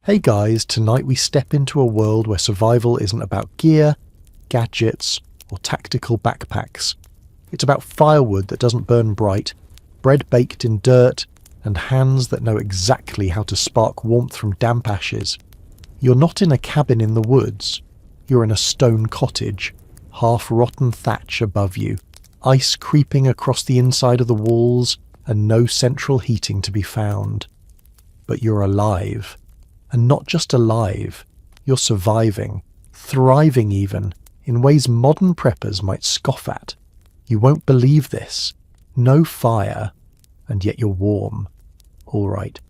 Hey guys, tonight we step into a world where survival isn't about gear, gadgets, or tactical backpacks. It's about firewood that doesn't burn bright, bread baked in dirt, and hands that know exactly how to spark warmth from damp ashes. You're not in a cabin in the woods. You're in a stone cottage, half-rotten thatch above you, ice creeping across the inside of the walls, and no central heating to be found. But you're alive. And not just alive, you're surviving, thriving even, in ways modern preppers might scoff at. You won't believe this. No fire, and yet you're warm. Alright,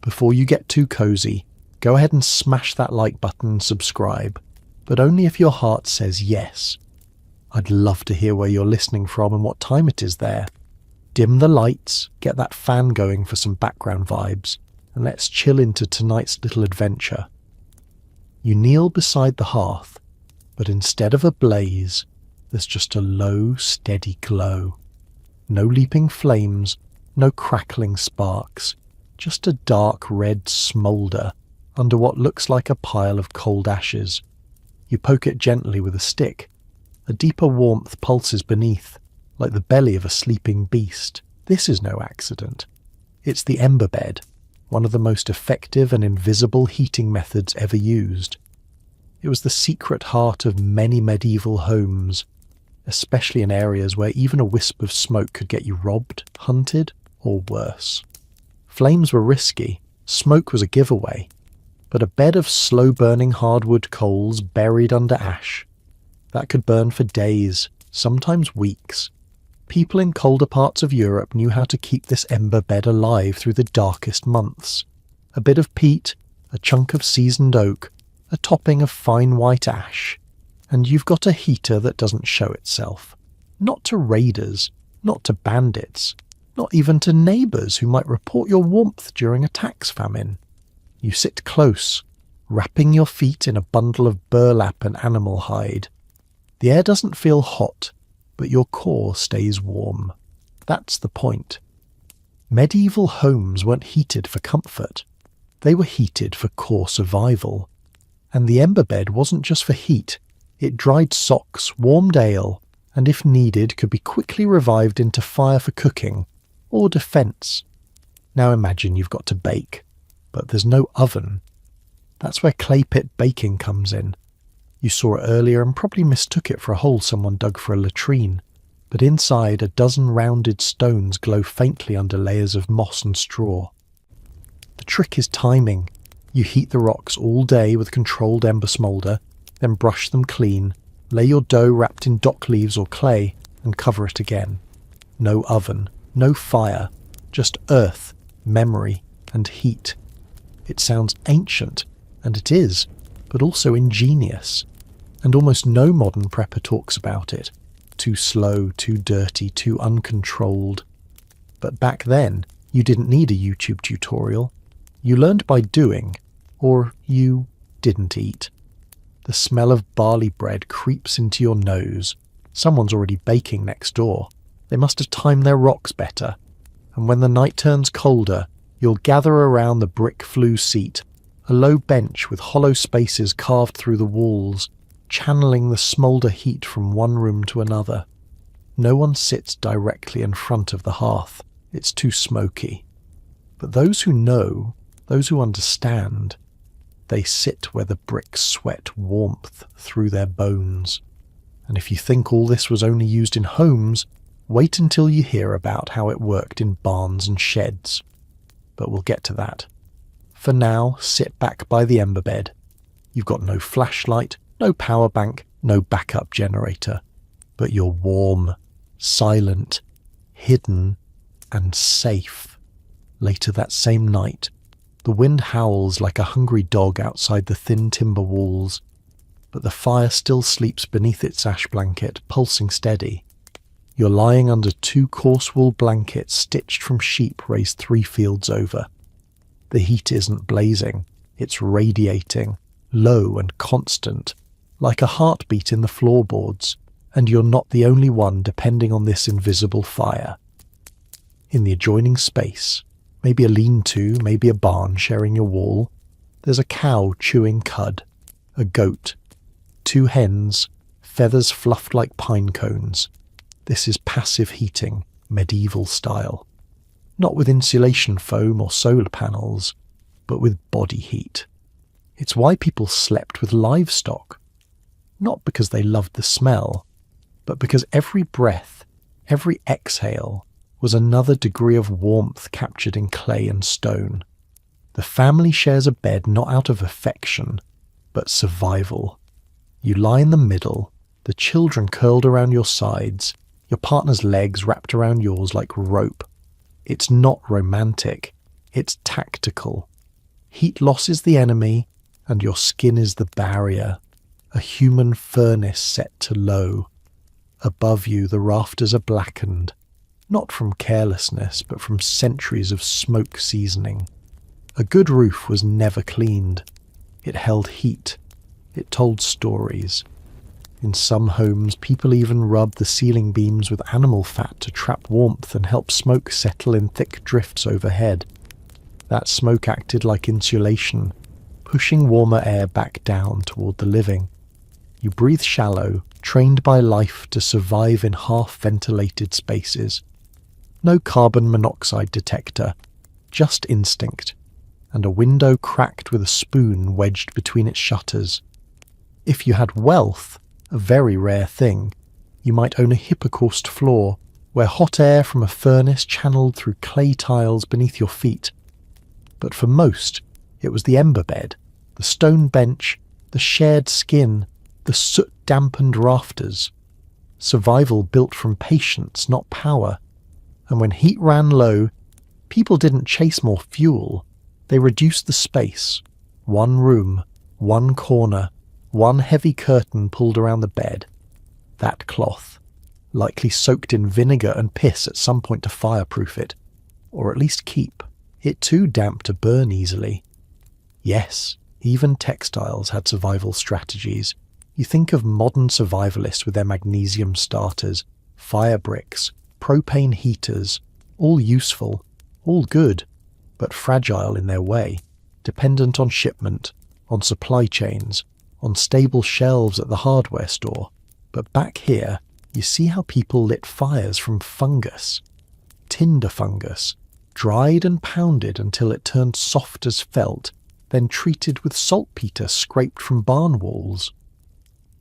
before you get too cozy, go ahead and smash that like button and subscribe, but only if your heart says yes. I'd love to hear where you're listening from and what time it is there. Dim the lights, get that fan going for some background vibes, and let's chill into tonight's little adventure. You kneel beside the hearth, but instead of a blaze, there's just a low, steady glow. No leaping flames, no crackling sparks, just a dark red smoulder under what looks like a pile of cold ashes. You poke it gently with a stick. A deeper warmth pulses beneath, like the belly of a sleeping beast. This is no accident. It's the ember bed, one of the most effective and invisible heating methods ever used. It was the secret heart of many medieval homes, especially in areas where even a wisp of smoke could get you robbed, hunted, or worse. Flames were risky, smoke was a giveaway, but a bed of slow-burning hardwood coals buried under ash, that could burn for days, sometimes weeks. People in colder parts of Europe knew how to keep this ember bed alive through the darkest months. A bit of peat, a chunk of seasoned oak, a topping of fine white ash, and you've got a heater that doesn't show itself. Not to raiders, not to bandits, not even to neighbours who might report your warmth during a tax famine. You sit close, wrapping your feet in a bundle of burlap and animal hide. The air doesn't feel hot, but your core stays warm. That's the point. Medieval homes weren't heated for comfort. They were heated for core survival. And the ember bed wasn't just for heat. It dried socks, warmed ale, and if needed could be quickly revived into fire for cooking, or defence. Now imagine you've got to bake, but there's no oven. That's where clay pit baking comes in. You saw it earlier and probably mistook it for a hole someone dug for a latrine, but inside a dozen rounded stones glow faintly under layers of moss and straw. The trick is timing. You heat the rocks all day with controlled ember smoulder, then brush them clean, lay your dough wrapped in dock leaves or clay, and cover it again. No oven, no fire, just earth, memory, and heat. It sounds ancient, and it is, but also ingenious, and almost no modern prepper talks about it. Too slow, too dirty, too uncontrolled. But back then, you didn't need a YouTube tutorial. You learned by doing, or you didn't eat. The smell of barley bread creeps into your nose. Someone's already baking next door. They must have timed their rocks better. And when the night turns colder, you'll gather around the brick flue seat, a low bench with hollow spaces carved through the walls, channeling the smoulder heat from one room to another. No one sits directly in front of the hearth. It's too smoky. But those who know, those who understand, they sit where the bricks sweat warmth through their bones. And if you think all this was only used in homes, wait until you hear about how it worked in barns and sheds. But we'll get to that. For now, sit back by the ember bed. You've got no flashlight, no power bank, no backup generator. But you're warm, silent, hidden, and safe. Later that same night, the wind howls like a hungry dog outside the thin timber walls, but the fire still sleeps beneath its ash blanket, pulsing steady. You're lying under 2 coarse wool blankets stitched from sheep raised 3 fields over. The heat isn't blazing, it's radiating, low and constant, like a heartbeat in the floorboards, and you're not the only one depending on this invisible fire. In the adjoining space, maybe a lean-to, maybe a barn sharing your wall, There's a cow chewing cud, a goat, 2 hens, feathers fluffed like pine cones. This is passive heating, medieval style. Not with insulation foam or solar panels, but with body heat. It's why people slept with livestock. Not because they loved the smell, but because every breath, every exhale, was another degree of warmth captured in clay and stone. The family shares a bed not out of affection, but survival. You lie in the middle, the children curled around your sides, your partner's legs wrapped around yours like rope. It's not romantic, it's tactical. Heat loss is the enemy, and your skin is the barrier, a human furnace set to low. Above you the rafters are blackened, not from carelessness, but from centuries of smoke seasoning. A good roof was never cleaned. It held heat. It told stories. In some homes, people even rubbed the ceiling beams with animal fat to trap warmth and help smoke settle in thick drifts overhead. That smoke acted like insulation, pushing warmer air back down toward the living. You breathe shallow, trained by life to survive in half-ventilated spaces. No carbon monoxide detector, just instinct, and a window cracked with a spoon wedged between its shutters. If you had wealth, a very rare thing, you might own a hypocaust floor, where hot air from a furnace channeled through clay tiles beneath your feet. But for most, it was the ember bed, the stone bench, the shared skin, the soot-dampened rafters. Survival built from patience, not power. And when heat ran low, people didn't chase more fuel. They reduced the space. One room, one corner, one heavy curtain pulled around the bed. That cloth, likely soaked in vinegar and piss at some point to fireproof it, or at least keep it too damp to burn easily. Yes, even textiles had survival strategies. You think of modern survivalists with their magnesium starters, fire bricks, propane heaters, all useful, all good, but fragile in their way, dependent on shipment, on supply chains, on stable shelves at the hardware store. But back here, you see how people lit fires from fungus. Tinder fungus, dried and pounded until it turned soft as felt, then treated with saltpeter scraped from barn walls.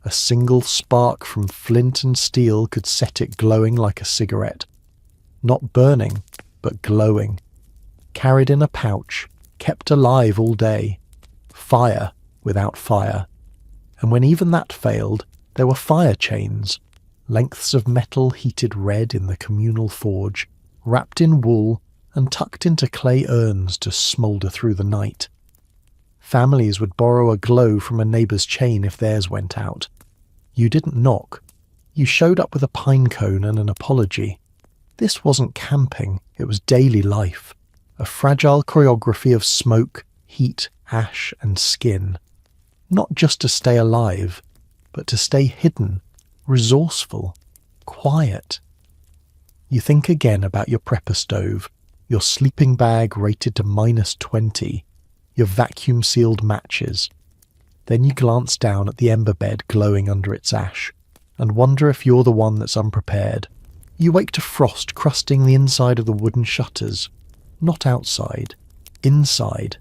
A single spark from flint and steel could set it glowing like a cigarette. Not burning, but glowing. Carried in a pouch, kept alive all day. Fire without fire. And when even that failed, there were fire chains, lengths of metal heated red in the communal forge, wrapped in wool and tucked into clay urns to smoulder through the night. Families would borrow a glow from a neighbour's chain if theirs went out. You didn't knock. You showed up with a pine cone and an apology. This wasn't camping, it was daily life. A fragile choreography of smoke, heat, ash and skin. Not just to stay alive, but to stay hidden, resourceful, quiet. You think again about your prepper stove, your sleeping bag rated to -20, your vacuum-sealed matches. Then you glance down at the ember bed glowing under its ash, and wonder if you're the one that's unprepared. You wake to frost crusting the inside of the wooden shutters. Not outside, inside.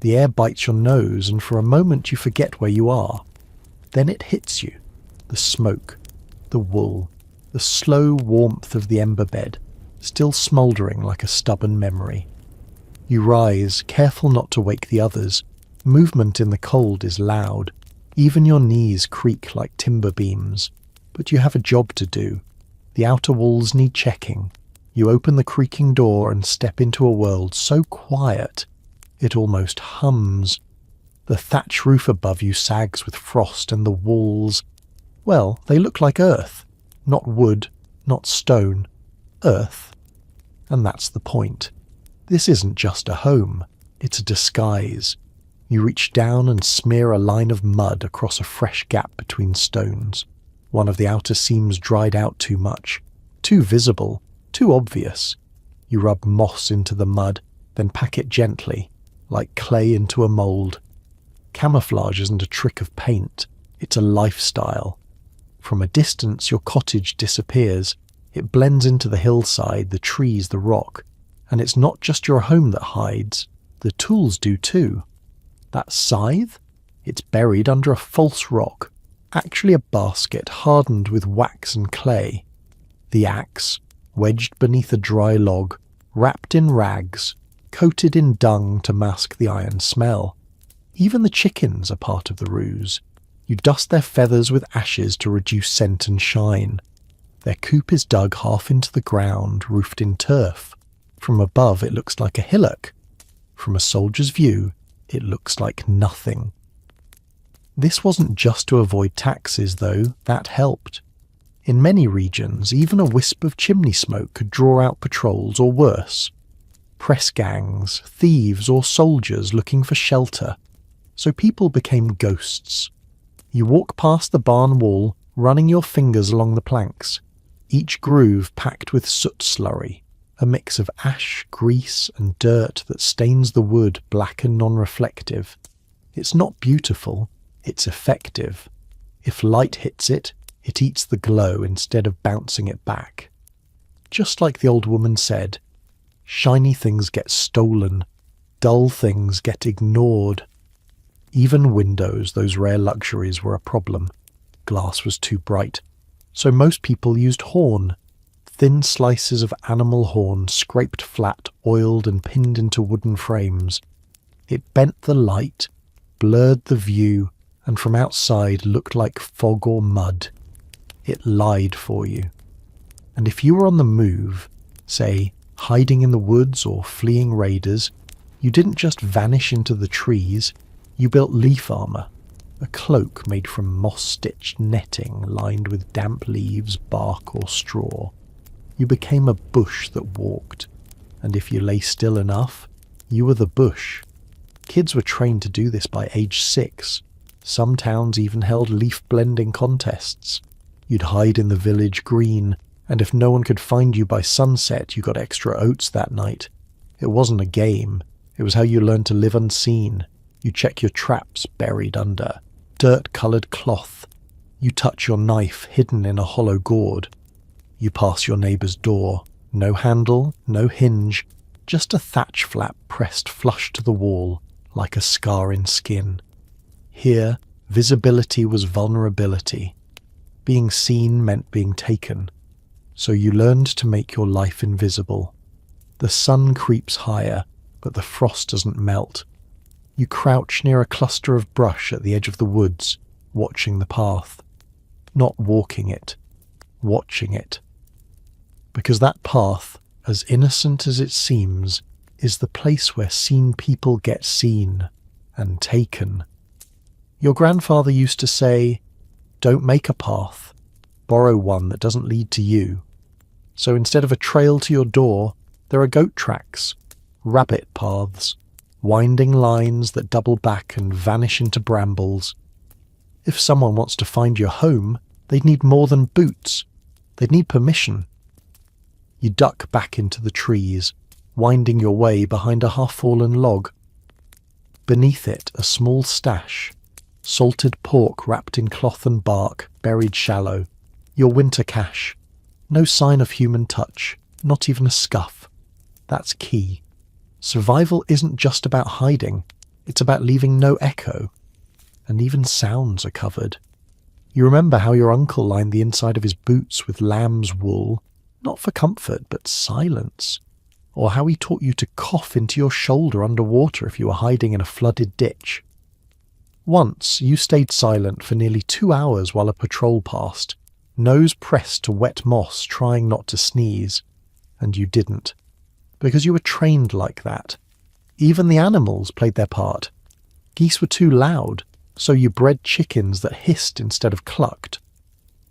The air bites your nose, and for a moment you forget where you are. Then it hits you. The smoke, the wool, the slow warmth of the ember bed, still smouldering like a stubborn memory. You rise, careful not to wake the others. Movement in the cold is loud. Even your knees creak like timber beams. But you have a job to do. The outer walls need checking. You open the creaking door and step into a world so quiet it almost hums. The thatch roof above you sags with frost, and the walls, well, they look like earth. Not wood, not stone. Earth. And that's the point. This isn't just a home. It's a disguise. You reach down and smear a line of mud across a fresh gap between stones. One of the outer seams dried out too much. Too visible. Too obvious. You rub moss into the mud, then pack it gently. like clay into a mould. Camouflage isn't a trick of paint, it's a lifestyle. From a distance, your cottage disappears. It blends into the hillside, the trees, the rock. And it's not just your home that hides, the tools do too. That scythe? It's buried under a false rock, actually a basket hardened with wax and clay. The axe, wedged beneath a dry log, wrapped in rags, coated in dung to mask the iron smell. Even the chickens are part of the ruse. You dust their feathers with ashes to reduce scent and shine. Their coop is dug half into the ground, roofed in turf. From above it looks like a hillock. From a soldier's view, it looks like nothing. This wasn't just to avoid taxes, though, that helped. In many regions, even a wisp of chimney smoke could draw out patrols or worse. Press gangs, thieves or soldiers looking for shelter. So people became ghosts. You walk past the barn wall, running your fingers along the planks, each groove packed with soot slurry, a mix of ash, grease and dirt that stains the wood black and non-reflective. It's not beautiful, it's effective. If light hits it, it eats the glow instead of bouncing it back. Just like the old woman said, shiny things get stolen, dull things get ignored. Even windows, those rare luxuries, were a problem. Glass was too bright. So most people used horn. Thin slices of animal horn scraped flat, oiled and pinned into wooden frames. It bent the light, blurred the view, and from outside looked like fog or mud. It lied for you. And if you were on the move, say, hiding in the woods or fleeing raiders, you didn't just vanish into the trees. You built leaf armour, a cloak made from moss-stitched netting lined with damp leaves, bark or straw. You became a bush that walked, and if you lay still enough, you were the bush. Kids were trained to do this by age 6. Some towns even held leaf-blending contests. You'd hide in the village green, and if no one could find you by sunset, you got extra oats that night. It wasn't a game, it was how you learned to live unseen. You check your traps buried under dirt-coloured cloth. You touch your knife hidden in a hollow gourd. You pass your neighbour's door. No handle, no hinge, just a thatch flap pressed flush to the wall, like a scar in skin. Here, visibility was vulnerability. Being seen meant being taken. So you learned to make your life invisible. The sun creeps higher, but the frost doesn't melt. You crouch near a cluster of brush at the edge of the woods, watching the path. Not walking it, watching it. Because that path, as innocent as it seems, is the place where seen people get seen and taken. Your grandfather used to say, "Don't make a path, borrow one that doesn't lead to you." So instead of a trail to your door, there are goat tracks, rabbit paths, winding lines that double back and vanish into brambles. If someone wants to find your home, they'd need more than boots. They'd need permission. You duck back into the trees, winding your way behind a half-fallen log. Beneath it, a small stash, salted pork wrapped in cloth and bark, buried shallow, your winter cache. No sign of human touch, not even a scuff. That's key. Survival isn't just about hiding, it's about leaving no echo. And even sounds are covered. You remember how your uncle lined the inside of his boots with lamb's wool, not for comfort, but silence. Or how he taught you to cough into your shoulder underwater if you were hiding in a flooded ditch. Once, you stayed silent for nearly 2 hours while a patrol passed, nose pressed to wet moss, trying not to sneeze. And you didn't. Because you were trained like that. Even the animals played their part. Geese were too loud, so you bred chickens that hissed instead of clucked.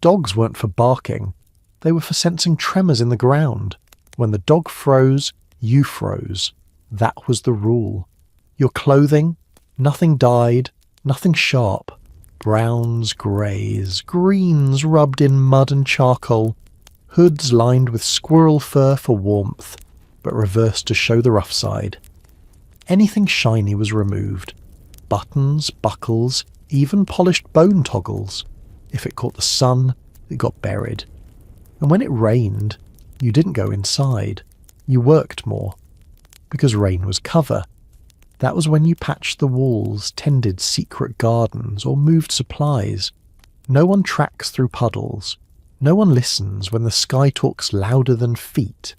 Dogs weren't for barking, they were for sensing tremors in the ground. When the dog froze, you froze. That was the rule. Your clothing, nothing dyed, nothing sharp. Browns, greys, greens rubbed in mud and charcoal. Hoods lined with squirrel fur for warmth, but reversed to show the rough side. Anything shiny was removed. Buttons, buckles, even polished bone toggles. If it caught the sun, it got buried. And when it rained, you didn't go inside. You worked more. Because rain was cover. That was when you patched the walls, tended secret gardens, or moved supplies. No one tracks through puddles. No one listens when the sky talks louder than feet.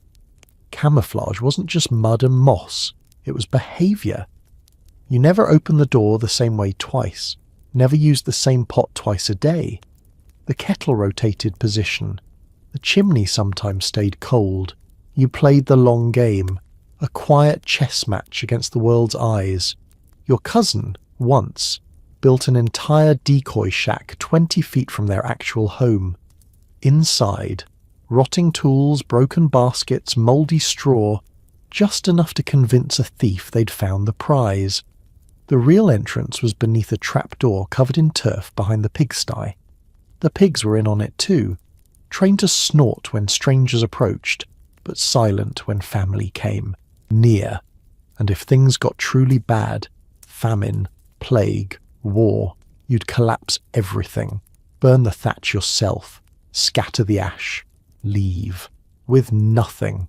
Camouflage wasn't just mud and moss. It was behaviour. You never opened the door the same way twice. Never used the same pot twice a day. The kettle rotated position. The chimney sometimes stayed cold. You played the long game. A quiet chess match against the world's eyes. Your cousin, once, built an entire decoy shack 20 feet from their actual home. Inside, rotting tools, broken baskets, mouldy straw, just enough to convince a thief they'd found the prize. The real entrance was beneath a trapdoor covered in turf behind the pigsty. The pigs were in on it too, trained to snort when strangers approached, but silent when family came near. And if things got truly bad, famine, plague, war, you'd collapse everything, burn the thatch yourself, scatter the ash, leave, with nothing.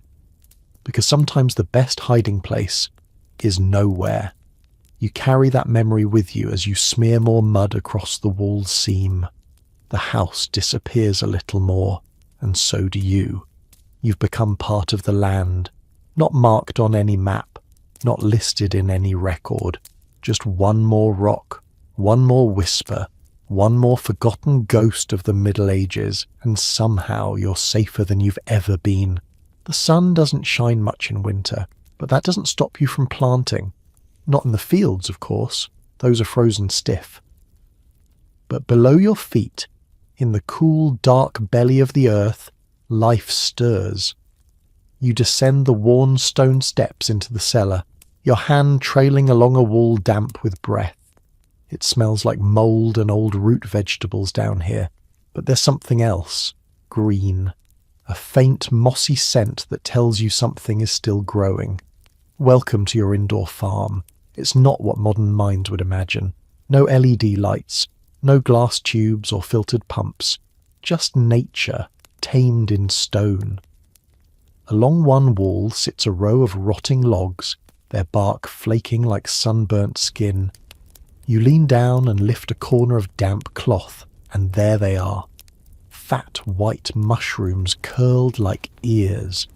Because sometimes the best hiding place is nowhere. You carry that memory with you as you smear more mud across the wall's seam. The house disappears a little more, and so do you. You've become part of the land, not marked on any map, not listed in any record. Just one more rock, one more whisper, one more forgotten ghost of the Middle Ages, and somehow you're safer than you've ever been. The sun doesn't shine much in winter, but that doesn't stop you from planting. Not in the fields, of course. Those are frozen stiff. But below your feet, in the cool, dark belly of the earth, life stirs. You descend the worn stone steps into the cellar, your hand trailing along a wall damp with breath. It smells like mould and old root vegetables down here, but there's something else, green. A faint, mossy scent that tells you something is still growing. Welcome to your indoor farm. It's not what modern minds would imagine. No LED lights, no glass tubes or filtered pumps. Just nature, tamed in stone. Along one wall sits a row of rotting logs, their bark flaking like sunburnt skin. You lean down and lift a corner of damp cloth, and there they are. Fat white mushrooms curled like ears.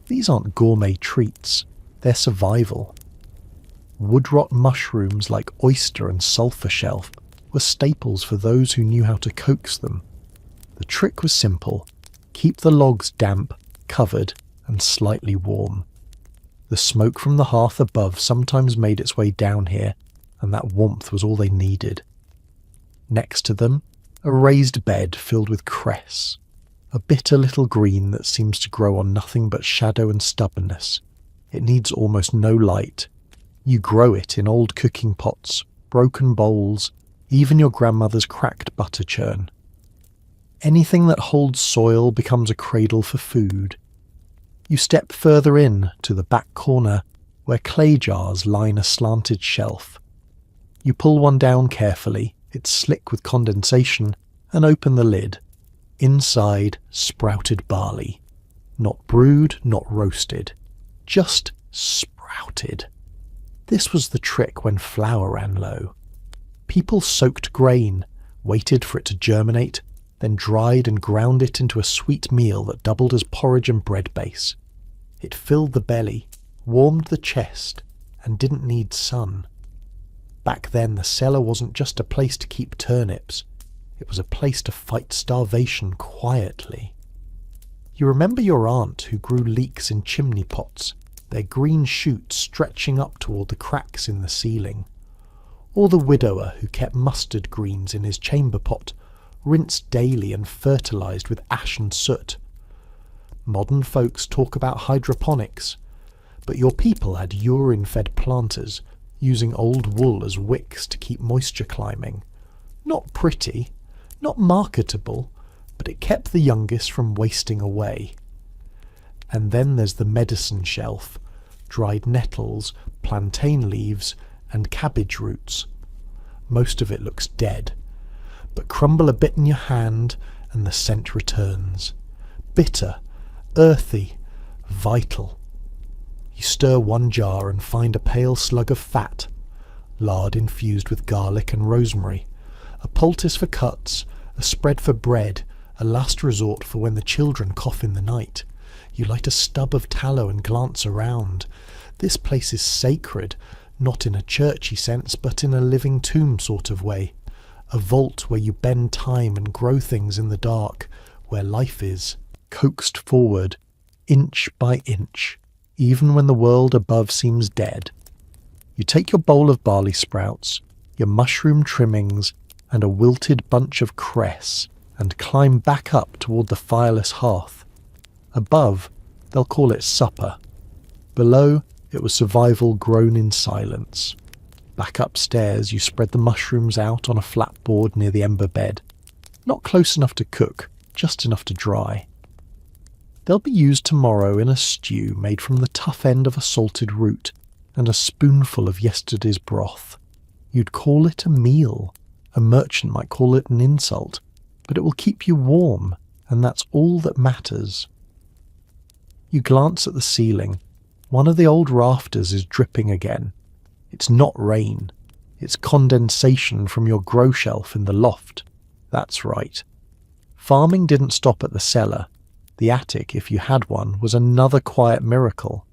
These aren't gourmet treats, they're survival. Woodrot mushrooms like oyster and sulphur shell were staples for those who knew how to coax them. The trick was simple. Keep the logs damp, covered, and slightly warm. The smoke from the hearth above sometimes made its way down here, and that warmth was all they needed. Next to them, a raised bed filled with cress, a bitter little green that seems to grow on nothing but shadow and stubbornness. It needs almost no light. You grow it in old cooking pots, broken bowls, even your grandmother's cracked butter churn. Anything that holds soil becomes a cradle for food. You step further in to the back corner where clay jars line a slanted shelf. You pull one down carefully, it's slick with condensation, and open the lid. Inside, sprouted barley. Not brewed, not roasted. Just sprouted. This was the trick when flour ran low. People soaked grain, waited for it to germinate, then dried and ground it into a sweet meal that doubled as porridge and bread base. It filled the belly, warmed the chest, and didn't need sun. Back then the cellar wasn't just a place to keep turnips, it was a place to fight starvation quietly. You remember your aunt who grew leeks in chimney pots, their green shoots stretching up toward the cracks in the ceiling. Or the widower who kept mustard greens in his chamber pot, rinsed daily and fertilised with ash and soot. Modern folks talk about hydroponics, but your people had urine-fed planters, using old wool as wicks to keep moisture climbing. Not pretty, not marketable, but it kept the youngest from wasting away. And then there's the medicine shelf, dried nettles, plantain leaves, and cabbage roots. Most of it looks dead, but crumble a bit in your hand and the scent returns. Bitter, earthy, vital. You stir one jar and find a pale slug of fat, lard infused with garlic and rosemary, a poultice for cuts, a spread for bread, a last resort for when the children cough in the night. You light a stub of tallow and glance around. This place is sacred, not in a churchy sense, but in a living tomb sort of way. A vault where you bend time and grow things in the dark, where life is, coaxed forward, inch by inch, even when the world above seems dead. You take your bowl of barley sprouts, your mushroom trimmings, and a wilted bunch of cress, and climb back up toward the fireless hearth. Above, they'll call it supper. Below, it was survival grown in silence. Back upstairs, you spread the mushrooms out on a flat board near the ember bed. Not close enough to cook, just enough to dry. They'll be used tomorrow in a stew made from the tough end of a salted root and a spoonful of yesterday's broth. You'd call it a meal. A merchant might call it an insult, but it will keep you warm, and that's all that matters. You glance at the ceiling. One of the old rafters is dripping again. It's not rain. It's condensation from your grow shelf in the loft. That's right. Farming didn't stop at the cellar. The attic, if you had one, was another quiet miracle.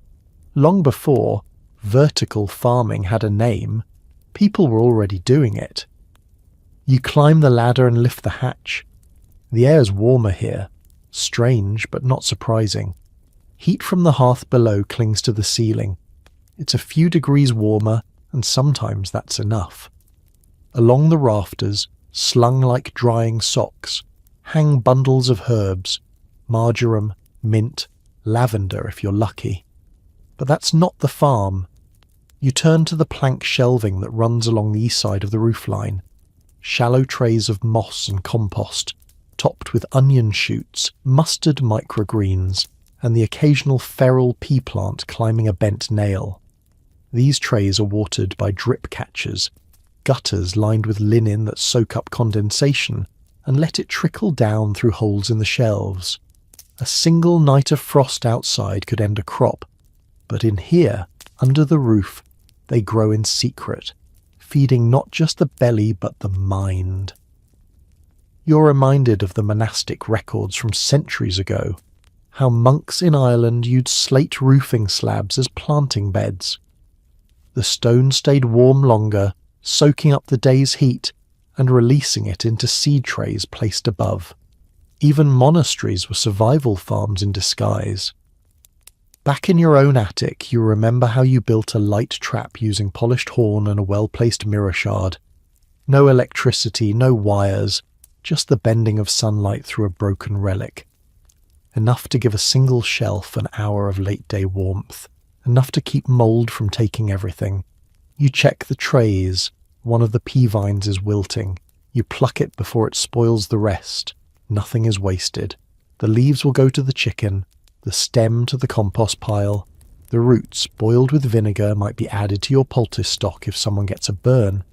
Long before vertical farming had a name, people were already doing it. You climb the ladder and lift the hatch. The air's warmer here. Strange, but not surprising. Heat from the hearth below clings to the ceiling. It's a few degrees warmer, and sometimes that's enough. Along the rafters, slung like drying socks, hang bundles of herbs, marjoram, mint, lavender if you're lucky. But that's not the farm. You turn to the plank shelving that runs along the east side of the roofline. Shallow trays of moss and compost, topped with onion shoots, mustard microgreens, and the occasional feral pea plant climbing a bent nail. These trays are watered by drip catchers, gutters lined with linen that soak up condensation and let it trickle down through holes in the shelves. A single night of frost outside could end a crop, but in here, under the roof, they grow in secret, feeding not just the belly but the mind. You're reminded of the monastic records from centuries ago, how monks in Ireland used slate roofing slabs as planting beds. The stone stayed warm longer, soaking up the day's heat and releasing it into seed trays placed above. Even monasteries were survival farms in disguise. Back in your own attic, you remember how you built a light trap using polished horn and a well-placed mirror shard. No electricity, no wires, just the bending of sunlight through a broken relic. Enough to give a single shelf an hour of late-day warmth. Enough to keep mould from taking everything. You check the trays. One of the pea vines is wilting. You pluck it before it spoils the rest. Nothing is wasted. The leaves will go to the chicken, the stem to the compost pile. The roots, boiled with vinegar, might be added to your poultice stock if someone gets a burn.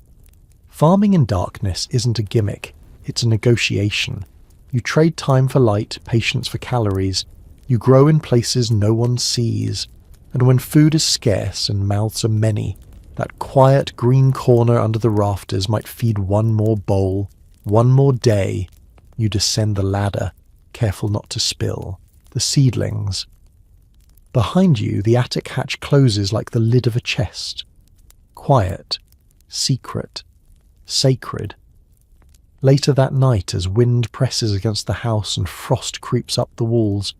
Farming in darkness isn't a gimmick, it's a negotiation. You trade time for light, patience for calories. You grow in places no one sees. And when food is scarce and mouths are many, that quiet green corner under the rafters might feed one more bowl, one more day. You descend the ladder, careful not to spill. The seedlings. Behind you, the attic hatch closes like the lid of a chest. Quiet, secret, sacred. Later that night, as wind presses against the house and frost creeps up the walls,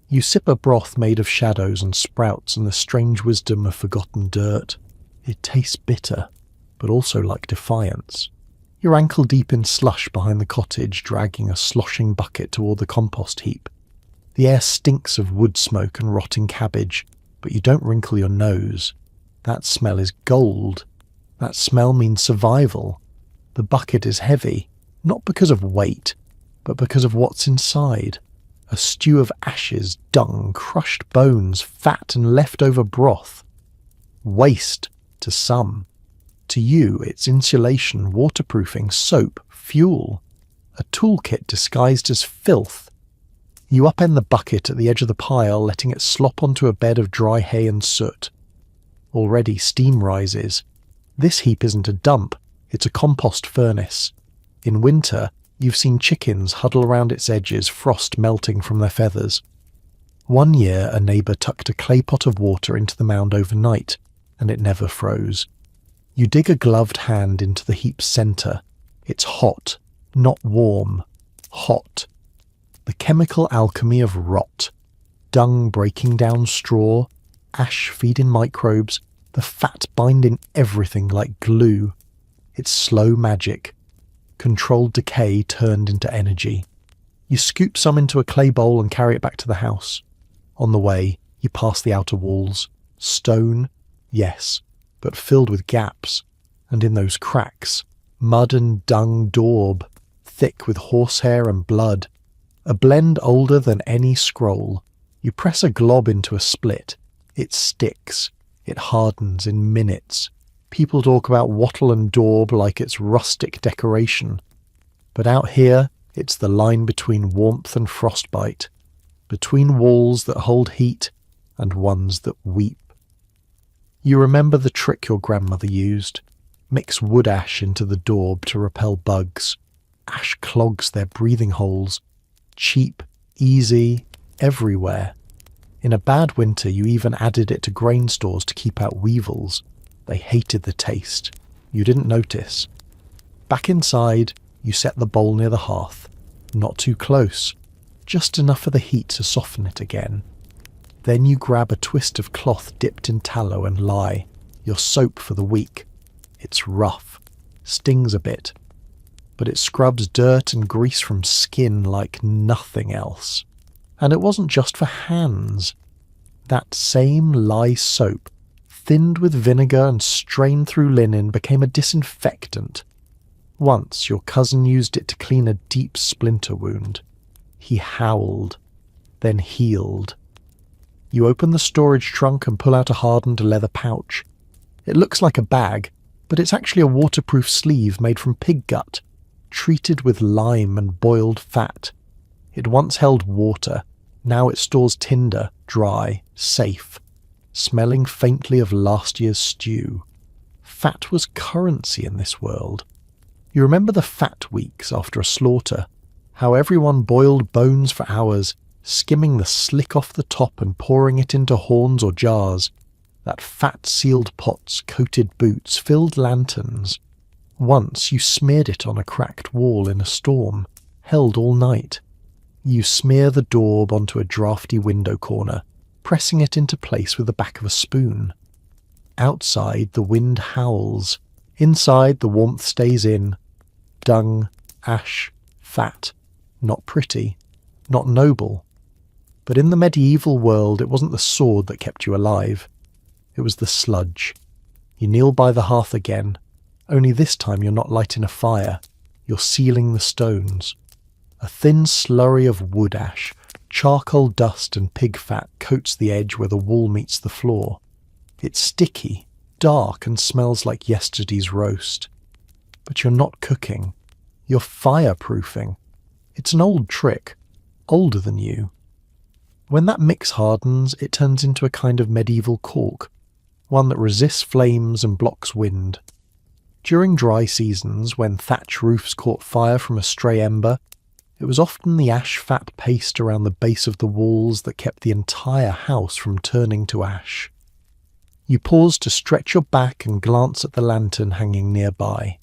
you sip a broth made of shadows and sprouts and the strange wisdom of forgotten dirt. It tastes bitter, but also like defiance. You're ankle deep in slush behind the cottage, dragging a sloshing bucket toward the compost heap. The air stinks of wood smoke and rotting cabbage, but you don't wrinkle your nose. That smell is gold. That smell means survival. The bucket is heavy, not because of weight, but because of what's inside. A stew of ashes, dung, crushed bones, fat and leftover broth. Waste to some. To you, it's insulation, waterproofing, soap, fuel. A toolkit disguised as filth. You upend the bucket at the edge of the pile, letting it slop onto a bed of dry hay and soot. Already steam rises. This heap isn't a dump, it's a compost furnace. In winter, you've seen chickens huddle around its edges, frost melting from their feathers. One year, a neighbour tucked a clay pot of water into the mound overnight, and it never froze. You dig a gloved hand into the heap's centre. It's hot, not warm. Hot. The chemical alchemy of rot. Dung breaking down straw, ash feeding microbes, the fat binding everything like glue. It's slow magic. Controlled decay turned into energy. You scoop some into a clay bowl and carry it back to the house. On the way, you pass the outer walls. Stone, yes, but filled with gaps. And in those cracks, mud and dung daub, thick with horsehair and blood. A blend older than any scroll. You press a glob into a split. It sticks. It hardens in minutes. People talk about wattle and daub like it's rustic decoration. But out here, it's the line between warmth and frostbite. Between walls that hold heat and ones that weep. You remember the trick your grandmother used. Mix wood ash into the daub to repel bugs. Ash clogs their breathing holes. Cheap, easy, everywhere. In a bad winter, you even added it to grain stores to keep out weevils. They hated the taste. You didn't notice. Back inside, you set the bowl near the hearth. Not too close. Just enough for the heat to soften it again. Then you grab a twist of cloth dipped in tallow and lie. Your soap for the week. It's rough. Stings a bit. But it scrubs dirt and grease from skin like nothing else. And it wasn't just for hands. That same lye soap, thinned with vinegar and strained through linen, became a disinfectant. Once your cousin used it to clean a deep splinter wound. He howled, then healed. You open the storage trunk and pull out a hardened leather pouch. It looks like a bag, but it's actually a waterproof sleeve made from pig gut, treated with lime and boiled fat. It once held water. Now it stores tinder, dry, safe, smelling faintly of last year's stew. Fat was currency in this world. You remember the fat weeks after a slaughter, how everyone boiled bones for hours, skimming the slick off the top and pouring it into horns or jars. That fat-sealed pots, coated boots, filled lanterns. Once you smeared it on a cracked wall in a storm, held all night. You smear the daub onto a draughty window corner, pressing it into place with the back of a spoon. Outside, the wind howls. Inside, the warmth stays in. Dung, ash, fat. Not pretty. Not noble. But in the medieval world, it wasn't the sword that kept you alive. It was the sludge. You kneel by the hearth again. Only this time you're not lighting a fire. You're sealing the stones. A thin slurry of wood ash, charcoal dust and pig fat coats the edge where the wall meets the floor. It's sticky, dark, and smells like yesterday's roast. But you're not cooking. You're fireproofing. It's an old trick, older than you. When that mix hardens, it turns into a kind of medieval cork, one that resists flames and blocks wind. During dry seasons, when thatch roofs caught fire from a stray ember, it was often the ash-fat paste around the base of the walls that kept the entire house from turning to ash. You pause to stretch your back and glance at the lantern hanging nearby.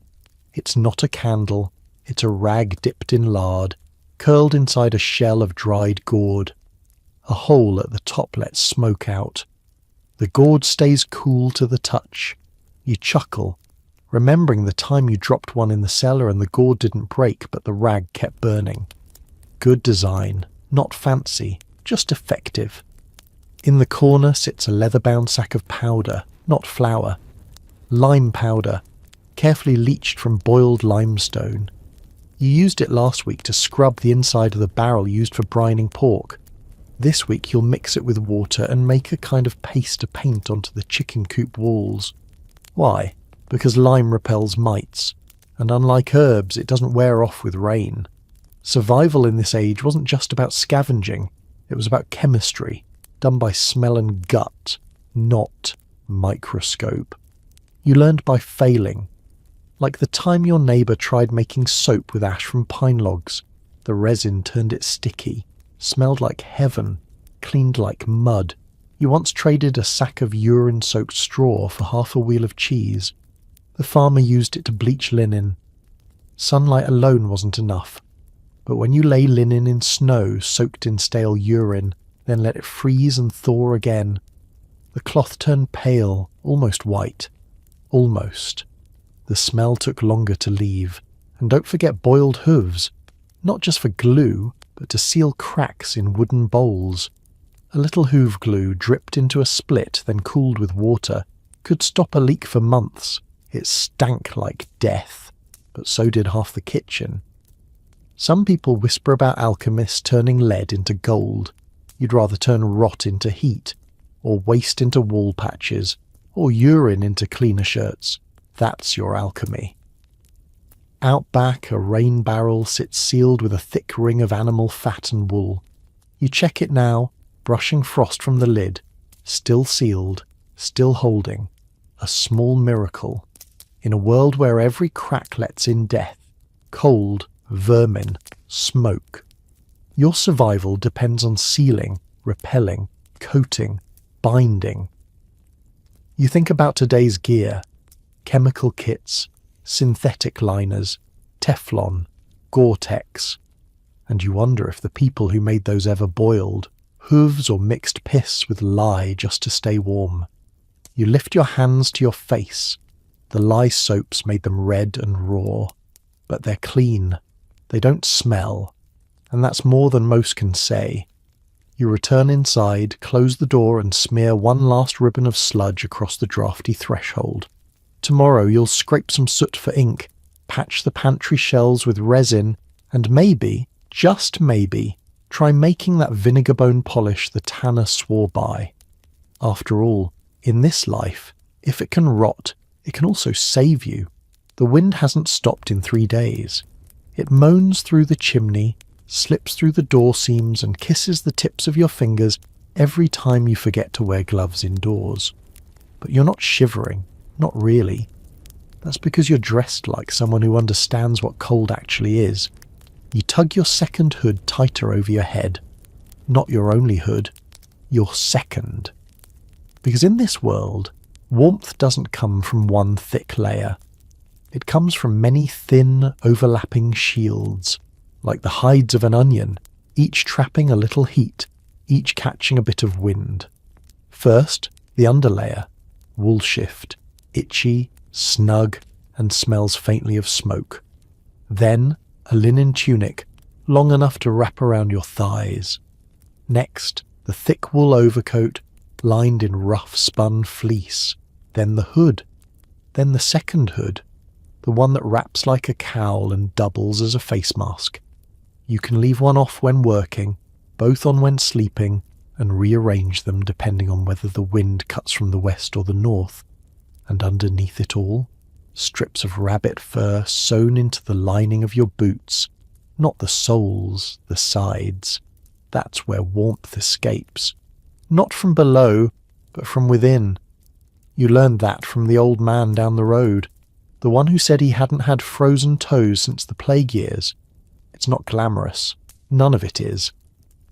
It's not a candle, it's a rag dipped in lard, curled inside a shell of dried gourd. A hole at the top lets smoke out. The gourd stays cool to the touch. You chuckle, remembering the time you dropped one in the cellar and the gourd didn't break but the rag kept burning. Good design, not fancy, just effective. In the corner sits a leather-bound sack of powder, not flour. Lime powder, carefully leached from boiled limestone. You used it last week to scrub the inside of the barrel used for brining pork. This week you'll mix it with water and make a kind of paste to paint onto the chicken coop walls. Why? Because lime repels mites, and unlike herbs, it doesn't wear off with rain. Survival in this age wasn't just about scavenging, it was about chemistry, done by smell and gut, not microscope. You learned by failing. Like the time your neighbour tried making soap with ash from pine logs. The resin turned it sticky, smelled like heaven, cleaned like mud. You once traded a sack of urine-soaked straw for half a wheel of cheese. The farmer used it to bleach linen. Sunlight alone wasn't enough. But when you lay linen in snow soaked in stale urine, then let it freeze and thaw again, the cloth turned pale, almost white. Almost. The smell took longer to leave. And don't forget boiled hooves, not just for glue, but to seal cracks in wooden bowls. A little hoof glue dripped into a split, then cooled with water, could stop a leak for months. It stank like death, but so did half the kitchen. Some people whisper about alchemists turning lead into gold. You'd rather turn rot into heat, or waste into wall patches, or urine into cleaner shirts. That's your alchemy. Out back, a rain barrel sits sealed with a thick ring of animal fat and wool. You check it now, brushing frost from the lid. Still sealed, still holding. A small miracle. In a world where every crack lets in death, cold, vermin, smoke. Your survival depends on sealing, repelling, coating, binding. You think about today's gear. Chemical kits, synthetic liners, Teflon, Gore-Tex, and you wonder if the people who made those ever boiled, hooves or mixed piss with lye just to stay warm. You lift your hands to your face. The lye soaps made them red and raw, but they're clean. They don't smell, and that's more than most can say. You return inside, close the door and smear one last ribbon of sludge across the drafty threshold. Tomorrow you'll scrape some soot for ink, patch the pantry shelves with resin, and maybe, just maybe, try making that vinegar bone polish the tanner swore by. After all, in this life, if it can rot, it can also save you. The wind hasn't stopped in 3 days. It moans through the chimney, slips through the door seams and kisses the tips of your fingers every time you forget to wear gloves indoors. But you're not shivering. Not really. That's because you're dressed like someone who understands what cold actually is. You tug your second hood tighter over your head. Not your only hood. Your second. Because in this world, warmth doesn't come from one thick layer. It comes from many thin, overlapping shields, like the hides of an onion, each trapping a little heat, each catching a bit of wind. First, the underlayer, wool shift. Itchy, snug, and smells faintly of smoke. Then, a linen tunic, long enough to wrap around your thighs. Next, the thick wool overcoat, lined in rough spun fleece. Then the hood. Then the second hood, the one that wraps like a cowl and doubles as a face mask. You can leave one off when working, both on when sleeping, and rearrange them depending on whether the wind cuts from the west or the north. And underneath it all, strips of rabbit fur sewn into the lining of your boots, not the soles, the sides. That's where warmth escapes. Not from below, but from within. You learned that from the old man down the road, the one who said he hadn't had frozen toes since the plague years. It's not glamorous. None of it is.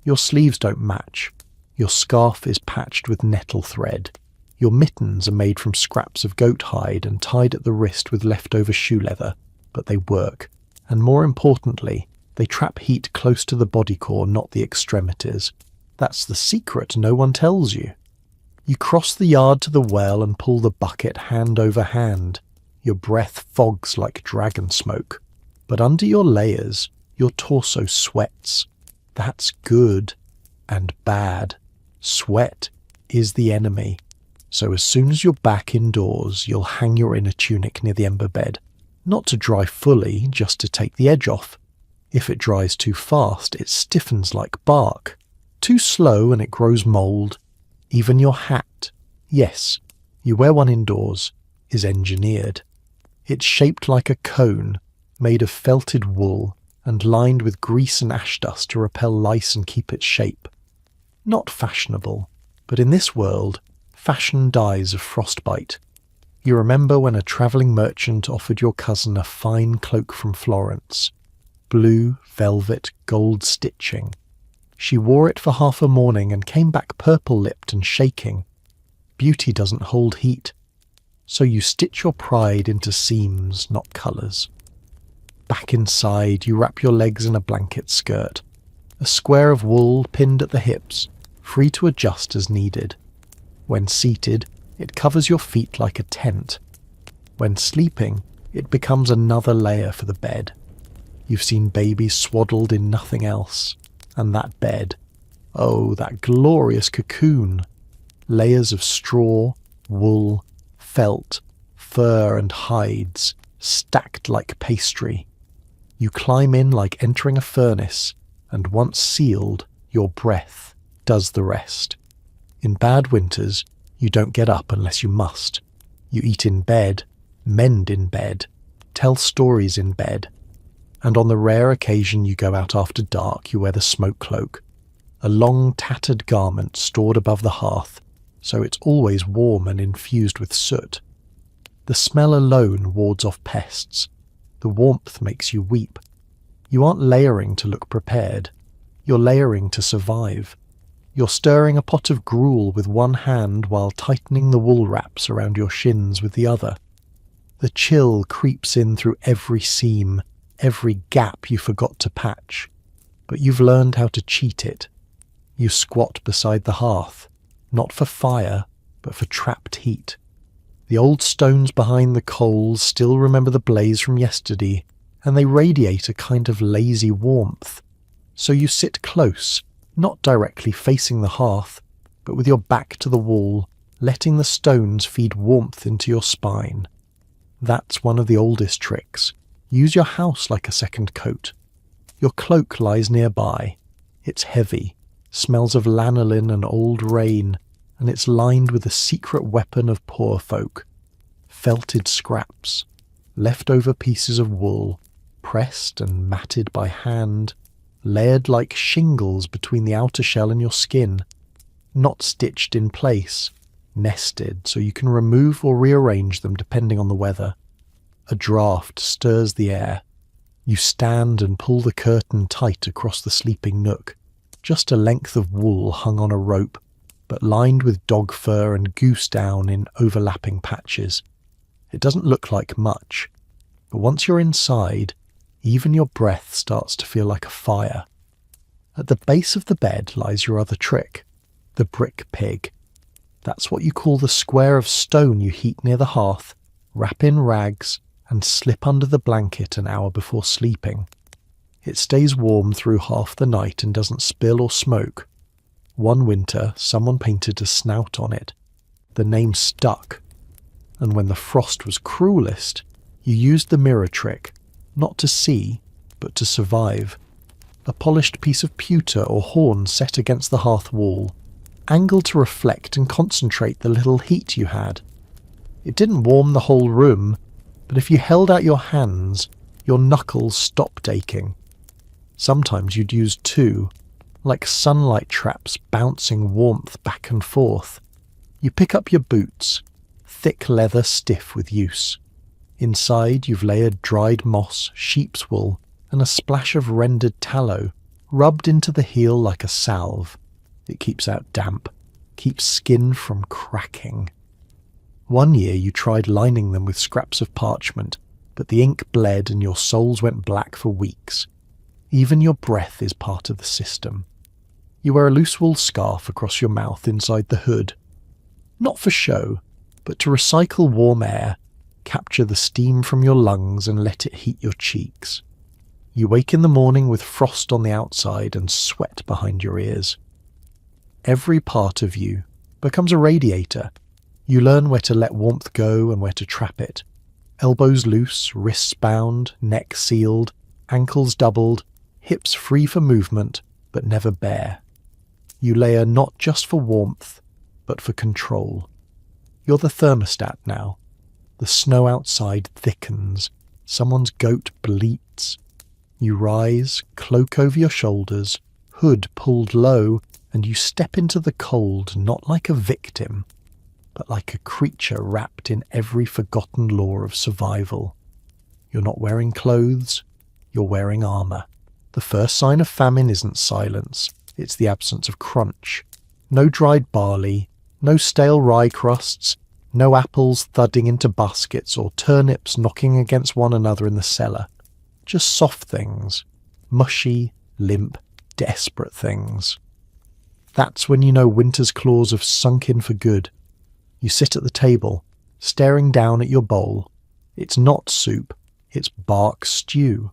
Your sleeves don't match. Your scarf is patched with nettle thread. Your mittens are made from scraps of goat hide and tied at the wrist with leftover shoe leather, but they work. And more importantly, they trap heat close to the body core, not the extremities. That's the secret no one tells you. You cross the yard to the well and pull the bucket hand over hand. Your breath fogs like dragon smoke. But under your layers, your torso sweats. That's good and bad. Sweat is the enemy. So as soon as you're back indoors, you'll hang your inner tunic near the ember bed. Not to dry fully, just to take the edge off. If it dries too fast, it stiffens like bark. Too slow and it grows mould. Even your hat, yes, you wear one indoors, is engineered. It's shaped like a cone, made of felted wool and lined with grease and ash dust to repel lice and keep its shape. Not fashionable, but in this world, fashion dies of frostbite. You remember when a travelling merchant offered your cousin a fine cloak from Florence. Blue, velvet, gold stitching. She wore it for half a morning and came back purple-lipped and shaking. Beauty doesn't hold heat, so you stitch your pride into seams, not colours. Back inside, you wrap your legs in a blanket skirt, a square of wool pinned at the hips, free to adjust as needed. When seated, it covers your feet like a tent. When sleeping, it becomes another layer for the bed. You've seen babies swaddled in nothing else. And that bed, oh, that glorious cocoon. Layers of straw, wool, felt, fur and hides, stacked like pastry. You climb in like entering a furnace, and once sealed, your breath does the rest. In bad winters, you don't get up unless you must. You eat in bed, mend in bed, tell stories in bed. And on the rare occasion you go out after dark, you wear the smoke cloak, a long tattered garment stored above the hearth, so it's always warm and infused with soot. The smell alone wards off pests. The warmth makes you weep. You aren't layering to look prepared. You're layering to survive. You're stirring a pot of gruel with one hand while tightening the wool wraps around your shins with the other. The chill creeps in through every seam, every gap you forgot to patch, but you've learned how to cheat it. You squat beside the hearth, not for fire, but for trapped heat. The old stones behind the coals still remember the blaze from yesterday, and they radiate a kind of lazy warmth. So you sit close, not directly facing the hearth, but with your back to the wall, letting the stones feed warmth into your spine. That's one of the oldest tricks. Use your house like a second coat. Your cloak lies nearby. It's heavy, smells of lanolin and old rain, and it's lined with a secret weapon of poor folk. Felted scraps, leftover pieces of wool, pressed and matted by hand, layered like shingles between the outer shell and your skin, not stitched in place, nested so you can remove or rearrange them depending on the weather. A draught stirs the air. You stand and pull the curtain tight across the sleeping nook, just a length of wool hung on a rope, but lined with dog fur and goose down in overlapping patches. It doesn't look like much, but once you're inside, even your breath starts to feel like a fire. At the base of the bed lies your other trick, the brick pig. That's what you call the square of stone you heat near the hearth, wrap in rags, and slip under the blanket an hour before sleeping. It stays warm through half the night and doesn't spill or smoke. One winter, someone painted a snout on it. The name stuck. And when the frost was cruelest, you used the mirror trick, not to see, but to survive. A polished piece of pewter or horn set against the hearth wall, angled to reflect and concentrate the little heat you had. It didn't warm the whole room, but if you held out your hands, your knuckles stopped aching. Sometimes you'd use two, like sunlight traps bouncing warmth back and forth. You pick up your boots, thick leather stiff with use. Inside you've layered dried moss, sheep's wool, and a splash of rendered tallow, rubbed into the heel like a salve. It keeps out damp, keeps skin from cracking. One year you tried lining them with scraps of parchment, but the ink bled and your soles went black for weeks. Even your breath is part of the system. You wear a loose wool scarf across your mouth inside the hood. Not for show, but to recycle warm air, capture the steam from your lungs and let it heat your cheeks. You wake in the morning with frost on the outside and sweat behind your ears. Every part of you becomes a radiator. You learn where to let warmth go and where to trap it. Elbows loose, wrists bound, neck sealed, ankles doubled, hips free for movement, but never bare. You layer not just for warmth, but for control. You're the thermostat now. The snow outside thickens. Someone's goat bleats. You rise, cloak over your shoulders, hood pulled low, and you step into the cold not like a victim, but like a creature wrapped in every forgotten law of survival. You're not wearing clothes, you're wearing armour. The first sign of famine isn't silence, it's the absence of crunch. No dried barley, no stale rye crusts, no apples thudding into baskets or turnips knocking against one another in the cellar. Just soft things, mushy, limp, desperate things. That's when you know winter's claws have sunk in for good. You sit at the table, staring down at your bowl. It's not soup, it's bark stew.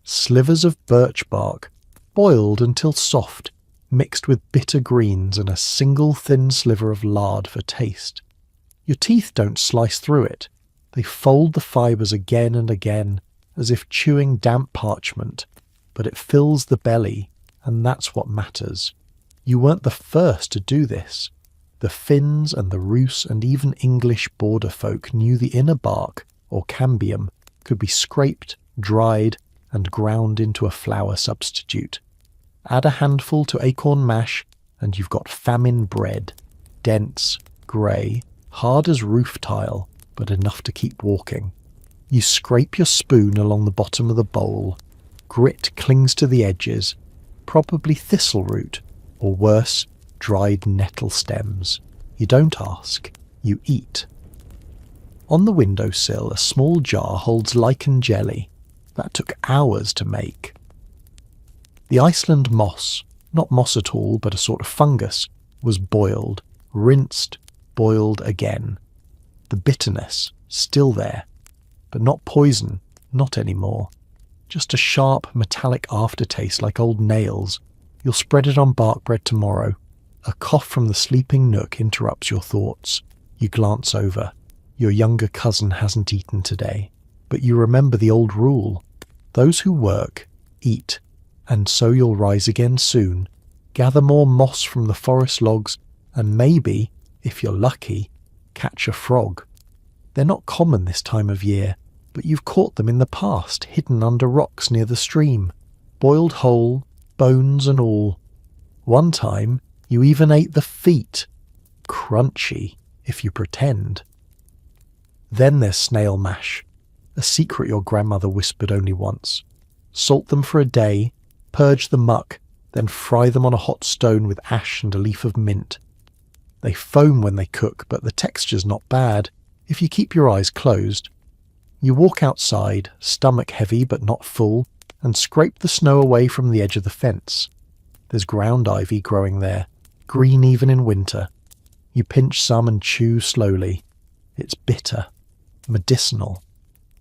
Slivers of birch bark, boiled until soft, mixed with bitter greens and a single thin sliver of lard for taste. Your teeth don't slice through it. They fold the fibres again and again, as if chewing damp parchment, but it fills the belly, and that's what matters. You weren't the first to do this. The Finns and the Rus and even English border folk knew the inner bark, or cambium, could be scraped, dried, and ground into a flour substitute. Add a handful to acorn mash, and you've got famine bread. Dense, grey, hard as roof tile, but enough to keep walking. You scrape your spoon along the bottom of the bowl. Grit clings to the edges, probably thistle root, or worse, dried nettle stems. You don't ask, you eat. On the windowsill, a small jar holds lichen jelly. That took hours to make. The Iceland moss, not moss at all, but a sort of fungus, was boiled, rinsed, boiled again. The bitterness, still there, but not poison, not anymore. Just a sharp, metallic aftertaste like old nails. You'll spread it on bark bread tomorrow. A cough from the sleeping nook interrupts your thoughts. You glance over. Your younger cousin hasn't eaten today. But you remember the old rule. Those who work, eat, and so you'll rise again soon. Gather more moss from the forest logs, and maybe, if you're lucky, catch a frog. They're not common this time of year, but you've caught them in the past, hidden under rocks near the stream. Boiled whole, bones and all. One time, you even ate the feet. Crunchy, if you pretend. Then there's snail mash. A secret your grandmother whispered only once. Salt them for a day, purge the muck, then fry them on a hot stone with ash and a leaf of mint. They foam when they cook, but the texture's not bad, if you keep your eyes closed. You walk outside, stomach heavy but not full, and scrape the snow away from the edge of the fence. There's ground ivy growing there, green even in winter. You pinch some and chew slowly. It's bitter, medicinal,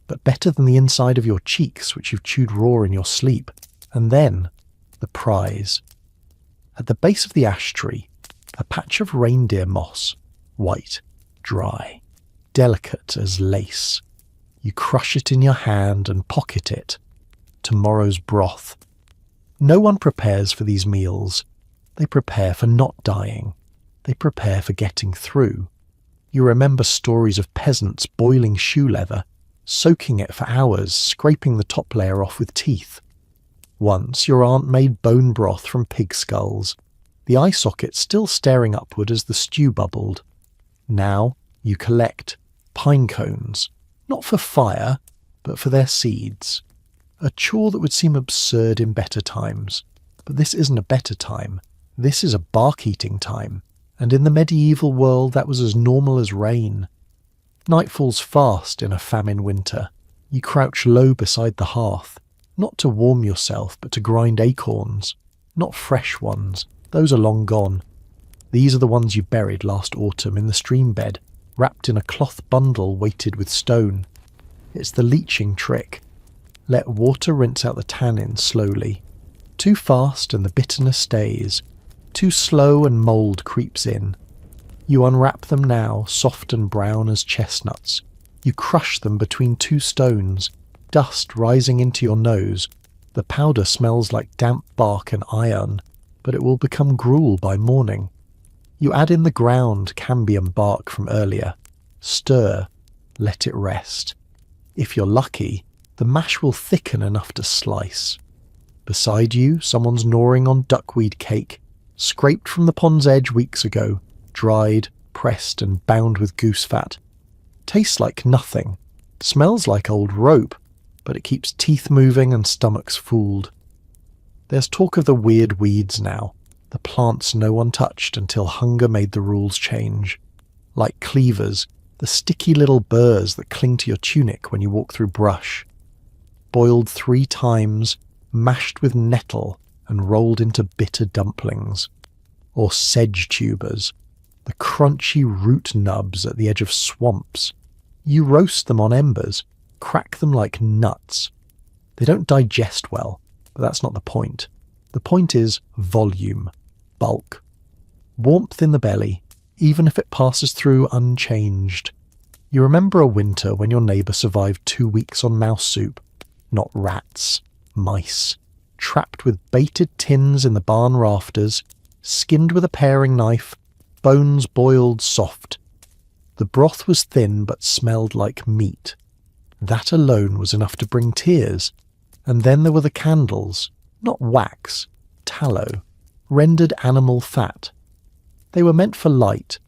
but better than the inside of your cheeks, which you've chewed raw in your sleep. And then, the prize. At the base of the ash tree, a patch of reindeer moss, white, dry, delicate as lace. You crush it in your hand and pocket it. Tomorrow's broth. No one prepares for these meals. They prepare for not dying. They prepare for getting through. You remember stories of peasants boiling shoe leather, soaking it for hours, scraping the top layer off with teeth. Once your aunt made bone broth from pig skulls, the eye socket still staring upward as the stew bubbled. Now you collect pine cones, not for fire, but for their seeds. A chore that would seem absurd in better times. But this isn't a better time. This is a bark-eating time. And in the medieval world that was as normal as rain. Night falls fast in a famine winter. You crouch low beside the hearth, not to warm yourself, but to grind acorns. Not fresh ones, those are long gone. These are the ones you buried last autumn in the stream bed, wrapped in a cloth bundle weighted with stone. It's the leaching trick. Let water rinse out the tannin slowly. Too fast and the bitterness stays. Too slow and mould creeps in. You unwrap them now, soft and brown as chestnuts. You crush them between two stones, dust rising into your nose. The powder smells like damp bark and iron. but it will become gruel by morning. You add in the ground cambium bark from earlier. Stir. Let it rest. If you're lucky, the mash will thicken enough to slice. Beside you, someone's gnawing on duckweed cake, scraped from the pond's edge weeks ago, dried, pressed and bound with goose fat. Tastes like nothing. Smells like old rope, but it keeps teeth moving and stomachs fooled. There's talk of the weird weeds now, the plants no one touched until hunger made the rules change. Like cleavers, the sticky little burrs that cling to your tunic when you walk through brush. Boiled 3 times, mashed with nettle and rolled into bitter dumplings. Or sedge tubers, the crunchy root nubs at the edge of swamps. You roast them on embers, crack them like nuts. They don't digest well, but that's not the point. The point is volume, bulk. Warmth in the belly, even if it passes through unchanged. You remember a winter when your neighbour survived 2 weeks on mouse soup, not rats, mice, trapped with baited tins in the barn rafters, skinned with a paring knife, bones boiled soft. The broth was thin but smelled like meat. That alone was enough to bring tears. And then there were the candles, not wax, tallow, rendered animal fat. They were meant for light,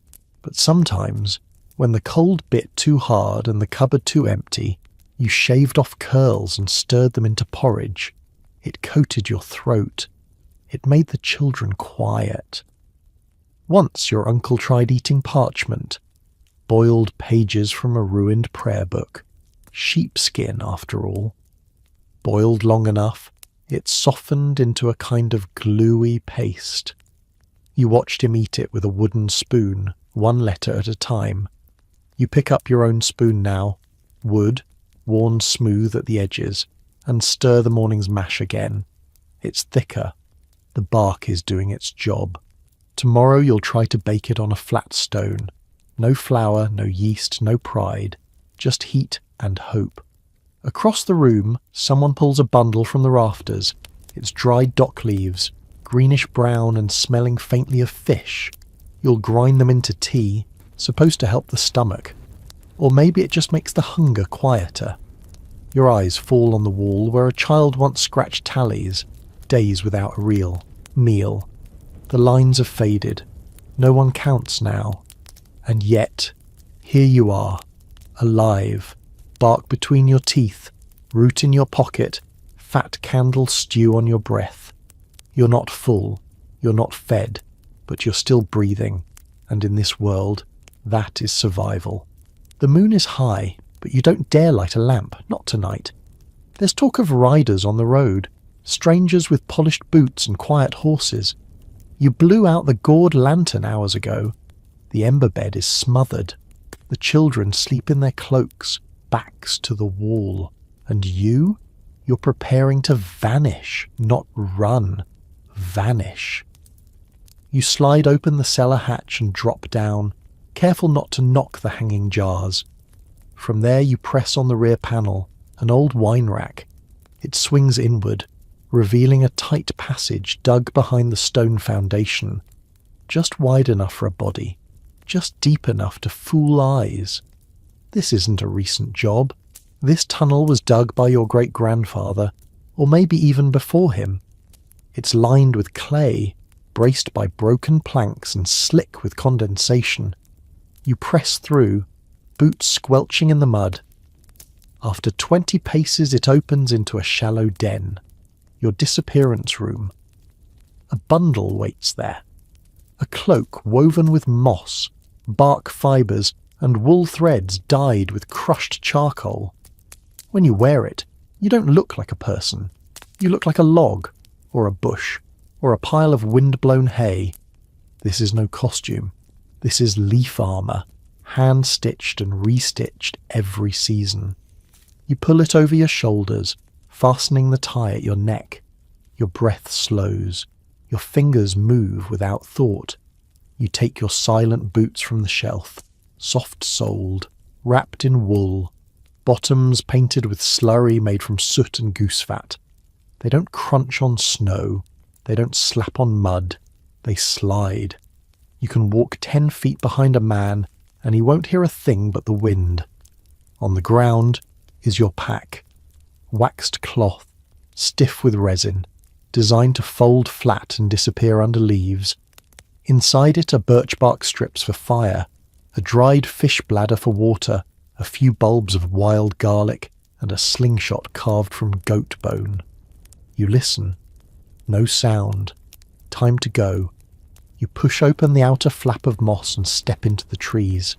but sometimes, when the cold bit too hard and the cupboard too empty, you shaved off curls and stirred them into porridge. It coated your throat. It made the children quiet. Once your uncle tried eating parchment, boiled pages from a ruined prayer book. Sheepskin, after all. Boiled long enough, it softened into a kind of gluey paste. You watched him eat it with a wooden spoon, 1 letter at a time. You pick up your own spoon now, wood, worn smooth at the edges, and stir the morning's mash again. It's thicker. The bark is doing its job. Tomorrow you'll try to bake it on a flat stone. No flour, no yeast, no pride. Just heat and hope. Across the room, someone pulls a bundle from the rafters. It's dried dock leaves, greenish-brown and smelling faintly of fish. You'll grind them into tea, supposed to help the stomach. Or maybe it just makes the hunger quieter. Your eyes fall on the wall where a child once scratched tallies, days without a real meal. The lines have faded. No one counts now. And yet, here you are, alive, bark between your teeth, root in your pocket, fat candle stew on your breath. You're not full, you're not fed, but you're still breathing, and in this world, that is survival. The moon is high, but you don't dare light a lamp, not tonight. There's talk of riders on the road, strangers with polished boots and quiet horses. You blew out the gourd lantern hours ago. The ember bed is smothered. The children sleep in their cloaks, backs to the wall. And you're preparing to vanish, not run. Vanish. You slide open the cellar hatch and drop down, careful not to knock the hanging jars. From there you press on the rear panel, an old wine rack. It swings inward, revealing a tight passage dug behind the stone foundation, just wide enough for a body, just deep enough to fool eyes. This isn't a recent job. This tunnel was dug by your great-grandfather, or maybe even before him. It's lined with clay, braced by broken planks and slick with condensation. You press through, boots squelching in the mud. After 20 paces it opens into a shallow den, your disappearance room. A bundle waits there. A cloak woven with moss, bark fibres and wool threads dyed with crushed charcoal. When you wear it, you don't look like a person. You look like a log, or a bush, or a pile of wind-blown hay. This is no costume. This is leaf armour, hand-stitched and re-stitched every season. You pull it over your shoulders, fastening the tie at your neck. Your breath slows. Your fingers move without thought. You take your silent boots from the shelf, soft-soled, wrapped in wool, bottoms painted with slurry made from soot and goose fat. They don't crunch on snow. They don't slap on mud, they slide. You can walk 10 feet behind a man and he won't hear a thing but the wind. On the ground is your pack. Waxed cloth, stiff with resin, designed to fold flat and disappear under leaves. Inside it are birch bark strips for fire, a dried fish bladder for water, a few bulbs of wild garlic, and a slingshot carved from goat bone. You listen. No sound. Time to go. You push open the outer flap of moss and step into the trees.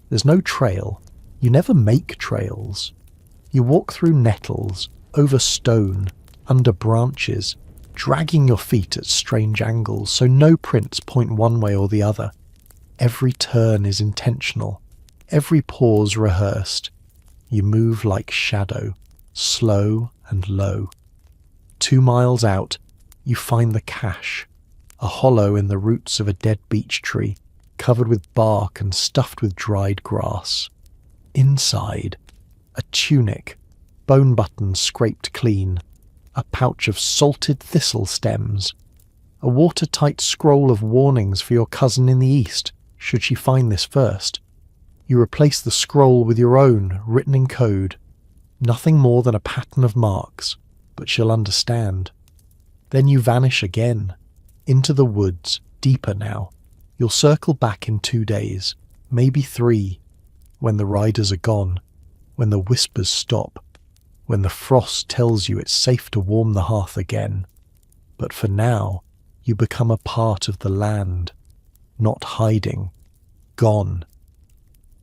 There's no trail. You never make trails. You walk through nettles, over stone, under branches, dragging your feet at strange angles so no prints point one way or the other. Every turn is intentional, every pause rehearsed. You move like shadow, slow and low. 2 miles out, you find the cache, a hollow in the roots of a dead beech tree, covered with bark and stuffed with dried grass. Inside, a tunic, bone buttons scraped clean, a pouch of salted thistle stems, a watertight scroll of warnings for your cousin in the east, should she find this first. You replace the scroll with your own, written in code. Nothing more than a pattern of marks, but she'll understand. Then you vanish again, into the woods, deeper now. You'll circle back in 2 days, maybe 3, when the riders are gone, when the whispers stop, when the frost tells you it's safe to warm the hearth again. But for now, you become a part of the land, not hiding, gone.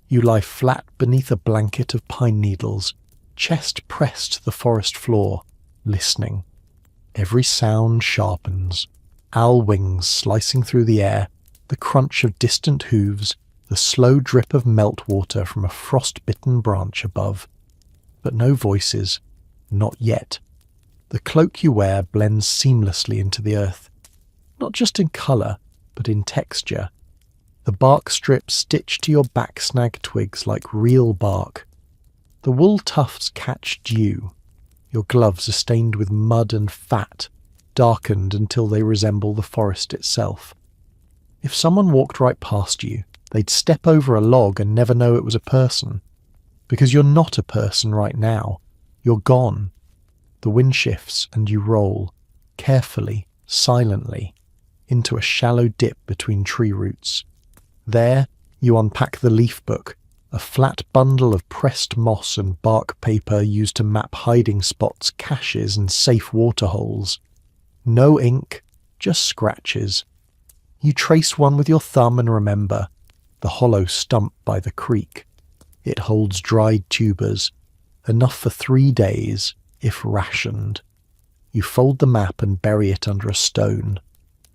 You lie flat beneath a blanket of pine needles, chest pressed to the forest floor, listening. Every sound sharpens, owl wings slicing through the air, the crunch of distant hooves, the slow drip of meltwater from a frost-bitten branch above. But no voices, not yet. The cloak you wear blends seamlessly into the earth, not just in colour, but in texture. The bark strips stitch to your back snag twigs like real bark. The wool tufts catch dew. Your gloves are stained with mud and fat, darkened until they resemble the forest itself. If someone walked right past you, they'd step over a log and never know it was a person. Because you're not a person right now. You're gone. The wind shifts and you roll, carefully, silently, into a shallow dip between tree roots. There, you unpack the leaf book, a flat bundle of pressed moss and bark paper used to map hiding spots, caches, and safe waterholes. No ink, just scratches. You trace one with your thumb and remember, the hollow stump by the creek. It holds dried tubers, enough for 3 days, if rationed. You fold the map and bury it under a stone.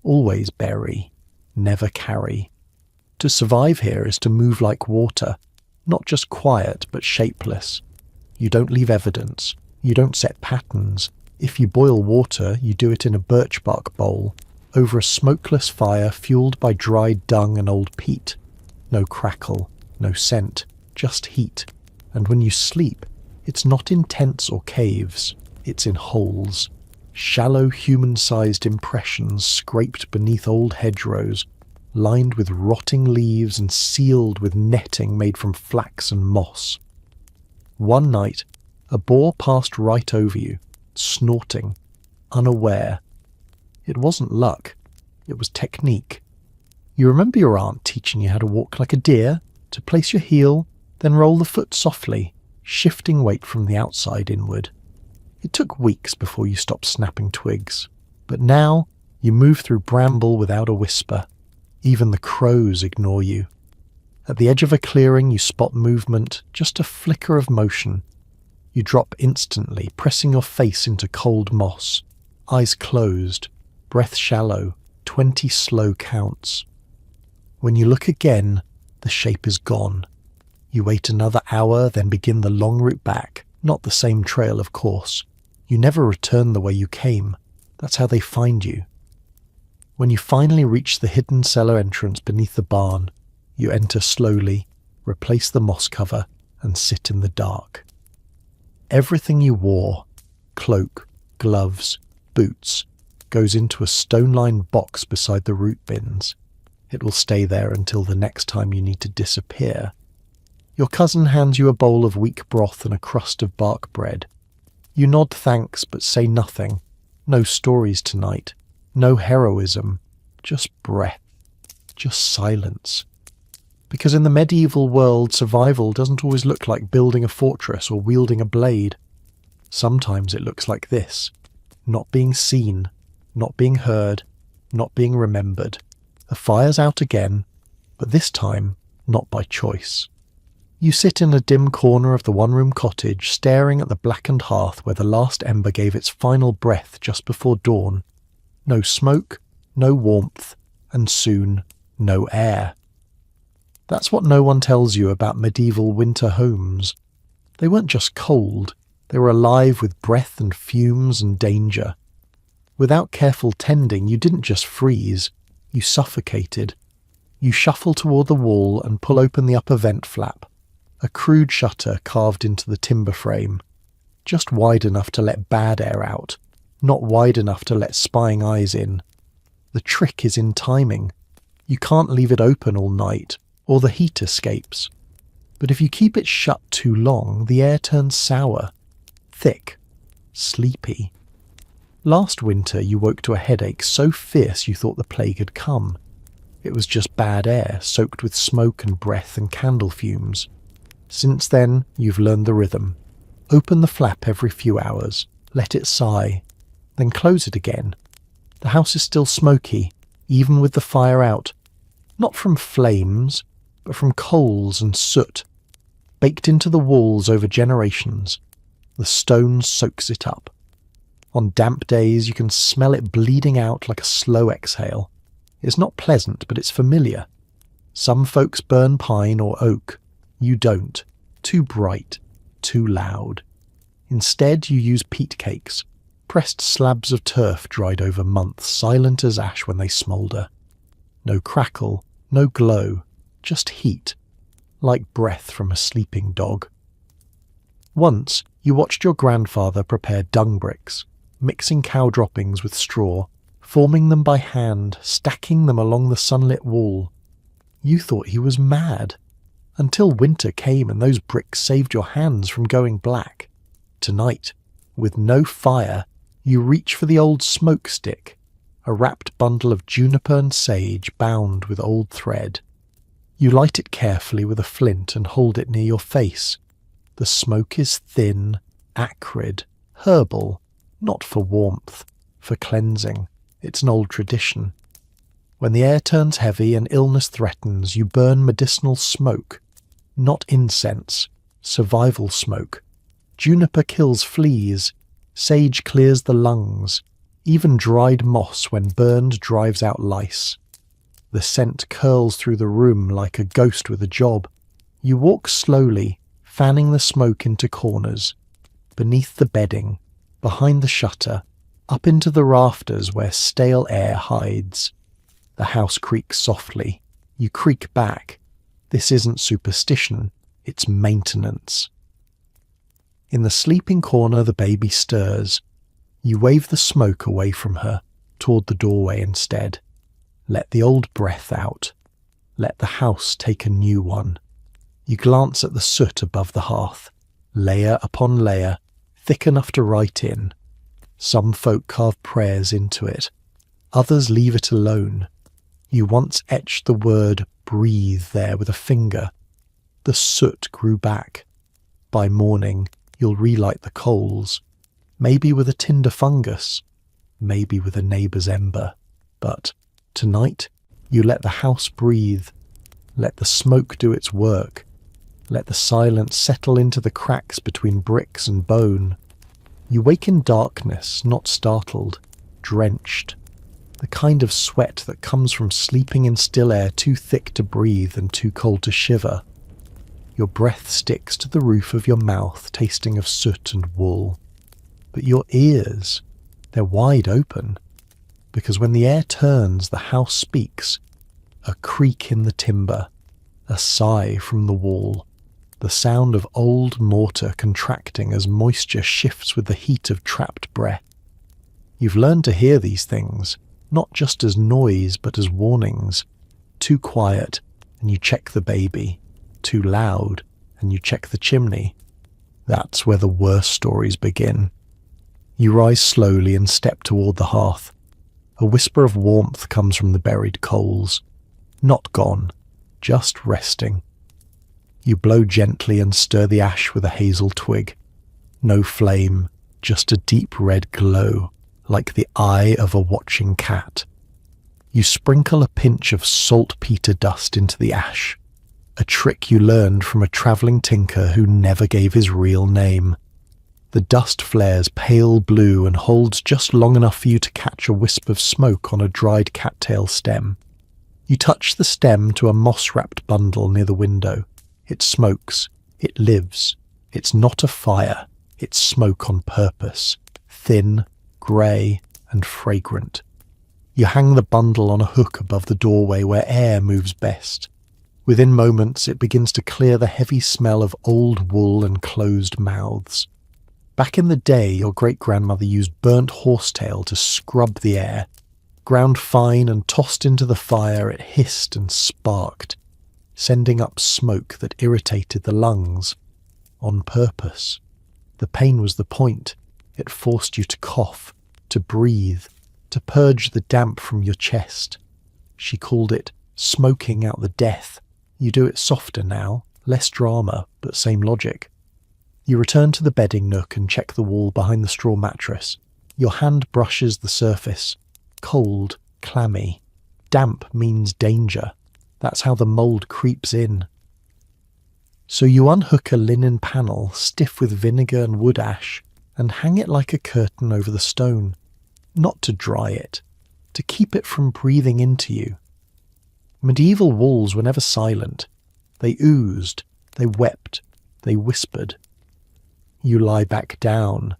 Always bury, never carry. To survive here is to move like water, not just quiet but shapeless. You don't leave evidence, you don't set patterns. If you boil water, you do it in a birch bark bowl, over a smokeless fire fueled by dried dung and old peat. No crackle, no scent, just heat. And when you sleep, it's not in tents or caves, it's in holes. Shallow human-sized impressions scraped beneath old hedgerows, lined with rotting leaves and sealed with netting made from flax and moss. One night, a boar passed right over you, snorting, unaware. It wasn't luck, it was technique. You remember your aunt teaching you how to walk like a deer, to place your heel, then roll the foot softly, shifting weight from the outside inward. It took weeks before you stopped snapping twigs, but now you move through bramble without a whisper. Even the crows ignore you. At the edge of a clearing, you spot movement, just a flicker of motion. You drop instantly, pressing your face into cold moss. Eyes closed, breath shallow, 20 slow counts. When you look again, the shape is gone. You wait another hour, then begin the long route back. Not the same trail, of course. You never return the way you came. That's how they find you. When you finally reach the hidden cellar entrance beneath the barn, you enter slowly, replace the moss cover, and sit in the dark. Everything you wore, cloak, gloves, boots, goes into a stone-lined box beside the root bins. It will stay there until the next time you need to disappear. Your cousin hands you a bowl of weak broth and a crust of bark bread. You nod thanks but say nothing. No stories tonight. No heroism. Just breath. Just silence. Because in the medieval world, survival doesn't always look like building a fortress or wielding a blade. Sometimes it looks like this. Not being seen. Not being heard. Not being remembered. The fire's out again, but this time not by choice. You sit in a dim corner of the one-room cottage, staring at the blackened hearth where the last ember gave its final breath just before dawn. No smoke, no warmth, and soon no air. That's what no one tells you about medieval winter homes. They weren't just cold, they were alive with breath and fumes and danger. Without careful tending, you didn't just freeze, you suffocated. You shuffle toward the wall and pull open the upper vent flap. A crude shutter carved into the timber frame, just wide enough to let bad air out, not wide enough to let spying eyes in. The trick is in timing. You can't leave it open all night, or the heat escapes. But if you keep it shut too long, the air turns sour, thick, sleepy. Last winter you woke to a headache so fierce you thought the plague had come. It was just bad air, soaked with smoke and breath and candle fumes. Since then, you've learned the rhythm. Open the flap every few hours, let it sigh, then close it again. The house is still smoky, even with the fire out. Not from flames, but from coals and soot. Baked into the walls over generations, the stone soaks it up. On damp days you can smell it bleeding out like a slow exhale. It's not pleasant, but it's familiar. Some folks burn pine or oak. You don't. Too bright. Too loud. Instead, you use peat cakes, pressed slabs of turf dried over months, silent as ash when they smoulder. No crackle, no glow, just heat, like breath from a sleeping dog. Once, you watched your grandfather prepare dung bricks, mixing cow droppings with straw, forming them by hand, stacking them along the sunlit wall. You thought he was mad. Until winter came and those bricks saved your hands from going black. Tonight, with no fire, you reach for the old smoke stick, a wrapped bundle of juniper and sage bound with old thread. You light it carefully with a flint and hold it near your face. The smoke is thin, acrid, herbal, not for warmth, for cleansing. It's an old tradition. When the air turns heavy and illness threatens, you burn medicinal smoke. Not incense, survival smoke. Juniper kills fleas, sage clears the lungs, even dried moss when burned drives out lice. The scent curls through the room like a ghost with a job. You walk slowly, fanning the smoke into corners, beneath the bedding, behind the shutter, up into the rafters where stale air hides. The house creaks softly. You creak back. This isn't superstition, it's maintenance. In the sleeping corner the baby stirs. You wave the smoke away from her, toward the doorway instead. Let the old breath out. Let the house take a new one. You glance at the soot above the hearth, layer upon layer, thick enough to write in. Some folk carve prayers into it. Others leave it alone. You once etched the word breathe there with a finger. The soot grew back. By morning, you'll relight the coals. Maybe with a tinder fungus. Maybe with a neighbour's ember. But tonight, you let the house breathe. Let the smoke do its work. Let the silence settle into the cracks between bricks and bone. You wake in darkness, not startled, drenched. The kind of sweat that comes from sleeping in still air too thick to breathe and too cold to shiver. Your breath sticks to the roof of your mouth, tasting of soot and wool. But your ears, they're wide open, because when the air turns, the house speaks. A creak in the timber, a sigh from the wall, the sound of old mortar contracting as moisture shifts with the heat of trapped breath. You've learned to hear these things, not just as noise but as warnings. Too quiet, and you check the baby. Too loud, and you check the chimney. That's where the worst stories begin. You rise slowly and step toward the hearth. A whisper of warmth comes from the buried coals. Not gone, just resting. You blow gently and stir the ash with a hazel twig. No flame, just a deep red glow, like the eye of a watching cat. You sprinkle a pinch of saltpeter dust into the ash, a trick you learned from a travelling tinker who never gave his real name. The dust flares pale blue and holds just long enough for you to catch a wisp of smoke on a dried cattail stem. You touch the stem to a moss-wrapped bundle near the window. It smokes. It lives. It's not a fire. It's smoke on purpose. Thin, grey, and fragrant. You hang the bundle on a hook above the doorway where air moves best. Within moments, it begins to clear the heavy smell of old wool and closed mouths. Back in the day, your great-grandmother used burnt horsetail to scrub the air. Ground fine and tossed into the fire, it hissed and sparked, sending up smoke that irritated the lungs. On purpose. The pain was the point. It forced you to cough, to breathe, to purge the damp from your chest. She called it smoking out the death. You do it softer now, less drama, but same logic. You return to the bedding nook and check the wall behind the straw mattress. Your hand brushes the surface. Cold, clammy. Damp means danger. That's how the mould creeps in. So you unhook a linen panel, stiff with vinegar and wood ash, and hang it like a curtain over the stone. Not to dry it, to keep it from breathing into you. Medieval walls were never silent. They oozed, they wept, they whispered. You lie back down,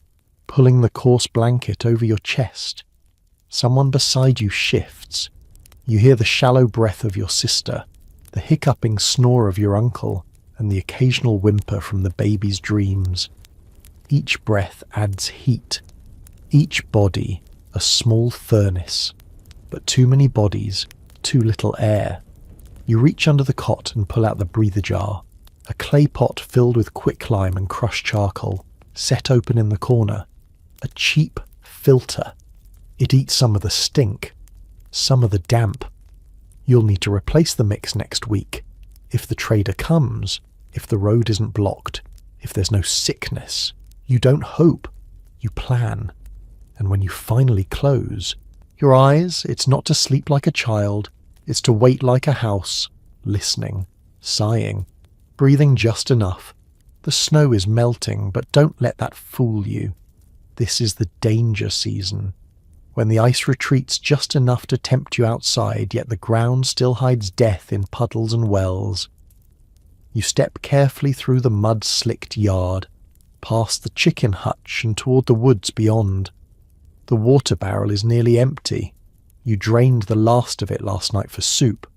pulling the coarse blanket over your chest. Someone beside you shifts. You hear the shallow breath of your sister, the hiccuping snore of your uncle, and the occasional whimper from the baby's dreams. Each breath adds heat. Each body a small furnace, but too many bodies, too little air. You reach under the cot and pull out the breather jar, a clay pot filled with quicklime and crushed charcoal, set open in the corner. A cheap filter. It eats some of the stink, some of the damp. You'll need to replace the mix next week. If the trader comes, if the road isn't blocked, if there's no sickness, you don't hope, you plan. And when you finally close, your eyes, it's not to sleep like a child, it's to wait like a house, listening, sighing, breathing just enough. The snow is melting, but don't let that fool you. This is the danger season. When the ice retreats just enough to tempt you outside, yet the ground still hides death in puddles and wells. You step carefully through the mud-slicked yard, past the chicken hutch and toward the woods beyond. The water barrel is nearly empty. You drained the last of it last night for soup.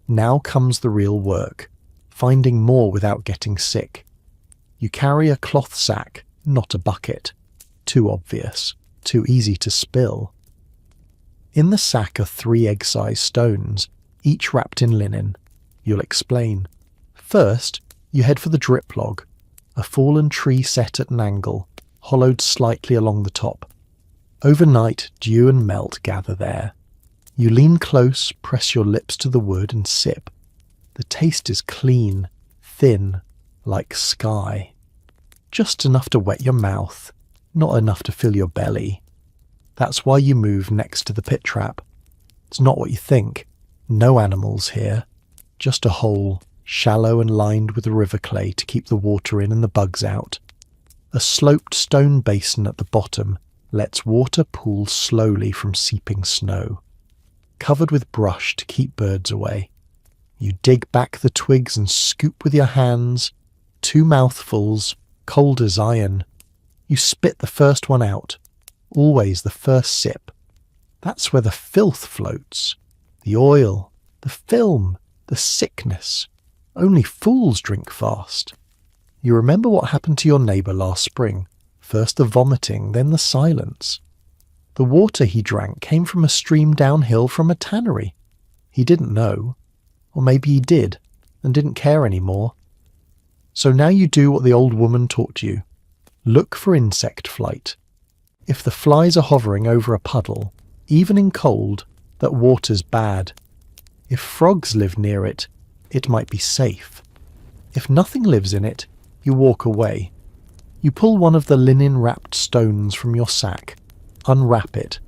Now comes the real work, finding more without getting sick. You carry a cloth sack, not a bucket. Too obvious, too easy to spill. In the sack are 3 egg-sized stones, each wrapped in linen. You'll explain. First, you head for the drip log, a fallen tree set at an angle, hollowed slightly along the top. Overnight, dew and melt gather there. You lean close, press your lips to the wood and sip. The taste is clean, thin, like sky. Just enough to wet your mouth, not enough to fill your belly. That's why you move next to the pit trap. It's not what you think. No animals here. Just a hole, shallow and lined with river clay to keep the water in and the bugs out. A sloped stone basin at the bottom lets water pool slowly from seeping snow. Covered with brush to keep birds away. You dig back the twigs and scoop with your hands. 2 mouthfuls, cold as iron. You spit the first one out. Always the first sip. That's where the filth floats. The oil, the film, the sickness. Only fools drink fast. You remember what happened to your neighbour last spring. First the vomiting, then the silence. The water he drank came from a stream downhill from a tannery. He didn't know. Or maybe he did, and didn't care anymore. So now you do what the old woman taught you. Look for insect flight. If the flies are hovering over a puddle, even in cold, that water's bad. If frogs live near it, it might be safe. If nothing lives in it, you walk away. You pull one of the linen-wrapped stones from your sack, unwrap it.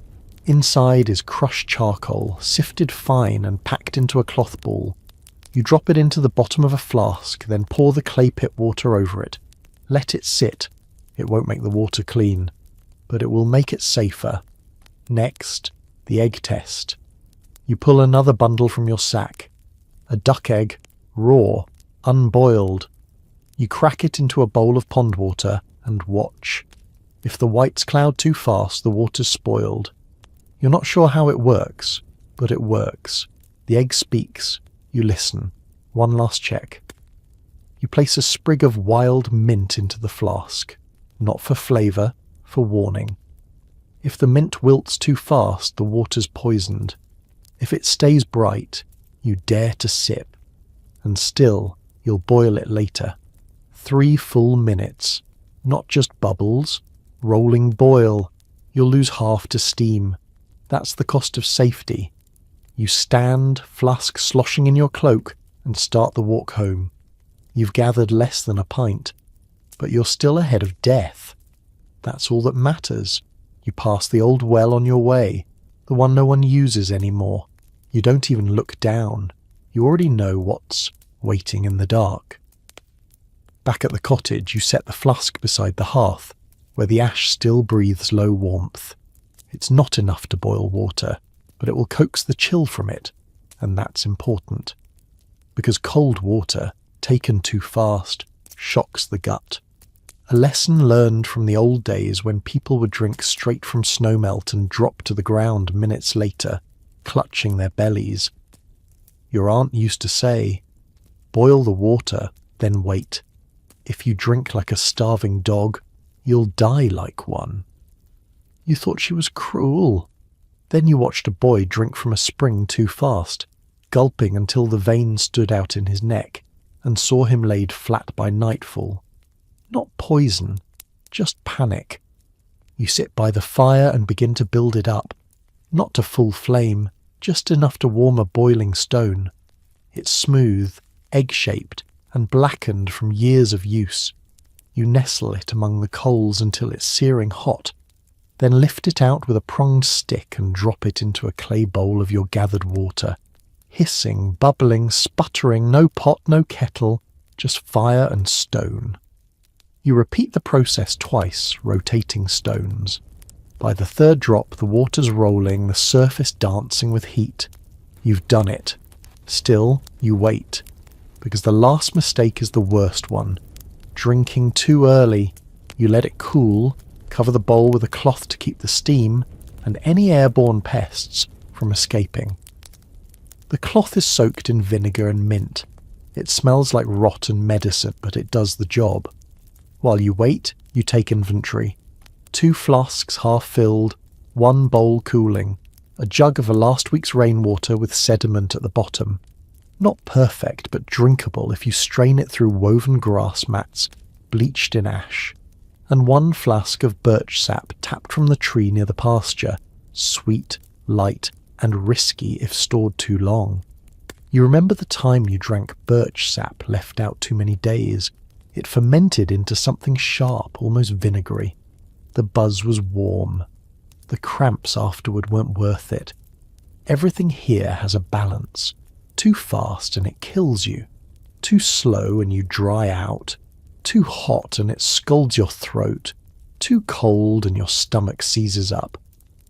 Inside is crushed charcoal, sifted fine and packed into a cloth ball. You drop it into the bottom of a flask, then pour the clay pit water over it. Let it sit. It won't make the water clean, but it will make it safer. Next, the egg test. You pull another bundle from your sack. A duck egg, raw, unboiled. You crack it into a bowl of pond water and watch. If the whites cloud too fast, the water's spoiled. You're not sure how it works, but it works. The egg speaks. You listen. One last check. You place a sprig of wild mint into the flask. Not for flavour, for warning. If the mint wilts too fast, the water's poisoned. If it stays bright, you dare to sip. And still, you'll boil it later. 3 full minutes. Not just bubbles. Rolling boil. You'll lose half to steam. That's the cost of safety. You stand, flask sloshing in your cloak, and start the walk home. You've gathered less than a pint, but you're still ahead of death. That's all that matters. You pass the old well on your way, the one no one uses anymore. You don't even look down. You already know what's waiting in the dark. Back at the cottage, you set the flask beside the hearth, where the ash still breathes low warmth. It's not enough to boil water, but it will coax the chill from it, and that's important. Because cold water, taken too fast, shocks the gut. A lesson learned from the old days when people would drink straight from snowmelt and drop to the ground minutes later, clutching their bellies. Your aunt used to say, boil the water, then wait. If you drink like a starving dog, you'll die like one. You thought she was cruel. Then you watched a boy drink from a spring too fast, gulping until the veins stood out in his neck, and saw him laid flat by nightfall. Not poison, just panic. You sit by the fire and begin to build it up, not to full flame, just enough to warm a boiling stone. It's smooth, egg-shaped, and blackened from years of use. You nestle it among the coals until it's searing hot, then lift it out with a pronged stick and drop it into a clay bowl of your gathered water. Hissing, bubbling, sputtering, no pot, no kettle, just fire and stone. You repeat the process twice, rotating stones. By the third drop, the water's rolling, the surface dancing with heat. You've done it. Still, you wait, because the last mistake is the worst one. Drinking too early. You let it cool, cover the bowl with a cloth to keep the steam and any airborne pests from escaping. The cloth is soaked in vinegar and mint. It smells like rotten medicine, but it does the job. While you wait, you take inventory. 2 flasks half filled, 1 bowl cooling, a jug of a last week's rainwater with sediment at the bottom. Not perfect, but drinkable if you strain it through woven grass mats, bleached in ash. And 1 flask of birch sap tapped from the tree near the pasture, sweet, light, and risky if stored too long. You remember the time you drank birch sap left out too many days. It fermented into something sharp, almost vinegary. The buzz was warm. The cramps afterward weren't worth it. Everything here has a balance. Too fast and it kills you. Too slow and you dry out. Too hot and it scalds your throat. Too cold and your stomach seizes up.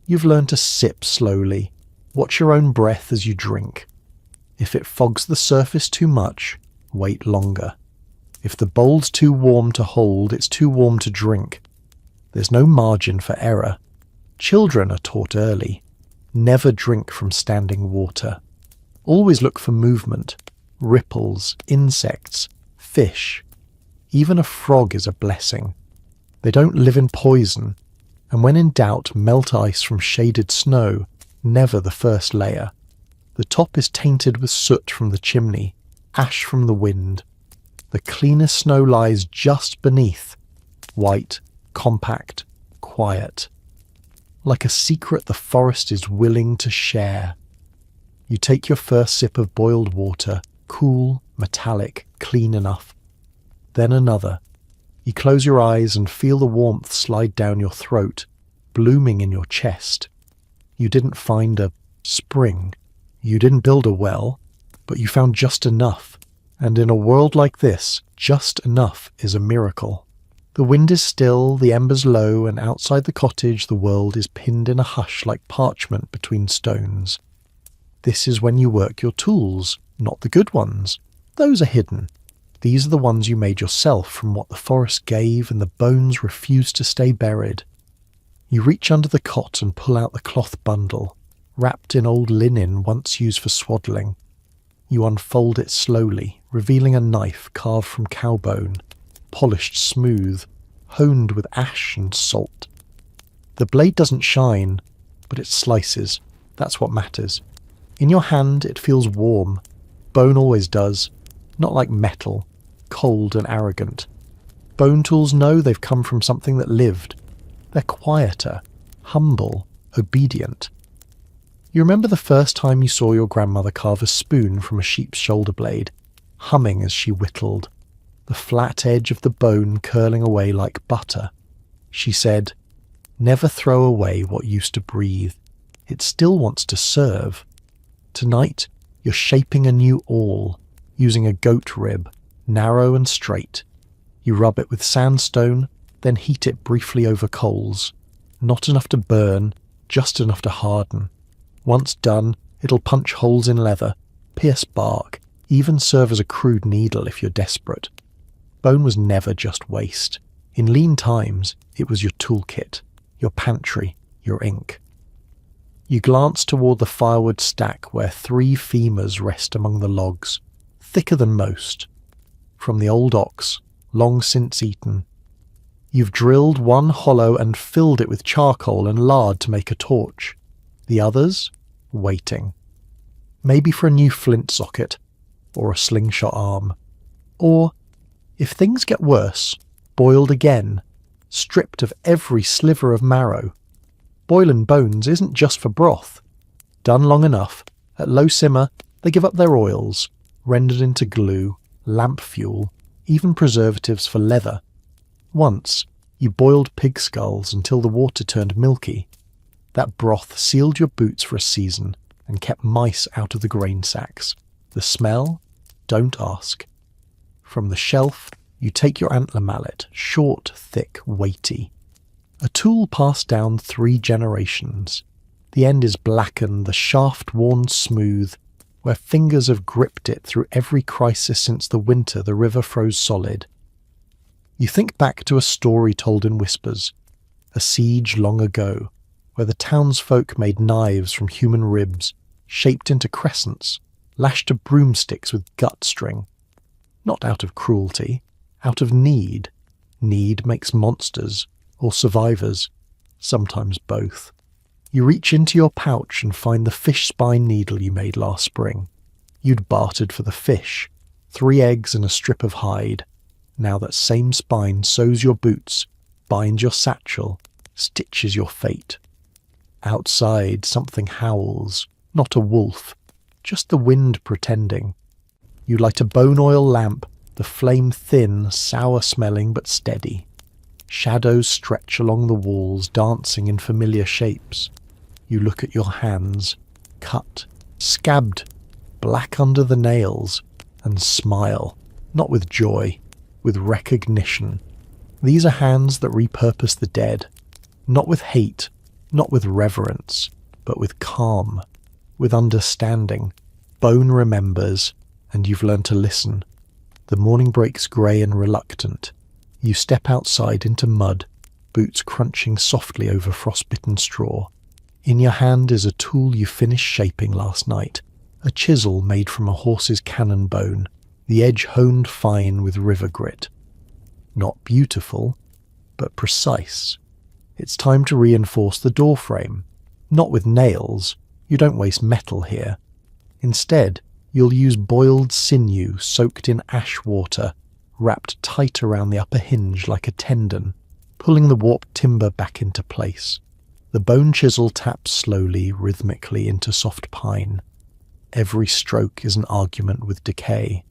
You've learned to sip slowly. Watch your own breath as you drink. If it fogs the surface too much, wait longer. If the bowl's too warm to hold, it's too warm to drink. There's no margin for error. Children are taught early. Never drink from standing water. Always look for movement, ripples, insects, fish. Even a frog is a blessing. They don't live in poison, And when in doubt, melt ice from shaded snow, never the first layer. The top is tainted with soot from the chimney, ash from the wind. The cleanest snow lies just beneath, white, compact, quiet. Like a secret the forest is willing to share. You take your first sip of boiled water, cool, metallic, clean enough. Then another. You close your eyes and feel the warmth slide down your throat, blooming in your chest. You didn't find a spring. You didn't build a well, but you found just enough. And in a world like this, just enough is a miracle. The wind is still, the embers low, and outside the cottage the world is pinned in a hush like parchment between stones. This is when you work your tools, not the good ones. Those are hidden. These are the ones you made yourself from what the forest gave and the bones refused to stay buried. You reach under the cot and pull out the cloth bundle, wrapped in old linen once used for swaddling. You unfold it slowly, revealing a knife carved from cow bone, polished smooth, honed with ash and salt. The blade doesn't shine, but it slices. That's what matters. In your hand it feels warm. Bone always does. Not like metal, cold and arrogant. Bone tools know they've come from something that lived. They're quieter, humble, obedient. You remember the first time you saw your grandmother carve a spoon from a sheep's shoulder blade, humming as she whittled, the flat edge of the bone curling away like butter. She said, "Never throw away what used to breathe. It still wants to serve." Tonight, you're shaping a new awl, using a goat rib, narrow and straight. You rub it with sandstone, then heat it briefly over coals. Not enough to burn, just enough to harden. Once done, it'll punch holes in leather, pierce bark, even serve as a crude needle if you're desperate. Bone was never just waste. In lean times, it was your toolkit, your pantry, your ink. You glance toward the firewood stack where 3 femurs rest among the logs, thicker than most. From the old ox, long since eaten. You've drilled one hollow and filled it with charcoal and lard to make a torch. The others, waiting. Maybe for a new flint socket, or a slingshot arm. Or, if things get worse, boiled again, stripped of every sliver of marrow. Boiling bones isn't just for broth. Done long enough, at low simmer, they give up their oils, rendered into glue, lamp fuel, even preservatives for leather. Once, you boiled pig skulls until the water turned milky. That broth sealed your boots for a season and kept mice out of the grain sacks. The smell? Don't ask. From the shelf, you take your antler mallet, short, thick, weighty. A tool passed down 3 generations. The end is blackened, the shaft worn smooth, where fingers have gripped it through every crisis since the winter the river froze solid. You think back to a story told in whispers, a siege long ago, where the townsfolk made knives from human ribs, shaped into crescents, lashed to broomsticks with gut string. Not out of cruelty, out of need. Need makes monsters, or survivors, sometimes both. You reach into your pouch and find the fish spine needle you made last spring. You'd bartered for the fish, 3 eggs and a strip of hide. Now that same spine sews your boots, binds your satchel, stitches your fate. Outside, something howls, not a wolf, just the wind pretending. You light a bone oil lamp, the flame thin, sour-smelling but steady. Shadows stretch along the walls, dancing in familiar shapes. You look at your hands, cut, scabbed, black under the nails, and smile, not with joy, with recognition. These are hands that repurpose the dead, not with hate, not with reverence, but with calm, with understanding. Bone remembers, and you've learned to listen. The morning breaks grey and reluctant. You step outside into mud, boots crunching softly over frostbitten straw. In your hand is a tool you finished shaping last night, a chisel made from a horse's cannon bone, the edge honed fine with river grit. Not beautiful, but precise. It's time to reinforce the door frame. Not with nails, you don't waste metal here. Instead, you'll use boiled sinew soaked in ash water, wrapped tight around the upper hinge like a tendon, pulling the warped timber back into place. The bone chisel taps slowly, rhythmically into soft pine. Every stroke is an argument with decay.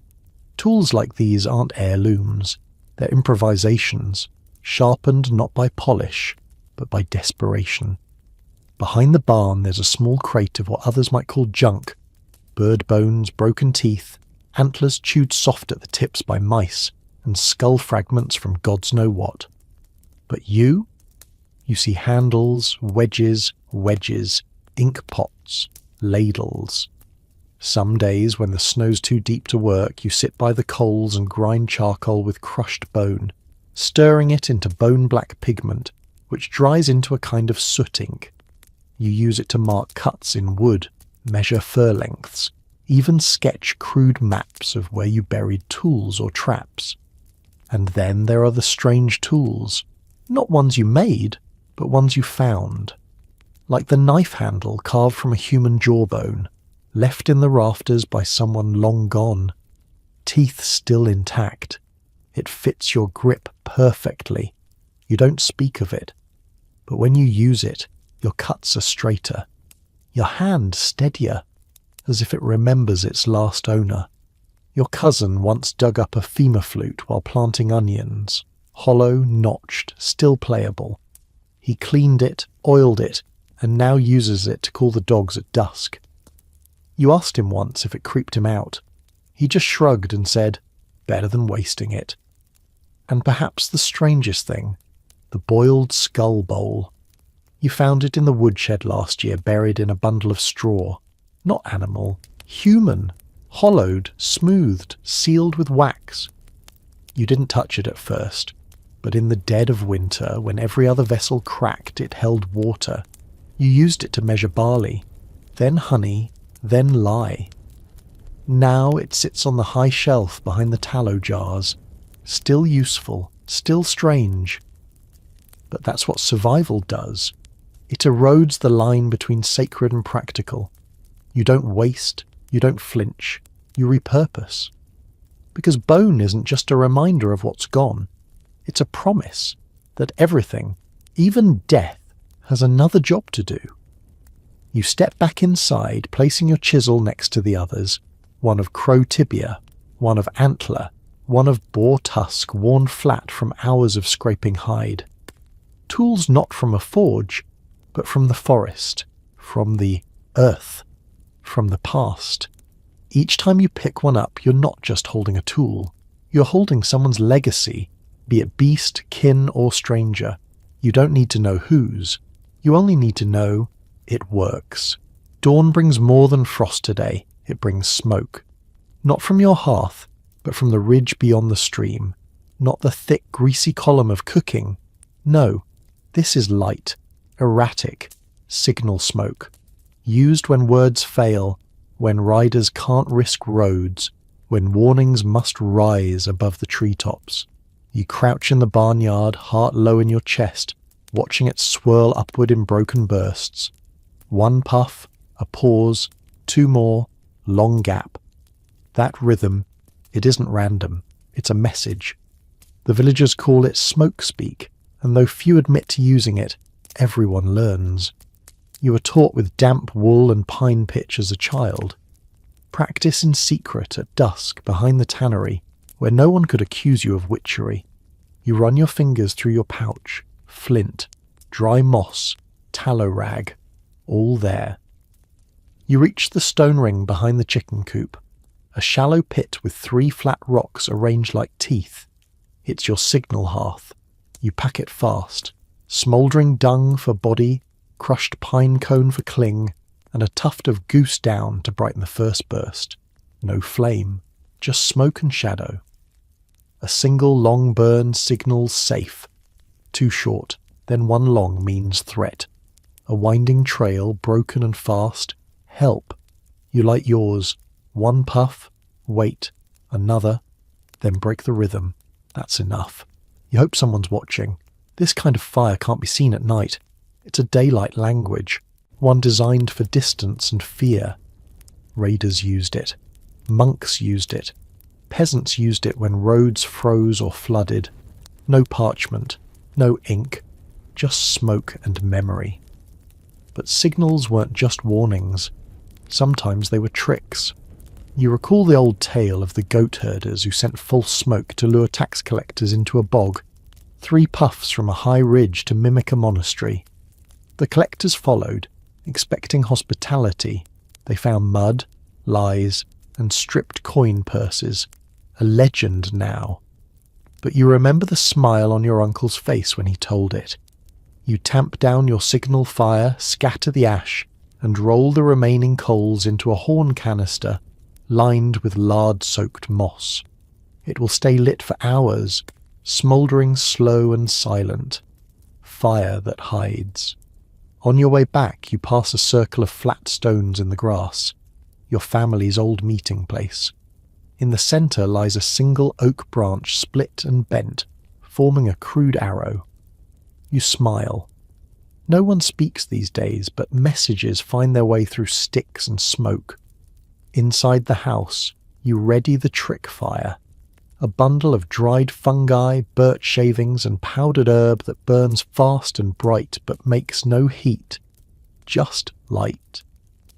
Tools like these aren't heirlooms. They're improvisations, sharpened not by polish, but by desperation. Behind the barn there's a small crate of what others might call junk. Bird bones, broken teeth, antlers chewed soft at the tips by mice, and skull fragments from gods know what. But you see handles, wedges, ink pots, ladles. Some days when the snow's too deep to work, you sit by the coals and grind charcoal with crushed bone, stirring it into bone-black pigment, which dries into a kind of soot ink. You use it to mark cuts in wood, measure fur lengths, even sketch crude maps of where you buried tools or traps. And then there are the strange tools, not ones you made, but ones you found. Like the knife handle carved from a human jawbone, left in the rafters by someone long gone. Teeth still intact. It fits your grip perfectly. You don't speak of it. But when you use it, your cuts are straighter. Your hand steadier, as if it remembers its last owner. Your cousin once dug up a femur flute while planting onions. Hollow, notched, still playable. He cleaned it, oiled it, and now uses it to call the dogs at dusk. You asked him once if it creeped him out. He just shrugged and said, better than wasting it. And perhaps the strangest thing, the boiled skull bowl. You found it in the woodshed last year, buried in a bundle of straw. Not animal, human, hollowed, smoothed, sealed with wax. You didn't touch it at first, but in the dead of winter, when every other vessel cracked, it held water. You used it to measure barley, then honey, then lye. Now it sits on the high shelf behind the tallow jars, still useful, still strange. But that's what survival does. It erodes the line between sacred and practical. You don't waste, you don't flinch, you repurpose. Because bone isn't just a reminder of what's gone. It's a promise that everything, even death, has another job to do. You step back inside, placing your chisel next to the others, one of crow tibia, one of antler, one of boar tusk worn flat from hours of scraping hide. Tools not from a forge, but from the forest, from the earth, from the past. Each time you pick one up, you're not just holding a tool. You're holding someone's legacy, be it beast, kin, or stranger. You don't need to know whose. You only need to know it works. Dawn brings more than frost today. It brings smoke. Not from your hearth, but from the ridge beyond the stream. Not the thick, greasy column of cooking. No, this is light, erratic, signal smoke. Used when words fail, when riders can't risk roads, when warnings must rise above the treetops. You crouch in the barnyard, heart low in your chest, watching it swirl upward in broken bursts. One puff, a pause, two more, long gap. That rhythm, it isn't random, it's a message. The villagers call it smoke speak, and though few admit to using it, everyone learns. You were taught with damp wool and pine pitch as a child. Practice in secret at dusk behind the tannery, where no one could accuse you of witchery. You run your fingers through your pouch, flint, dry moss, tallow rag, all there. You reach the stone ring behind the chicken coop, a shallow pit with 3 flat rocks arranged like teeth. It's your signal hearth. You pack it fast, smouldering dung for body, crushed pine cone for cling, and a tuft of goose down to brighten the first burst. No flame, just smoke and shadow. A single long burn signals safe. 2 short, then 1 long means threat. A winding trail, broken and fast, help. You light yours. 1 puff, wait, another, then break the rhythm. That's enough. You hope someone's watching. This kind of fire can't be seen at night. It's a daylight language, one designed for distance and fear. Raiders used it. Monks used it. Peasants used it when roads froze or flooded. No parchment, no ink, just smoke and memory. But signals weren't just warnings. Sometimes they were tricks. You recall the old tale of the goat herders who sent false smoke to lure tax collectors into a bog, 3 puffs from a high ridge to mimic a monastery. The collectors followed, expecting hospitality. They found mud, lies, and stripped coin purses. A legend now. But you remember the smile on your uncle's face when he told it. You tamp down your signal fire, scatter the ash, and roll the remaining coals into a horn canister lined with lard-soaked moss. It will stay lit for hours, smouldering slow and silent. Fire that hides. On your way back, you pass a circle of flat stones in the grass, your family's old meeting place. In the centre lies a single oak branch split and bent, forming a crude arrow. You smile. No one speaks these days, but messages find their way through sticks and smoke. Inside the house, you ready the trick fire, a bundle of dried fungi, birch shavings and powdered herb that burns fast and bright but makes no heat, just light.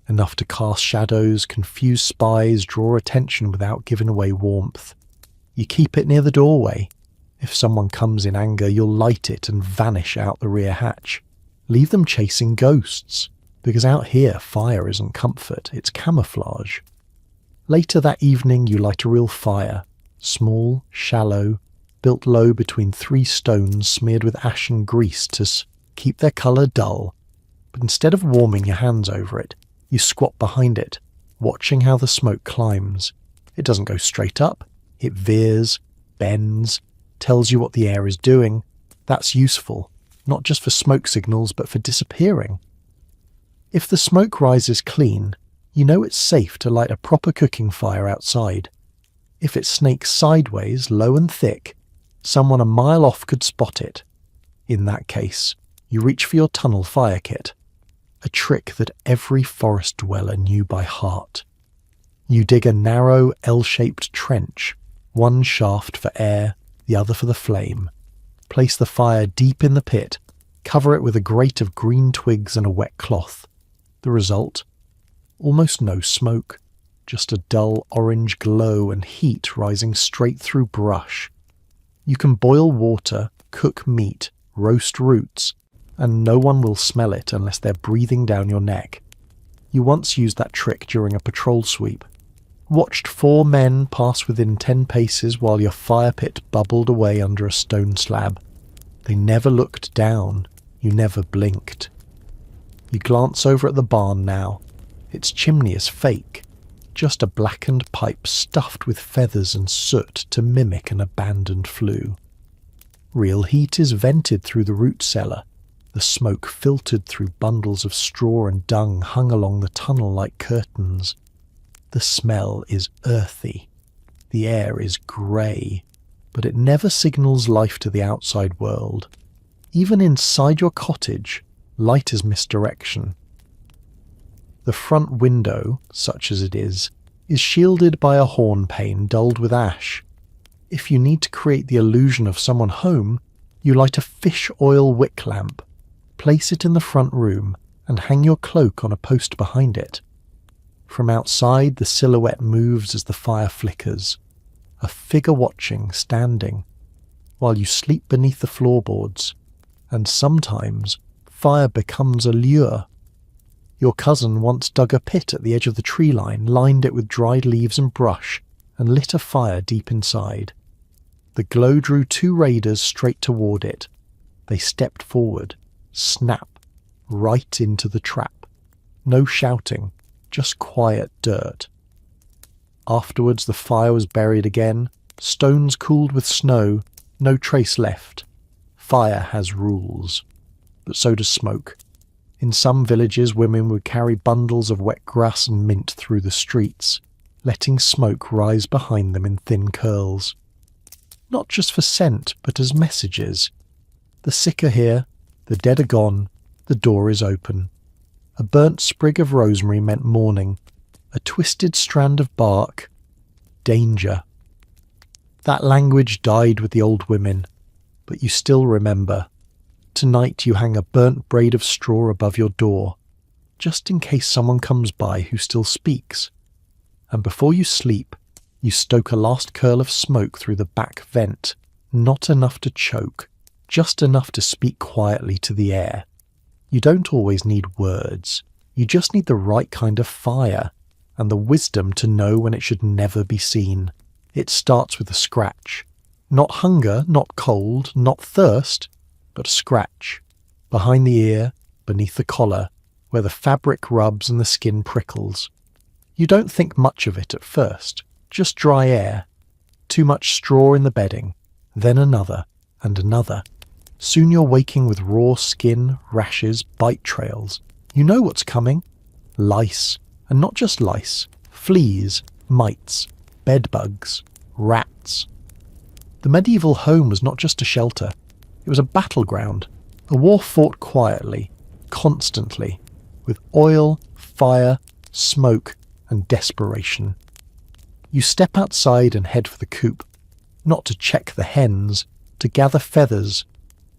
Enough to cast shadows, confuse spies, draw attention without giving away warmth. You keep it near the doorway. If someone comes in anger, you'll light it and vanish out the rear hatch. Leave them chasing ghosts, because out here fire isn't comfort, it's camouflage. Later that evening you light a real fire, small, shallow, built low between 3 stones smeared with ashen grease to keep their colour dull. But instead of warming your hands over it, you squat behind it, watching how the smoke climbs. It doesn't go straight up, it veers, bends, tells you what the air is doing. That's useful, not just for smoke signals but for disappearing. If the smoke rises clean, you know it's safe to light a proper cooking fire outside. If it snakes sideways, low and thick, someone a mile off could spot it. In that case, you reach for your tunnel fire kit, a trick that every forest dweller knew by heart. You dig a narrow, L-shaped trench, one shaft for air, the other for the flame. Place the fire deep in the pit, cover it with a grate of green twigs and a wet cloth. The result? Almost no smoke, just a dull orange glow and heat rising straight through brush. You can boil water, cook meat, roast roots, and no one will smell it unless they're breathing down your neck. You once used that trick during a patrol sweep. Watched 4 men pass within 10 paces while your fire pit bubbled away under a stone slab. They never looked down. You never blinked. You glance over at the barn now. Its chimney is fake. Just a blackened pipe stuffed with feathers and soot to mimic an abandoned flue. Real heat is vented through the root cellar. The smoke filtered through bundles of straw and dung hung along the tunnel like curtains. The smell is earthy. The air is grey, but it never signals life to the outside world. Even inside your cottage, light is misdirection. The front window, such as it is shielded by a horn pane dulled with ash. If you need to create the illusion of someone home, you light a fish oil wick lamp, place it in the front room, and hang your cloak on a post behind it. From outside, the silhouette moves as the fire flickers, a figure watching, standing, while you sleep beneath the floorboards, and sometimes fire becomes a lure. Your cousin once dug a pit at the edge of the tree line, lined it with dried leaves and brush, and lit a fire deep inside. The glow drew 2 raiders straight toward it. They stepped forward, snap, right into the trap. No shouting, just quiet dirt. Afterwards the fire was buried again, stones cooled with snow, no trace left. Fire has rules, but so does smoke. In some villages, women would carry bundles of wet grass and mint through the streets, letting smoke rise behind them in thin curls. Not just for scent, but as messages. The sick are here, the dead are gone, the door is open. A burnt sprig of rosemary meant morning, a twisted strand of bark, danger. That language died with the old women, but you still remember. Tonight you hang a burnt braid of straw above your door, just in case someone comes by who still speaks. And before you sleep, you stoke a last curl of smoke through the back vent, not enough to choke, just enough to speak quietly to the air. You don't always need words, you just need the right kind of fire, and the wisdom to know when it should never be seen. It starts with a scratch. Not hunger, not cold, not thirst, but a scratch. Behind the ear, beneath the collar, where the fabric rubs and the skin prickles. You don't think much of it at first, just dry air. Too much straw in the bedding, then another, and another. Soon you're waking with raw skin, rashes, bite trails. You know what's coming. Lice, and not just lice, fleas, mites, bedbugs, rats. The medieval home was not just a shelter, it was a battleground, a war fought quietly, constantly, with oil, fire, smoke, and desperation. You step outside and head for the coop, not to check the hens, to gather feathers,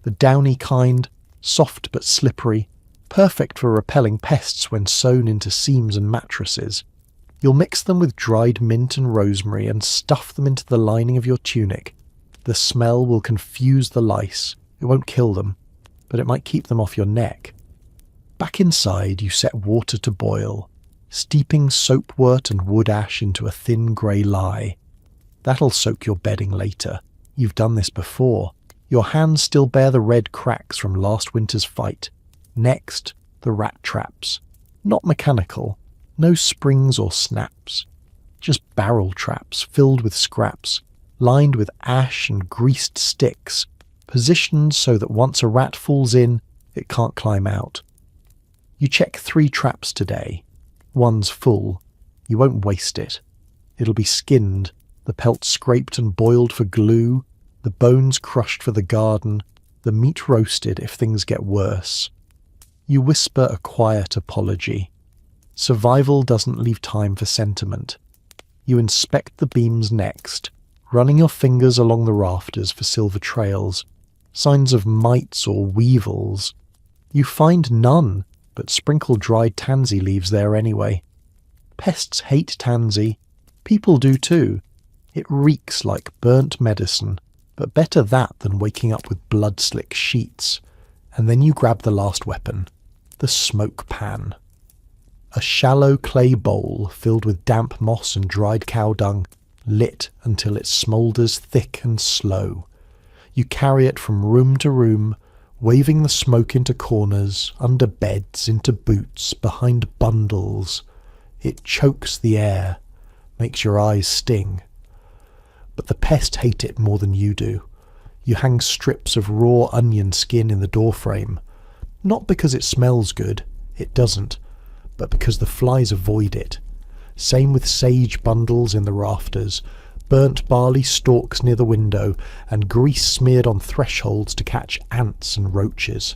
the downy kind, soft but slippery, perfect for repelling pests when sewn into seams and mattresses. You'll mix them with dried mint and rosemary and stuff them into the lining of your tunic. The smell will confuse the lice. It won't kill them, but it might keep them off your neck. Back inside, you set water to boil, steeping soapwort and wood ash into a thin grey lye. That'll soak your bedding later. You've done this before. Your hands still bear the red cracks from last winter's fight. Next, the rat traps. Not mechanical. No springs or snaps. Just barrel traps filled with scraps, lined with ash and greased sticks, positioned so that once a rat falls in, it can't climb out. You check 3 traps today. One's full. You won't waste it. It'll be skinned, the pelt scraped and boiled for glue, the bones crushed for the garden, the meat roasted if things get worse. You whisper a quiet apology. Survival doesn't leave time for sentiment. You inspect the beams next, running your fingers along the rafters for silver trails, signs of mites or weevils. You find none, but sprinkle dried tansy leaves there anyway. Pests hate tansy. People do too. It reeks like burnt medicine, but better that than waking up with blood-slick sheets. And then you grab the last weapon, the smoke pan. A shallow clay bowl filled with damp moss and dried cow dung, lit until it smoulders thick and slow. You carry it from room to room, waving the smoke into corners, under beds, into boots, behind bundles. It chokes the air, makes your eyes sting. But the pests hate it more than you do. You hang strips of raw onion skin in the doorframe, not because it smells good, it doesn't, but because the flies avoid it. Same with sage bundles in the rafters, burnt barley stalks near the window, and grease smeared on thresholds to catch ants and roaches.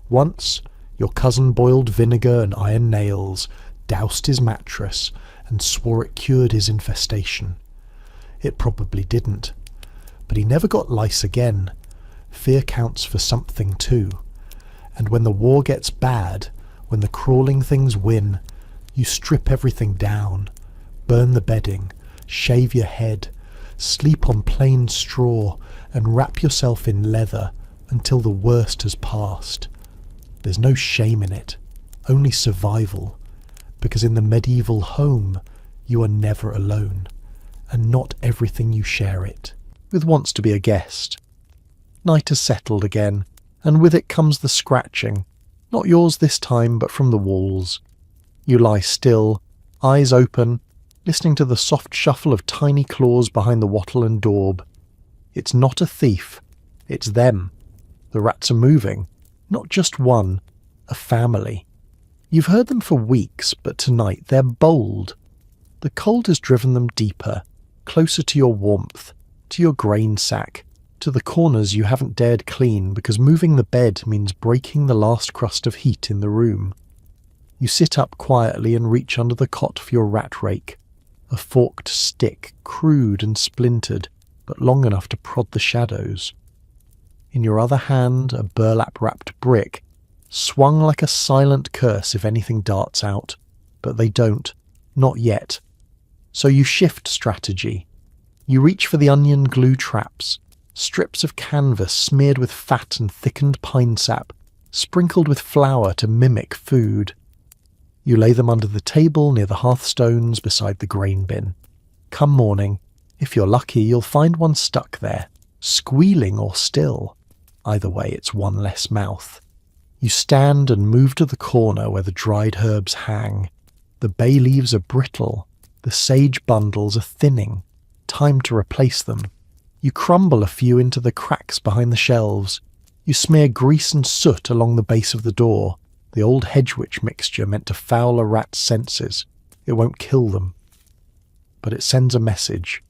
Once, your cousin boiled vinegar and iron nails, doused his mattress, and swore it cured his infestation. It probably didn't. But he never got lice again. Fear counts for something too. And when the war gets bad, when the crawling things win, you strip everything down, burn the bedding, shave your head, sleep on plain straw, and wrap yourself in leather until the worst has passed. There's no shame in it, only survival, because in the medieval home you are never alone, and not everything you share it with wants to be a guest. Night has settled again, and with it comes the scratching, not yours this time, but from the walls. You lie still, eyes open, listening to the soft shuffle of tiny claws behind the wattle and daub. It's not a thief, it's them. The rats are moving, not just one, a family. You've heard them for weeks, but tonight they're bold. The cold has driven them deeper, closer to your warmth, to your grain sack, To the corners you haven't dared clean because moving the bed means breaking the last crust of heat in the room. You sit up quietly and reach under the cot for your rat rake, a forked stick, crude and splintered, but long enough to prod the shadows. In your other hand, a burlap-wrapped brick, swung like a silent curse if anything darts out, but they don't, not yet. So you shift strategy. You reach for the onion glue traps, strips of canvas smeared with fat and thickened pine sap, sprinkled with flour to mimic food. You lay them under the table near the hearthstones beside the grain bin. Come morning, if you're lucky, you'll find one stuck there, squealing or still. Either way, it's one less mouth. You stand and move to the corner where the dried herbs hang. The bay leaves are brittle, the sage bundles are thinning. Time to replace them. You crumble a few into the cracks behind the shelves. You smear grease and soot along the base of the door, the old hedge-witch mixture meant to foul a rat's senses. It won't kill them. But it sends a message.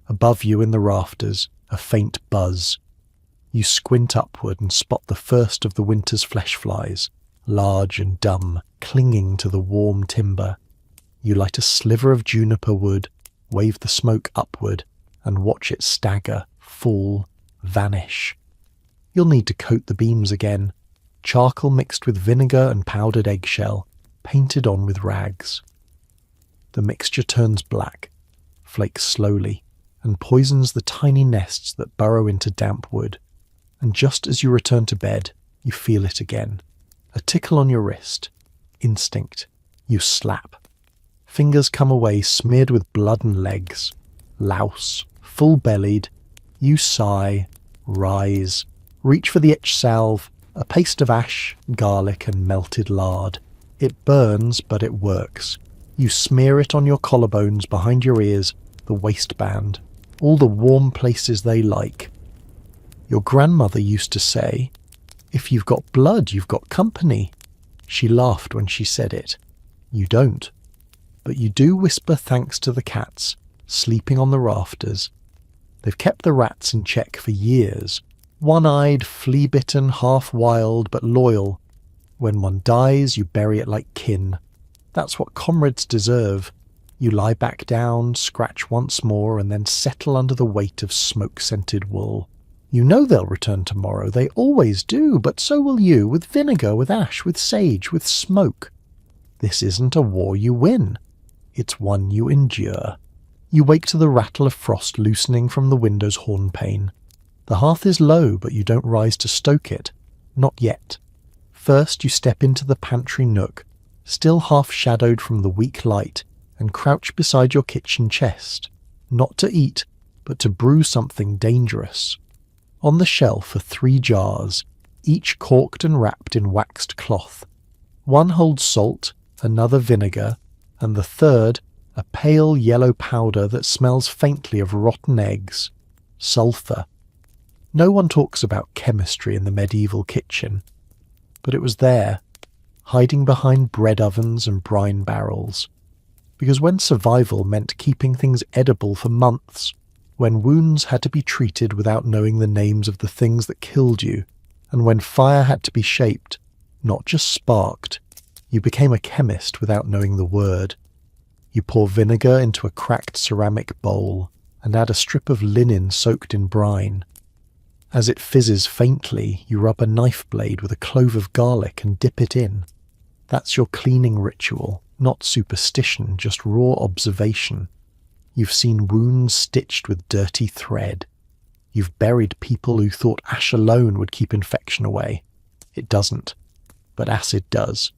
Above you in the rafters, a faint buzz. You squint upward and spot the first of the winter's flesh flies, large and dumb, clinging to the warm timber. You light a sliver of juniper wood, wave the smoke upward, and watch it stagger, fall, vanish. You'll need to coat the beams again, charcoal mixed with vinegar and powdered eggshell, painted on with rags. The mixture turns black, flakes slowly, and poisons the tiny nests that burrow into damp wood. And just as you return to bed, you feel it again. A tickle on your wrist. Instinct. You slap. Fingers come away smeared with blood and legs. Louse. Full-bellied. You sigh. Rise. Reach for the itch salve. A paste of ash, garlic and melted lard. It burns, but it works. You smear it on your collarbones, behind your ears, the waistband. All the warm places they like. Your grandmother used to say, "If you've got blood, you've got company." She laughed when she said it. You don't. But you do whisper thanks to the cats, sleeping on the rafters. They've kept the rats in check for years. One-eyed, flea-bitten, half-wild, but loyal. When one dies, you bury it like kin. That's what comrades deserve. You lie back down, scratch once more, and then settle under the weight of smoke-scented wool. You know they'll return tomorrow, they always do, but so will you, with vinegar, with ash, with sage, with smoke. This isn't a war you win. It's one you endure. You wake to the rattle of frost loosening from the window's hornpane. The hearth is low, but you don't rise to stoke it. Not yet. First you step into the pantry nook, still half-shadowed from the weak light, and crouch beside your kitchen chest. Not to eat, but to brew something dangerous. On the shelf are 3 jars, each corked and wrapped in waxed cloth. One holds salt, another vinegar, and the third a pale yellow powder that smells faintly of rotten eggs. Sulphur. No one talks about chemistry in the medieval kitchen, but it was there, hiding behind bread ovens and brine barrels. Because when survival meant keeping things edible for months, when wounds had to be treated without knowing the names of the things that killed you, and when fire had to be shaped, not just sparked, you became a chemist without knowing the word. You pour vinegar into a cracked ceramic bowl and add a strip of linen soaked in brine. As it fizzes faintly, you rub a knife blade with a clove of garlic and dip it in. That's your cleaning ritual, not superstition, just raw observation. You've seen wounds stitched with dirty thread. You've buried people who thought ash alone would keep infection away. It doesn't, but acid does.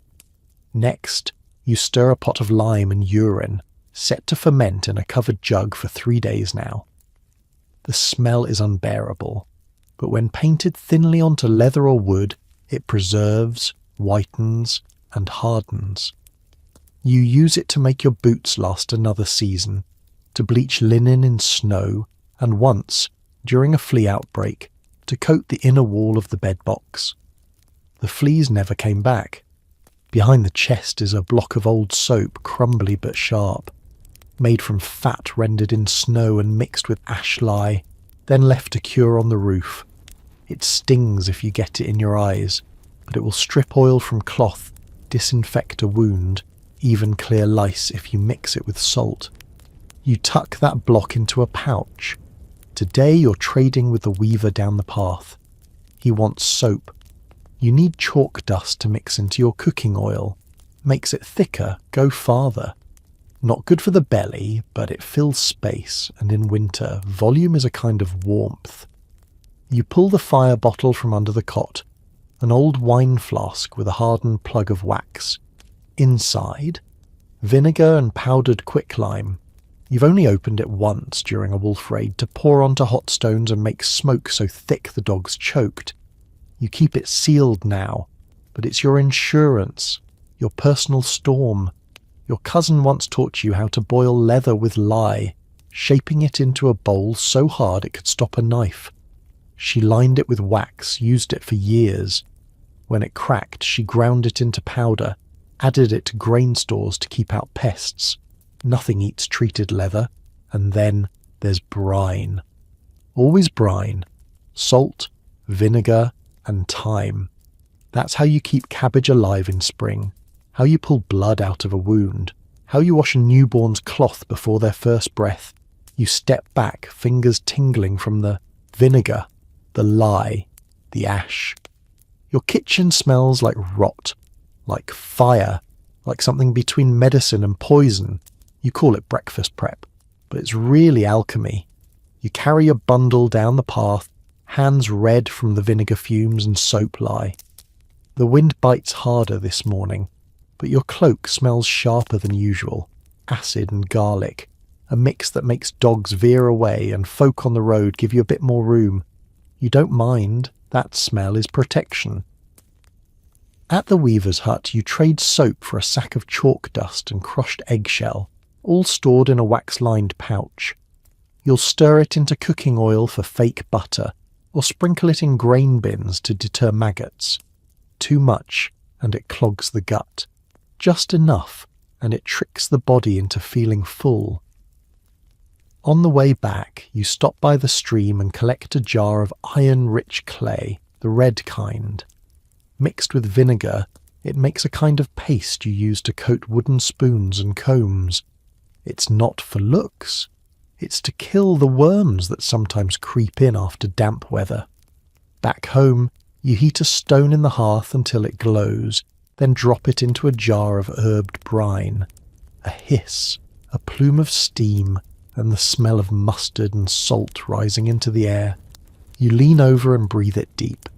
Next, you stir a pot of lime and urine, set to ferment in a covered jug for 3 days now. The smell is unbearable, but when painted thinly onto leather or wood, it preserves, whitens, and hardens. You use it to make your boots last another season, to bleach linen in snow, and once, during a flea outbreak, to coat the inner wall of the bedbox. The fleas never came back. Behind the chest is a block of old soap, crumbly but sharp, made from fat rendered in snow and mixed with ash lye. then left to cure on the roof. It stings if you get it in your eyes, but it will strip oil from cloth, disinfect a wound, even clear lice if you mix it with salt. You tuck that block into a pouch. Today you're trading with the weaver down the path. He wants soap. You need chalk dust to mix into your cooking oil. Makes it thicker, go farther. Not good for the belly, but it fills space, and in winter, volume is a kind of warmth. You pull the fire bottle from under the cot, an old wine flask with a hardened plug of wax. Inside, vinegar and powdered quicklime. You've only opened it once during a wolf raid to pour onto hot stones and make smoke so thick the dogs choked. You keep it sealed now, but it's your insurance, your personal storm. Your cousin once taught you how to boil leather with lye, shaping it into a bowl so hard it could stop a knife. She lined it with wax, used it for years. When it cracked, she ground it into powder, added it to grain stores to keep out pests. Nothing eats treated leather. And then there's brine. Always brine. Salt, vinegar, and thyme. That's how you keep cabbage alive in spring. How you pull blood out of a wound. How you wash a newborn's cloth before their first breath. You step back, fingers tingling from the vinegar, the lye, the ash. Your kitchen smells like rot, like fire, like something between medicine and poison. You call it breakfast prep, but it's really alchemy. You carry a bundle down the path, hands red from the vinegar fumes and soap lye. The wind bites harder this morning, but your cloak smells sharper than usual, acid and garlic, a mix that makes dogs veer away and folk on the road give you a bit more room. You don't mind, that smell is protection. At the weaver's hut you trade soap for a sack of chalk dust and crushed eggshell, all stored in a wax-lined pouch. You'll stir it into cooking oil for fake butter, or sprinkle it in grain bins to deter maggots. Too much, and it clogs the gut. Just enough, and it tricks the body into feeling full. On the way back, you stop by the stream and collect a jar of iron-rich clay, the red kind. Mixed with vinegar, it makes a kind of paste you use to coat wooden spoons and combs. It's not for looks. It's to kill the worms that sometimes creep in after damp weather. Back home, you heat a stone in the hearth until it glows, then drop it into a jar of herbed brine. A hiss, a plume of steam, and the smell of mustard and salt rising into the air. You lean over and breathe it deep.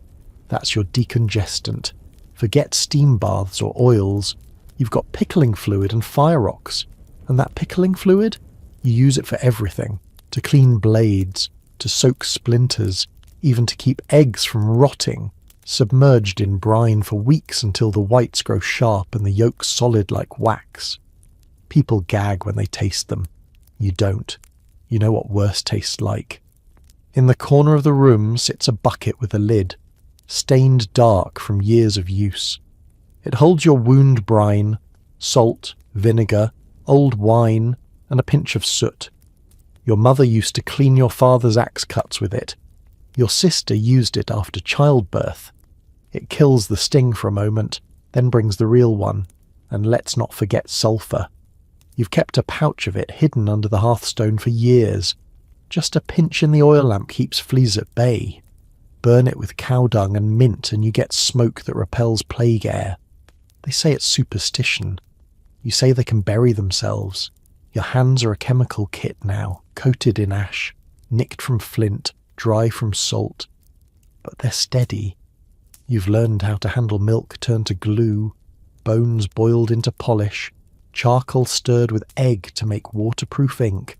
That's your decongestant. Forget steam baths or oils. You've got pickling fluid and fire rocks. And that pickling fluid? You use it for everything. To clean blades, to soak splinters, even to keep eggs from rotting, submerged in brine for weeks until the whites grow sharp and the yolks solid like wax. People gag when they taste them. You don't. You know what worse tastes like. In the corner of the room sits a bucket with a lid, stained dark from years of use. It holds your wound brine, salt, vinegar, old wine, and a pinch of soot. Your mother used to clean your father's axe cuts with it. Your sister used it after childbirth. It kills the sting for a moment, then brings the real one. And let's not forget sulphur. You've kept a pouch of it hidden under the hearthstone for years. Just a pinch in the oil lamp keeps fleas at bay. Burn it with cow dung and mint and you get smoke that repels plague air. They say it's superstition. You say they can bury themselves. Your hands are a chemical kit now, coated in ash, nicked from flint, dry from salt. But they're steady. You've learned how to handle milk turned to glue, bones boiled into polish, charcoal stirred with egg to make waterproof ink.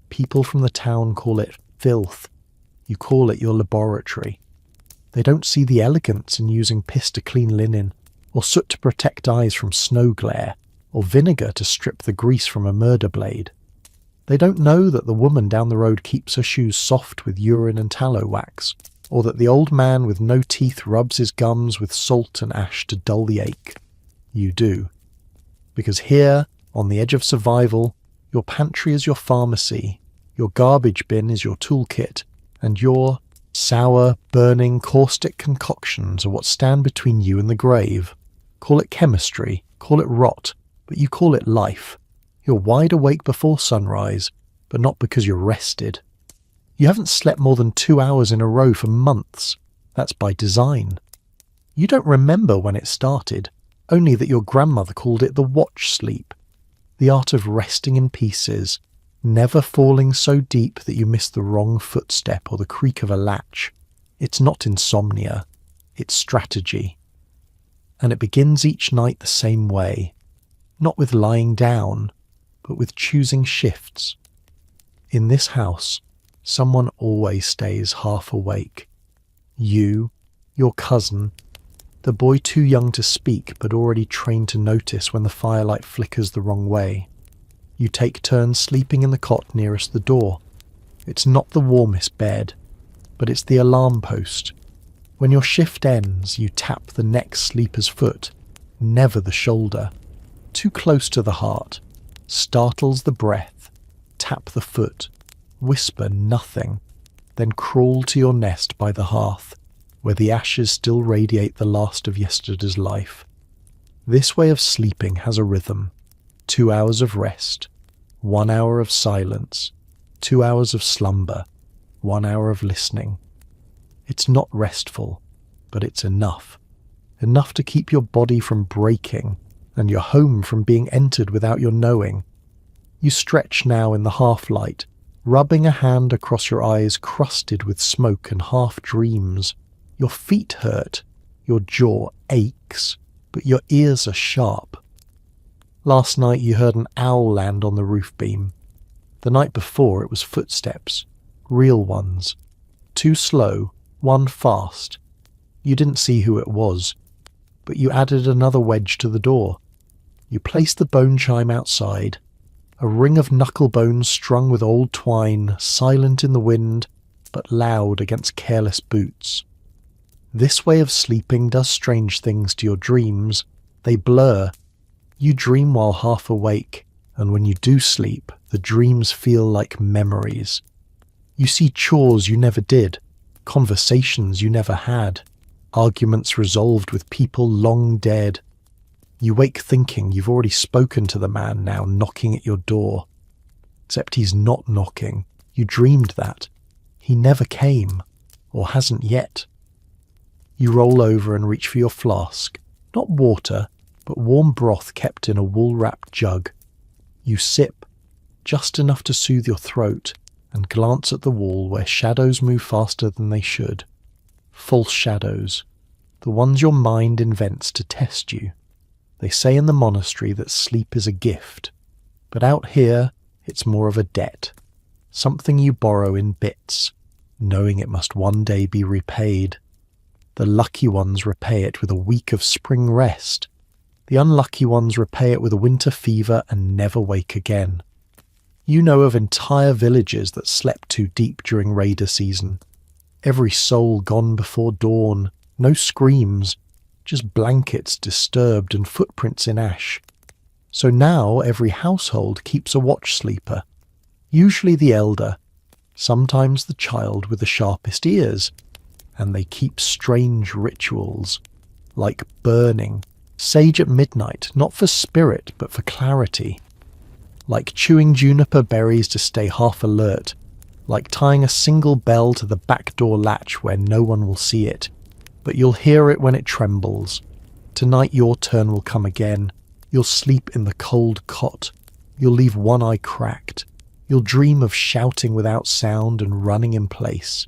People from the town call it filth. You call it your laboratory. They don't see the elegance in using piss to clean linen, or soot to protect eyes from snow glare, or vinegar to strip the grease from a murder blade. They don't know that the woman down the road keeps her shoes soft with urine and tallow wax, or that the old man with no teeth rubs his gums with salt and ash to dull the ache. You do. Because here, on the edge of survival, your pantry is your pharmacy, your garbage bin is your toolkit, And your sour, burning, caustic concoctions are what stand between you and the grave. Call it chemistry, call it rot, but you call it life. You're wide awake before sunrise, but not because you're rested. You haven't slept more than 2 hours in a row for months. That's by design. You don't remember when it started, only that your grandmother called it the watch sleep, the art of resting in pieces, never falling so deep that you miss the wrong footstep or the creak of a latch. It's not insomnia, it's strategy. And it begins each night the same way, not with lying down, but with choosing shifts. In this house, someone always stays half awake. You, your cousin, the boy too young to speak but already trained to notice when the firelight flickers the wrong way. You take turns sleeping in the cot nearest the door. It's not the warmest bed, but it's the alarm post. When your shift ends, you tap the next sleeper's foot, never the shoulder. Too close to the heart, startles the breath, tap the foot, whisper nothing, then crawl to your nest by the hearth, where the ashes still radiate the last of yesterday's life. This way of sleeping has a rhythm. 2 hours of rest, 1 hour of silence, 2 hours of slumber, 1 hour of listening. It's not restful, but it's enough. Enough to keep your body from breaking and your home from being entered without your knowing. You stretch now in the half-light, rubbing a hand across your eyes crusted with smoke and half-dreams. Your feet hurt, your jaw aches, but your ears are sharp. Last night you heard an owl land on the roof beam. The night before it was footsteps, real ones. Two slow, one fast. You didn't see who it was, but you added another wedge to the door. You placed the bone chime outside, a ring of knuckle bones strung with old twine, silent in the wind, but loud against careless boots. This way of sleeping does strange things to your dreams. They blur. You dream while half awake, and when you do sleep, the dreams feel like memories. You see chores you never did, conversations you never had, arguments resolved with people long dead. You wake thinking you've already spoken to the man now knocking at your door. Except he's not knocking. You dreamed that. He never came, or hasn't yet. You roll over and reach for your flask, not water, but warm broth kept in a wool-wrapped jug. You sip, just enough to soothe your throat, and glance at the wall where shadows move faster than they should. False shadows, the ones your mind invents to test you. They say in the monastery that sleep is a gift, but out here it's more of a debt, something you borrow in bits, knowing it must one day be repaid. The lucky ones repay it with a week of spring rest. The unlucky ones repay it with a winter fever and never wake again. You know of entire villages that slept too deep during raider season. Every soul gone before dawn, no screams, just blankets disturbed and footprints in ash. So now every household keeps a watch sleeper, usually the elder, sometimes the child with the sharpest ears, and they keep strange rituals, like burning, sage at midnight, not for spirit but for clarity, like chewing juniper berries to stay half alert, like tying a single bell to the back door latch where no one will see it, but you'll hear it when it trembles. Tonight your turn will come again. You'll sleep in the cold cot. You'll leave one eye cracked. You'll dream of shouting without sound and running in place.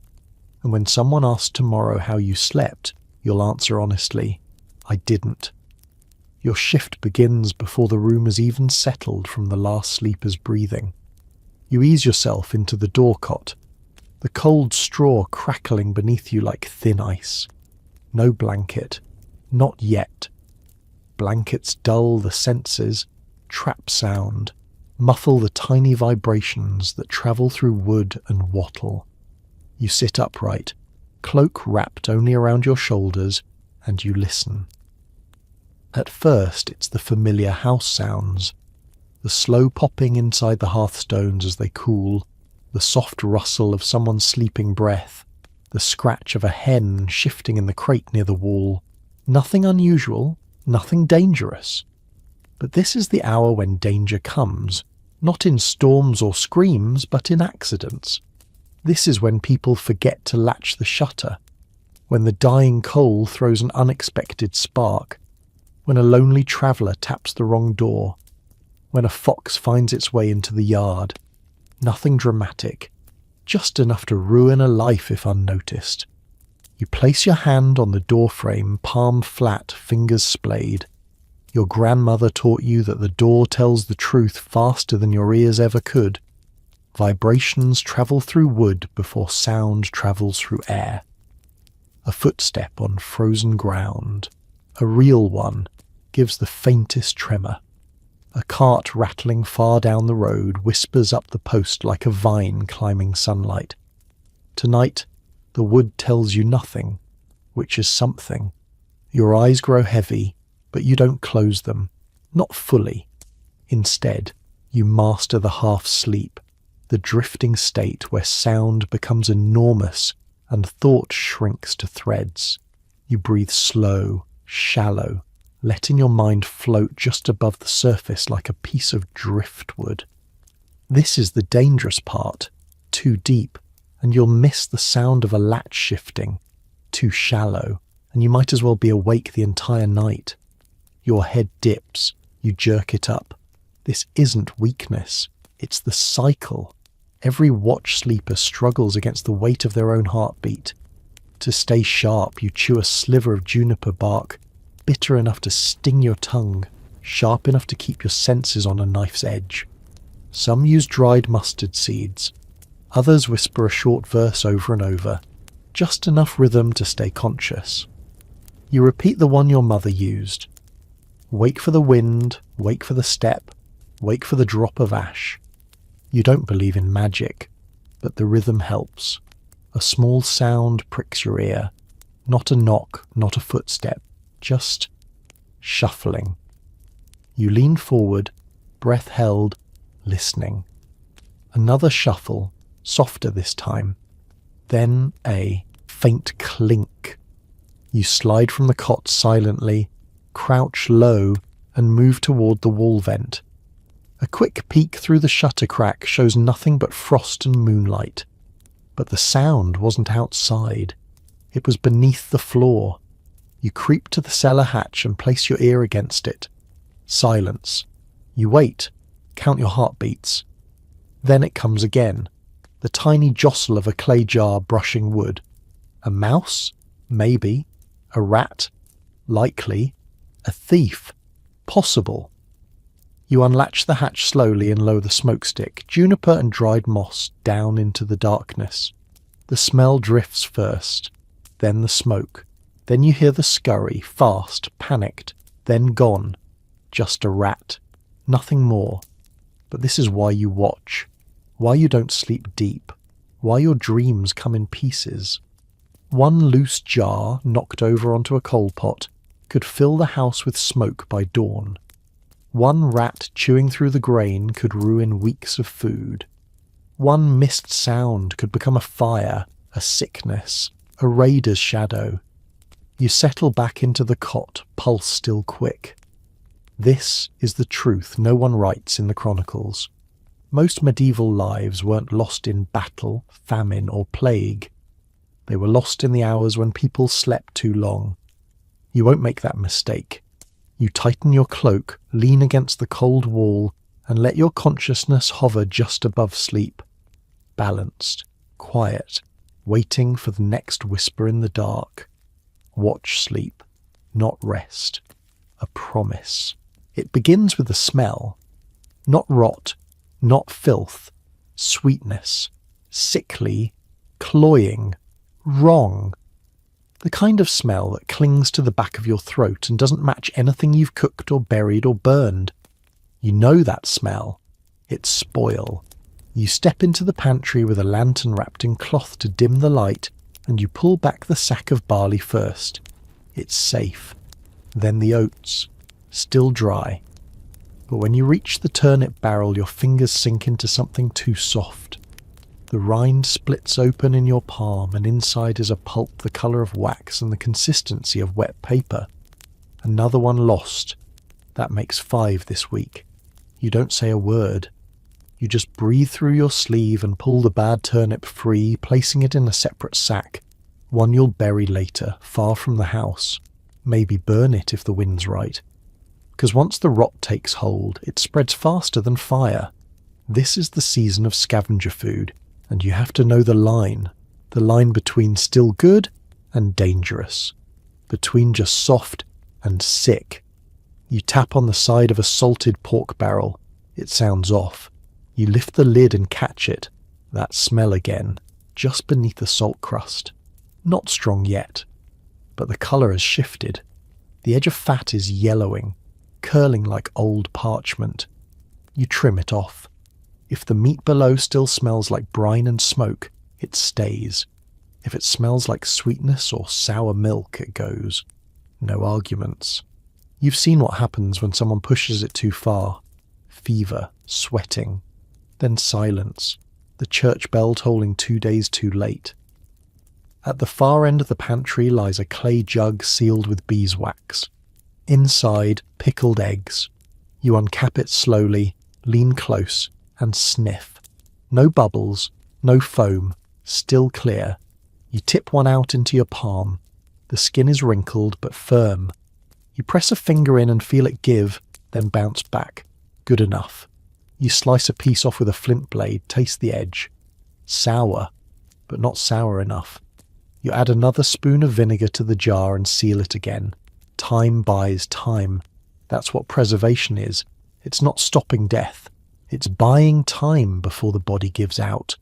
And when someone asks tomorrow how you slept, you'll answer honestly, I didn't. Your shift begins before the room is even settled from the last sleeper's breathing. You ease yourself into the door cot, the cold straw crackling beneath you like thin ice. No blanket. Not yet. Blankets dull the senses, trap sound, muffle the tiny vibrations that travel through wood and wattle. You sit upright, cloak wrapped only around your shoulders, and you listen. At first it's the familiar house sounds, the slow popping inside the hearthstones as they cool, the soft rustle of someone's sleeping breath, the scratch of a hen shifting in the crate near the wall. Nothing unusual, nothing dangerous. But this is the hour when danger comes, not in storms or screams, but in accidents. This is when people forget to latch the shutter, when the dying coal throws an unexpected spark, when a lonely traveller taps the wrong door, when a fox finds its way into the yard. Nothing dramatic, just enough to ruin a life if unnoticed. You place your hand on the doorframe, palm flat, fingers splayed. Your grandmother taught you that the door tells the truth faster than your ears ever could. Vibrations travel through wood before sound travels through air. A footstep on frozen ground, a real one, gives the faintest tremor. A cart rattling far down the road whispers up the post like a vine climbing sunlight. Tonight, the wood tells you nothing, which is something. Your eyes grow heavy, but you don't close them, not fully. Instead, you master the half-sleep, the drifting state where sound becomes enormous and thought shrinks to threads. You breathe slow, shallow, letting your mind float just above the surface like a piece of driftwood. This is the dangerous part. Too deep, and you'll miss the sound of a latch shifting. Too shallow, and you might as well be awake the entire night. Your head dips, you jerk it up. This isn't weakness, it's the cycle. Every watch sleeper struggles against the weight of their own heartbeat. To stay sharp, you chew a sliver of juniper bark, bitter enough to sting your tongue, sharp enough to keep your senses on a knife's edge. Some use dried mustard seeds. Others whisper a short verse over and over, just enough rhythm to stay conscious. You repeat the one your mother used. Wake for the wind, wake for the step, wake for the drop of ash. You don't believe in magic, but the rhythm helps. A small sound pricks your ear. Not a knock, not a footstep, just shuffling. You lean forward, breath held, listening. Another shuffle, softer this time. Then a faint clink. You slide from the cot silently, crouch low, and move toward the wall vent. A quick peek through the shutter crack shows nothing but frost and moonlight. But the sound wasn't outside. It was beneath the floor. You creep to the cellar hatch and place your ear against it. Silence. You wait, count your heartbeats. Then it comes again. The tiny jostle of a clay jar brushing wood. A mouse? Maybe. A rat? Likely. A thief? Possible. You unlatch the hatch slowly and lower the smokestick, juniper and dried moss, down into the darkness. The smell drifts first, then the smoke. Then you hear the scurry, fast, panicked, then gone. Just a rat. Nothing more. But this is why you watch. Why you don't sleep deep. Why your dreams come in pieces. One loose jar, knocked over onto a coal pot, could fill the house with smoke by dawn. One rat chewing through the grain could ruin weeks of food. One missed sound could become a fire, a sickness, a raider's shadow. You settle back into the cot, pulse still quick. This is the truth no one writes in the chronicles. Most medieval lives weren't lost in battle, famine, or plague. They were lost in the hours when people slept too long. You won't make that mistake. You tighten your cloak, lean against the cold wall, and let your consciousness hover just above sleep. Balanced, quiet, waiting for the next whisper in the dark. Watch sleep, not rest. A promise. It begins with a smell. Not rot, not filth. Sweetness. Sickly. Cloying. Wrong. The kind of smell that clings to the back of your throat and doesn't match anything you've cooked or buried or burned. You know that smell. It's spoil. You step into the pantry with a lantern wrapped in cloth to dim the light, and you pull back the sack of barley first. It's safe. Then the oats. Still dry. But when you reach the turnip barrel, your fingers sink into something too soft. The rind splits open in your palm, and inside is a pulp the colour of wax and the consistency of wet paper. Another one lost. That makes 5 this week. You don't say a word. You just breathe through your sleeve and pull the bad turnip free, placing it in a separate sack, one you'll bury later, far from the house. Maybe burn it if the wind's right. Because once the rot takes hold, it spreads faster than fire. This is the season of scavenger food, and you have to know the line between still good and dangerous, between just soft and sick. You tap on the side of a salted pork barrel. It sounds off. You lift the lid and catch it. That smell again, just beneath the salt crust. Not strong yet, but the colour has shifted. The edge of fat is yellowing, curling like old parchment. You trim it off. If the meat below still smells like brine and smoke, it stays. If it smells like sweetness or sour milk, it goes. No arguments. You've seen what happens when someone pushes it too far. Fever, sweating. Then silence, the church bell tolling 2 days too late. At the far end of the pantry lies a clay jug sealed with beeswax. Inside, pickled eggs. You uncap it slowly, lean close, and sniff. No bubbles, no foam, still clear. You tip one out into your palm. The skin is wrinkled but firm. You press a finger in and feel it give, then bounce back. Good enough. You slice a piece off with a flint blade, taste the edge. Sour, but not sour enough. You add another spoon of vinegar to the jar and seal it again. Time buys time. That's what preservation is. It's not stopping death. It's buying time before the body gives out.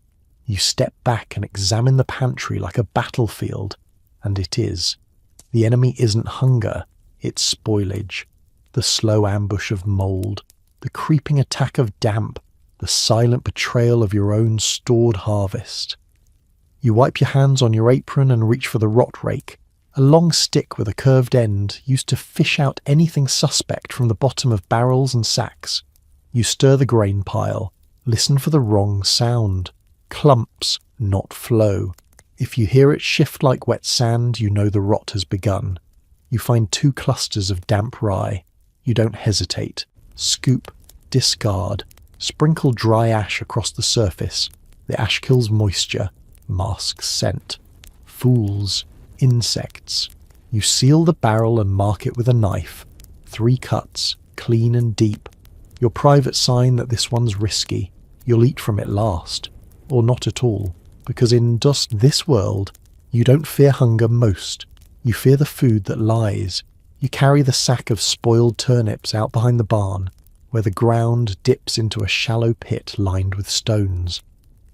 You step back and examine the pantry like a battlefield, and it is. The enemy isn't hunger, it's spoilage. The slow ambush of mould. The creeping attack of damp, the silent betrayal of your own stored harvest. You wipe your hands on your apron and reach for the rot rake, a long stick with a curved end used to fish out anything suspect from the bottom of barrels and sacks. You stir the grain pile, listen for the wrong sound. Clumps, not flow. If you hear it shift like wet sand, you know the rot has begun. You find 2 clusters of damp rye. You don't hesitate. Scoop, discard, sprinkle dry ash across the surface. The ash kills moisture, masks scent. Fools, insects. You seal the barrel and mark it with a knife. 3 cuts, clean and deep. Your private sign that this one's risky. You'll eat from it last. Or not at all. Because in just this world, you don't fear hunger most. You fear the food that lies. You carry the sack of spoiled turnips out behind the barn, where the ground dips into a shallow pit lined with stones.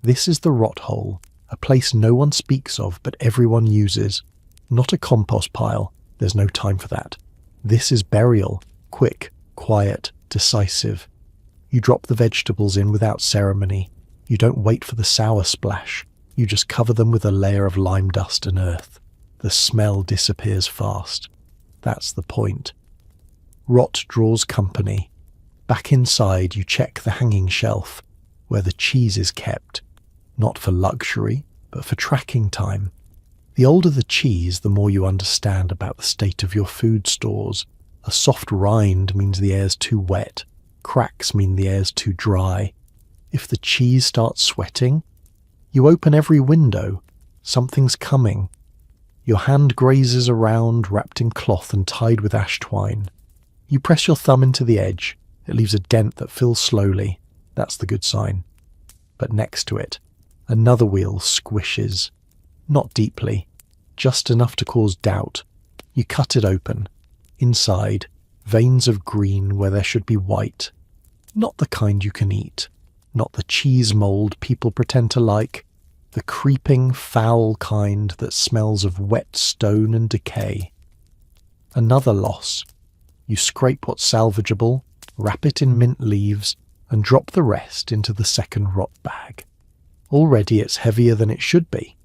This is the rot hole, a place no one speaks of but everyone uses. Not a compost pile, there's no time for that. This is burial, quick, quiet, decisive. You drop the vegetables in without ceremony. You don't wait for the sour splash. You just cover them with a layer of lime dust and earth. The smell disappears fast. That's the point. Rot draws company. Back inside, you check the hanging shelf, where the cheese is kept. Not for luxury, but for tracking time. The older the cheese, the more you understand about the state of your food stores. A soft rind means the air's too wet. Cracks mean the air's too dry. If the cheese starts sweating, you open every window. Something's coming. Your hand grazes around, wrapped in cloth and tied with ash twine. You press your thumb into the edge. It leaves a dent that fills slowly. That's the good sign. But next to it, another wheel squishes. Not deeply, just enough to cause doubt. You cut it open. Inside, veins of green where there should be white. Not the kind you can eat. Not the cheese mould people pretend to like. The creeping, foul kind that smells of wet stone and decay. Another loss. You scrape what's salvageable, wrap it in mint leaves, and drop the rest into the second rot bag. Already it's heavier than it should be.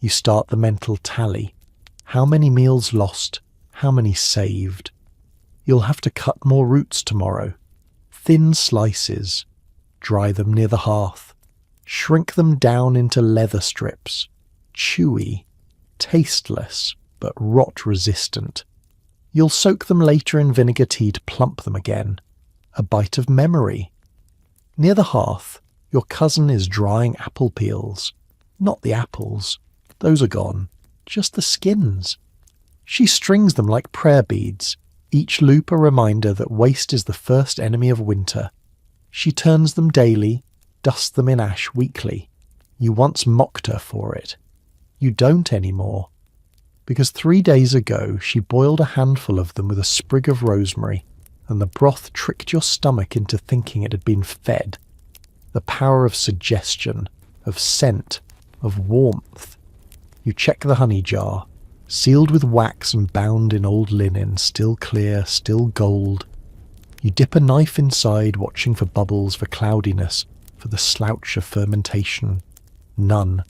You start the mental tally. How many meals lost? How many saved? You'll have to cut more roots tomorrow. Thin slices. Dry them near the hearth. Shrink them down into leather strips, chewy, tasteless, but rot-resistant. You'll soak them later in vinegar tea to plump them again. A bite of memory. Near the hearth, your cousin is drying apple peels. Not the apples. Those are gone. Just the skins. She strings them like prayer beads, each loop a reminder that waste is the first enemy of winter. She turns them daily, dusts them in ash weekly. You once mocked her for it. You don't anymore. Because 3 days ago she boiled a handful of them with a sprig of rosemary, and the broth tricked your stomach into thinking it had been fed. The power of suggestion, of scent, of warmth. You check the honey jar, sealed with wax and bound in old linen, still clear, still gold. You dip a knife inside, watching for bubbles, for cloudiness, for the slouch of fermentation. None.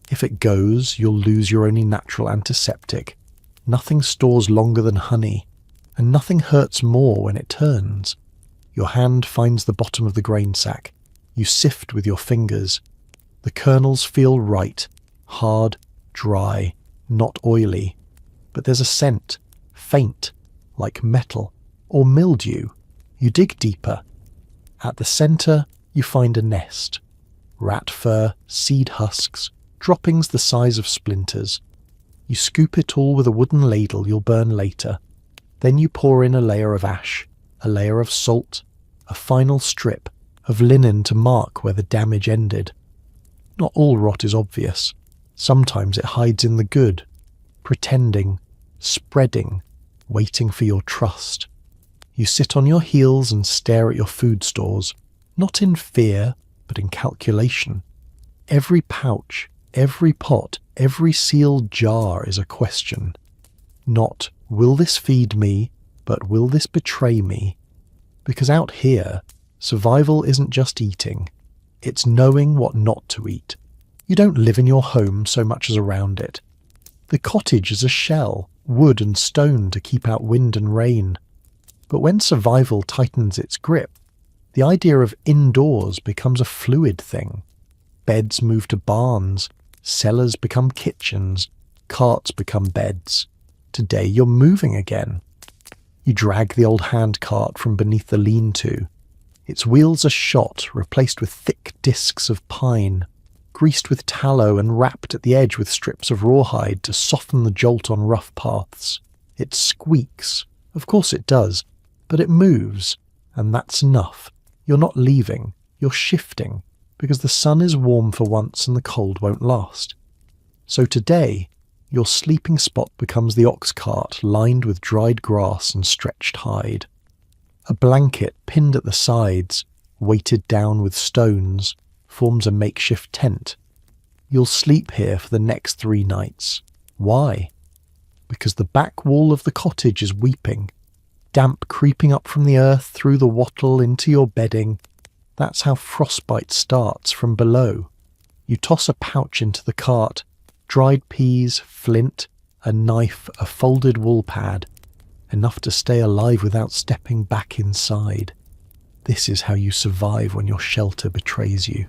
If it goes, you'll lose your only natural antiseptic. Nothing stores longer than honey, and nothing hurts more when it turns. Your hand finds the bottom of the grain sack. You sift with your fingers. The kernels feel right, hard, dry, not oily. But there's a scent, faint, like metal, or mildew. You dig deeper. At the centre, you find a nest. Rat fur, seed husks, droppings the size of splinters. You scoop it all with a wooden ladle you'll burn later. Then you pour in a layer of ash, a layer of salt, a final strip of linen to mark where the damage ended. Not all rot is obvious. Sometimes it hides in the good, pretending, spreading, waiting for your trust. You sit on your heels and stare at your food stores, not in fear, but in calculation. Every pouch, every pot, every sealed jar is a question. Not, will this feed me, but will this betray me? Because out here, survival isn't just eating. It's knowing what not to eat. You don't live in your home so much as around it. The cottage is a shell, wood and stone to keep out wind and rain. But when survival tightens its grip, the idea of indoors becomes a fluid thing. Beds move to barns, cellars become kitchens, carts become beds. Today you're moving again. You drag the old hand cart from beneath the lean-to. Its wheels are shot, replaced with thick discs of pine, greased with tallow and wrapped at the edge with strips of rawhide to soften the jolt on rough paths. It squeaks. Of course it does. But it moves, and that's enough. You're not leaving. You're shifting, because the sun is warm for once and the cold won't last. So today, your sleeping spot becomes the ox cart lined with dried grass and stretched hide. A blanket pinned at the sides, weighted down with stones, forms a makeshift tent. You'll sleep here for the next 3 nights. Why? Because the back wall of the cottage is weeping, damp creeping up from the earth through the wattle into your bedding. That's how frostbite starts, from below. You toss a pouch into the cart, dried peas, flint, a knife, a folded wool pad, enough to stay alive without stepping back inside. This is how you survive when your shelter betrays you.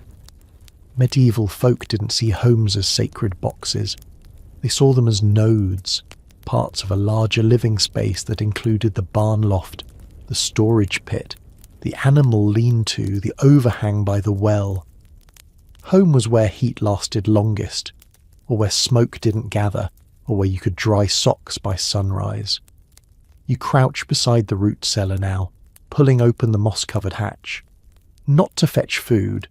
Medieval folk didn't see homes as sacred boxes. They saw them as nodes, parts of a larger living space that included the barn loft, the storage pit, the animal lean-to, the overhang by the well. Home was where heat lasted longest, or where smoke didn't gather, or where you could dry socks by sunrise. You crouch beside the root cellar now, pulling open the moss-covered hatch. Not to fetch food,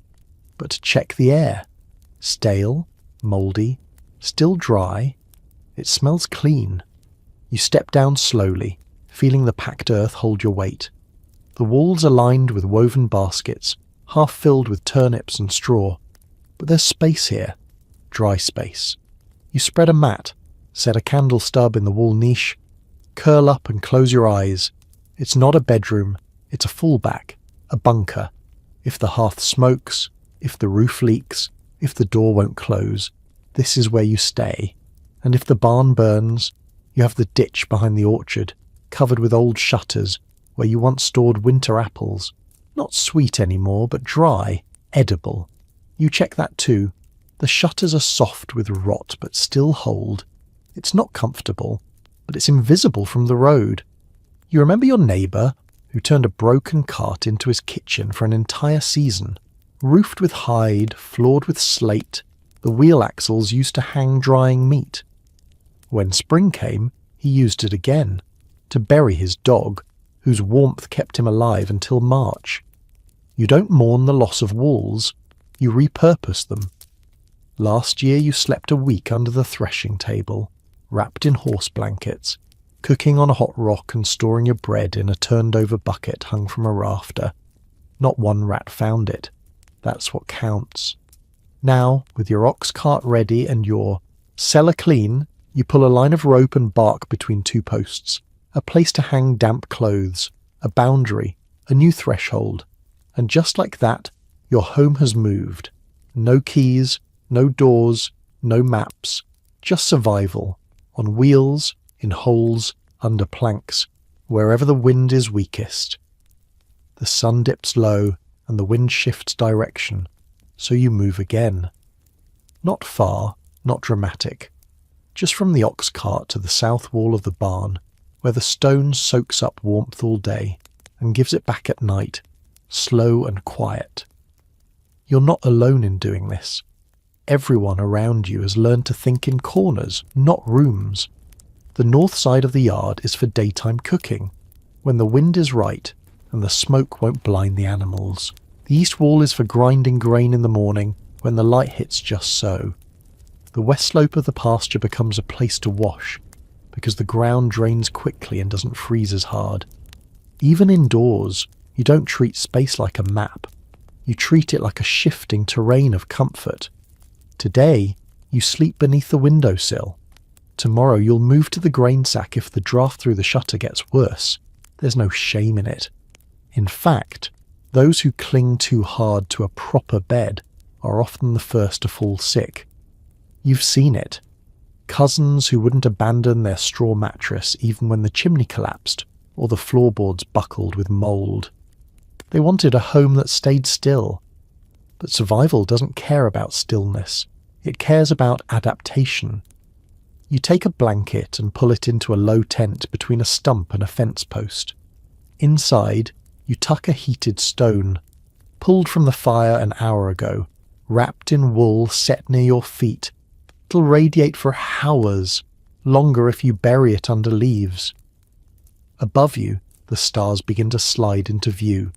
but to check the air. Stale, mouldy, still dry. It smells clean. You step down slowly, feeling the packed earth hold your weight. The walls are lined with woven baskets, half filled with turnips and straw. But there's space here. Dry space. You spread a mat, set a candle stub in the wall niche, curl up and close your eyes. It's not a bedroom, it's a fallback, a bunker. If the hearth smokes, if the roof leaks, if the door won't close, this is where you stay. And if the barn burns, you have the ditch behind the orchard, covered with old shutters, where you once stored winter apples. Not sweet anymore, but dry, edible. You check that too. The shutters are soft with rot but still hold. It's not comfortable, but it's invisible from the road. You remember your neighbour who turned a broken cart into his kitchen for an entire season? Roofed with hide, floored with slate, the wheel axles used to hang drying meat. When spring came, he used it again, to bury his dog, whose warmth kept him alive until March. You don't mourn the loss of walls, you repurpose them. Last year you slept a week under the threshing table, wrapped in horse blankets, cooking on a hot rock and storing your bread in a turned-over bucket hung from a rafter. Not one rat found it. That's what counts. Now, with your ox cart ready and your cellar clean, you pull a line of rope and bark between two posts, a place to hang damp clothes, a boundary, a new threshold, and just like that, your home has moved. No keys, no doors, no maps, just survival, on wheels, in holes, under planks, wherever the wind is weakest. The sun dips low, and the wind shifts direction, so you move again. Not far, not dramatic, just from the ox cart to the south wall of the barn, where the stone soaks up warmth all day and gives it back at night, slow and quiet. You're not alone in doing this. Everyone around you has learned to think in corners, not rooms. The north side of the yard is for daytime cooking, when the wind is right and the smoke won't blind the animals. The east wall is for grinding grain in the morning when the light hits just so. The west slope of the pasture becomes a place to wash, because the ground drains quickly and doesn't freeze as hard. Even indoors, you don't treat space like a map. You treat it like a shifting terrain of comfort. Today, you sleep beneath the windowsill. Tomorrow you'll move to the grain sack if the draft through the shutter gets worse. There's no shame in it. In fact, those who cling too hard to a proper bed are often the first to fall sick. You've seen it. Cousins who wouldn't abandon their straw mattress even when the chimney collapsed or the floorboards buckled with mould. They wanted a home that stayed still. But survival doesn't care about stillness. It cares about adaptation. You take a blanket and pull it into a low tent between a stump and a fence post. Inside, you tuck a heated stone, pulled from the fire an hour ago, wrapped in wool set near your feet. It'll radiate for hours, longer if you bury it under leaves. Above you, the stars begin to slide into view.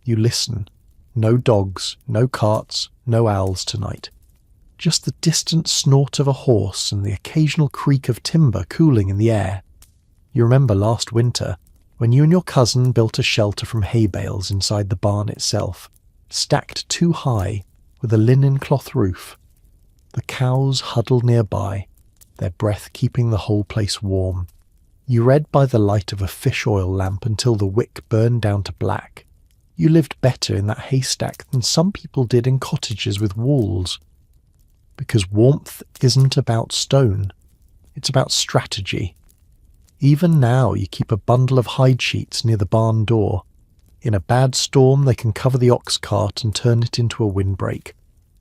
You listen. No dogs, no carts, no owls tonight. Just the distant snort of a horse and the occasional creak of timber cooling in the air. You remember last winter, when you and your cousin built a shelter from hay bales inside the barn itself, stacked too high, with a linen cloth roof. The cows huddled nearby, their breath keeping the whole place warm. You read by the light of a fish oil lamp until the wick burned down to black. You lived better in that haystack than some people did in cottages with walls. Because warmth isn't about stone, it's about strategy. Even now you keep a bundle of hide sheets near the barn door. In a bad storm they can cover the ox cart and turn it into a windbreak.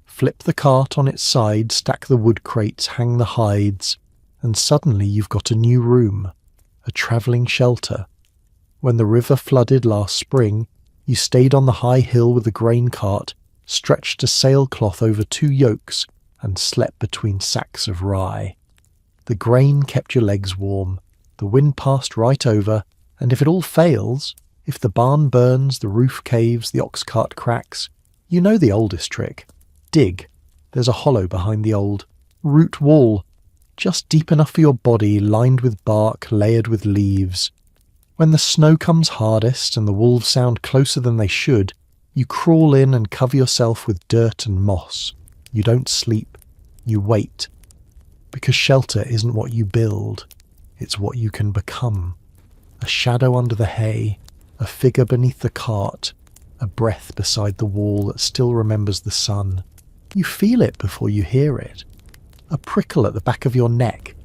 Flip the cart on its side, stack the wood crates, hang the hides, and suddenly you've got a new room, a travelling shelter. When the river flooded last spring, you stayed on the high hill with the grain cart, stretched a sailcloth over 2 yokes, and slept between sacks of rye. The grain kept your legs warm, the wind passed right over, and if it all fails, if the barn burns, the roof caves, the ox cart cracks, you know the oldest trick. Dig. There's a hollow behind the old root wall, just deep enough for your body, lined with bark, layered with leaves. When the snow comes hardest and the wolves sound closer than they should, you crawl in and cover yourself with dirt and moss. You don't sleep. You wait. Because shelter isn't what you build. It's what you can become. A shadow under the hay, a figure beneath the cart, a breath beside the wall that still remembers the sun. You feel it before you hear it. A prickle at the back of your neck,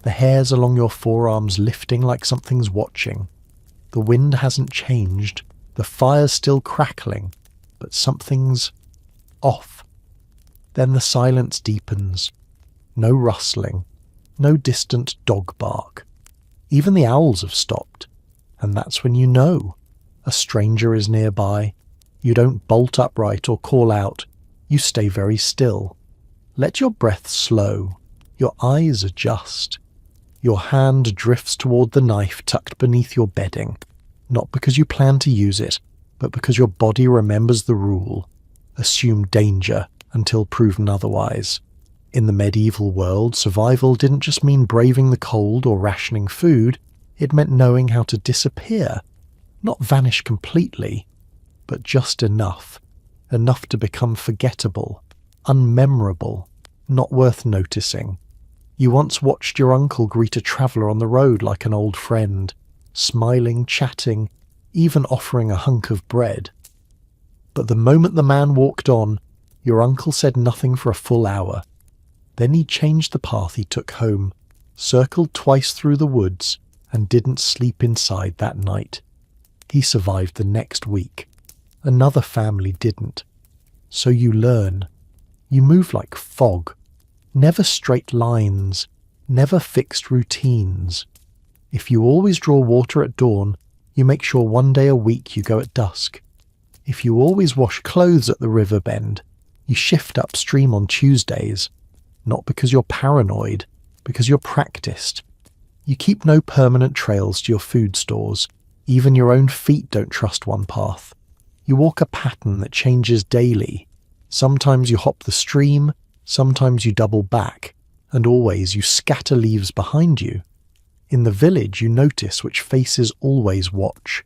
the hairs along your forearms lifting like something's watching. The wind hasn't changed, the fire's still crackling, but something's off. Then the silence deepens. No rustling, no distant dog bark. Even the owls have stopped, and that's when you know a stranger is nearby. You don't bolt upright or call out, you stay very still. Let your breath slow, your eyes adjust. Your hand drifts toward the knife tucked beneath your bedding, not because you plan to use it, but because your body remembers the rule. Assume danger until proven otherwise. In the medieval world, survival didn't just mean braving the cold or rationing food, it meant knowing how to disappear. Not vanish completely, but just enough. Enough to become forgettable, unmemorable, not worth noticing. You once watched your uncle greet a traveller on the road like an old friend, smiling, chatting, even offering a hunk of bread. But the moment the man walked on, your uncle said nothing for a full hour. Then he changed the path he took home, circled twice through the woods, and didn't sleep inside that night. He survived the next week. Another family didn't. So you learn. You move like fog. Never straight lines. Never fixed routines. If you always draw water at dawn, you make sure one day a week you go at dusk. If you always wash clothes at the river bend, you shift upstream on Tuesdays. Not because you're paranoid, because you're practiced. You keep no permanent trails to your food stores. Even your own feet don't trust one path. You walk a pattern that changes daily. Sometimes you hop the stream, sometimes you double back, and always you scatter leaves behind you. In the village you notice which faces always watch,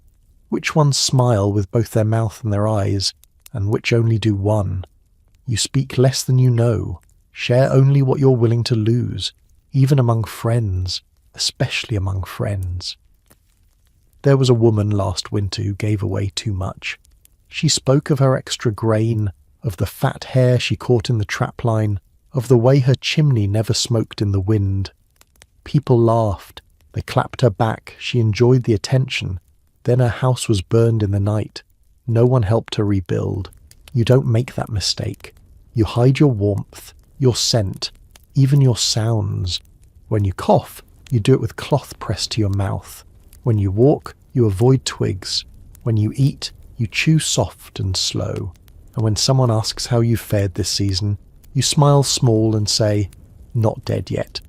which ones smile with both their mouth and their eyes, and which only do one. You speak less than you know, share only what you're willing to lose, even among friends, especially among friends. There was a woman last winter who gave away too much. She spoke of her extra grain, of the fat hare she caught in the trapline, of the way her chimney never smoked in the wind. People laughed. They clapped her back. She enjoyed the attention. Then her house was burned in the night. No one helped her rebuild. You don't make that mistake. You hide your warmth, your scent, even your sounds. When you cough, you do it with cloth pressed to your mouth. When you walk, you avoid twigs. When you eat, you chew soft and slow. And when someone asks how you fared this season, you smile small and say, "Not dead yet."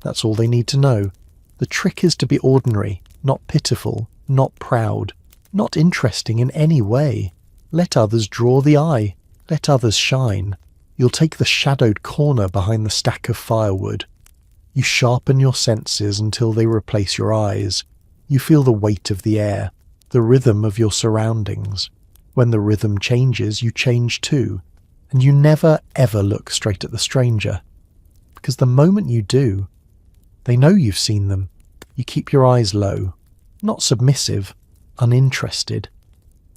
That's all they need to know. The trick is to be ordinary, not pitiful, not proud, not interesting in any way. Let others draw the eye. Let others shine. You'll take the shadowed corner behind the stack of firewood. You sharpen your senses until they replace your eyes. You feel the weight of the air, the rhythm of your surroundings. When the rhythm changes, you change too, and you never ever look straight at the stranger. Because the moment you do, they know you've seen them. You keep your eyes low, not submissive, uninterested.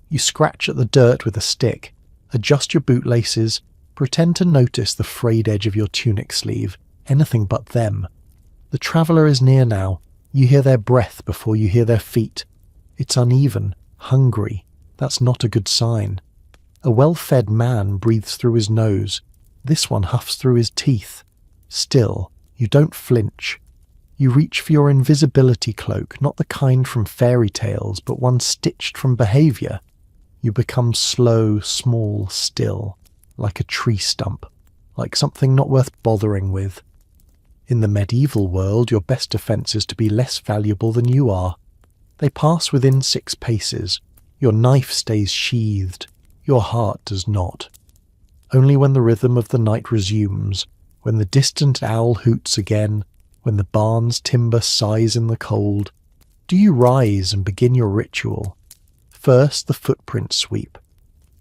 You scratch at the dirt with a stick, adjust your bootlaces, pretend to notice the frayed edge of your tunic sleeve, anything but them. The traveller is near now. You hear their breath before you hear their feet. It's uneven, hungry. That's not a good sign. A well-fed man breathes through his nose. This one huffs through his teeth. Still, you don't flinch. You reach for your invisibility cloak, not the kind from fairy tales, but one stitched from behaviour. You become slow, small, still, like a tree stump, like something not worth bothering with. In the medieval world, your best defence is to be less valuable than you are. They pass within 6 paces. Your knife stays sheathed. Your heart does not. Only when the rhythm of the night resumes, when the distant owl hoots again, when the barn's timber sighs in the cold, do you rise and begin your ritual. First, the footprint sweep.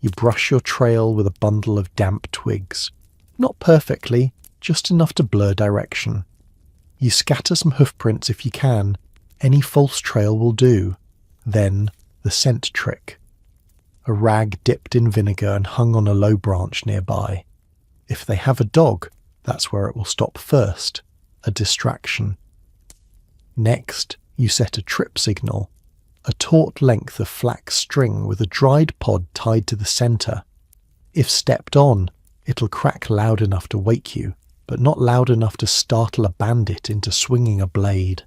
You brush your trail with a bundle of damp twigs. Not perfectly, just enough to blur direction. You scatter some hoofprints if you can. Any false trail will do. Then, the scent trick. A rag dipped in vinegar and hung on a low branch nearby. If they have a dog, that's where it will stop first. A distraction. Next, you set a trip signal. A taut length of flax string with a dried pod tied to the centre. If stepped on, It'll crack loud enough to wake you, but not loud enough to startle a bandit into swinging a blade.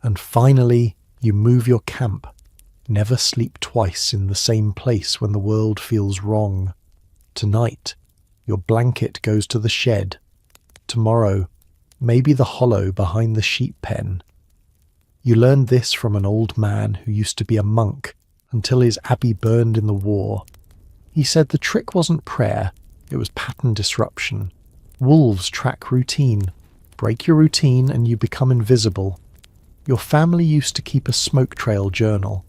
And finally, you move your camp. Never sleep twice in the same place when the world feels wrong. Tonight, your blanket goes to the shed. Tomorrow, maybe the hollow behind the sheep pen. You learned this from an old man who used to be a monk until his abbey burned in the war. He said the trick wasn't prayer, it was pattern disruption. Wolves track routine. Break your routine and you become invisible. Your family used to keep a smoke trail journal,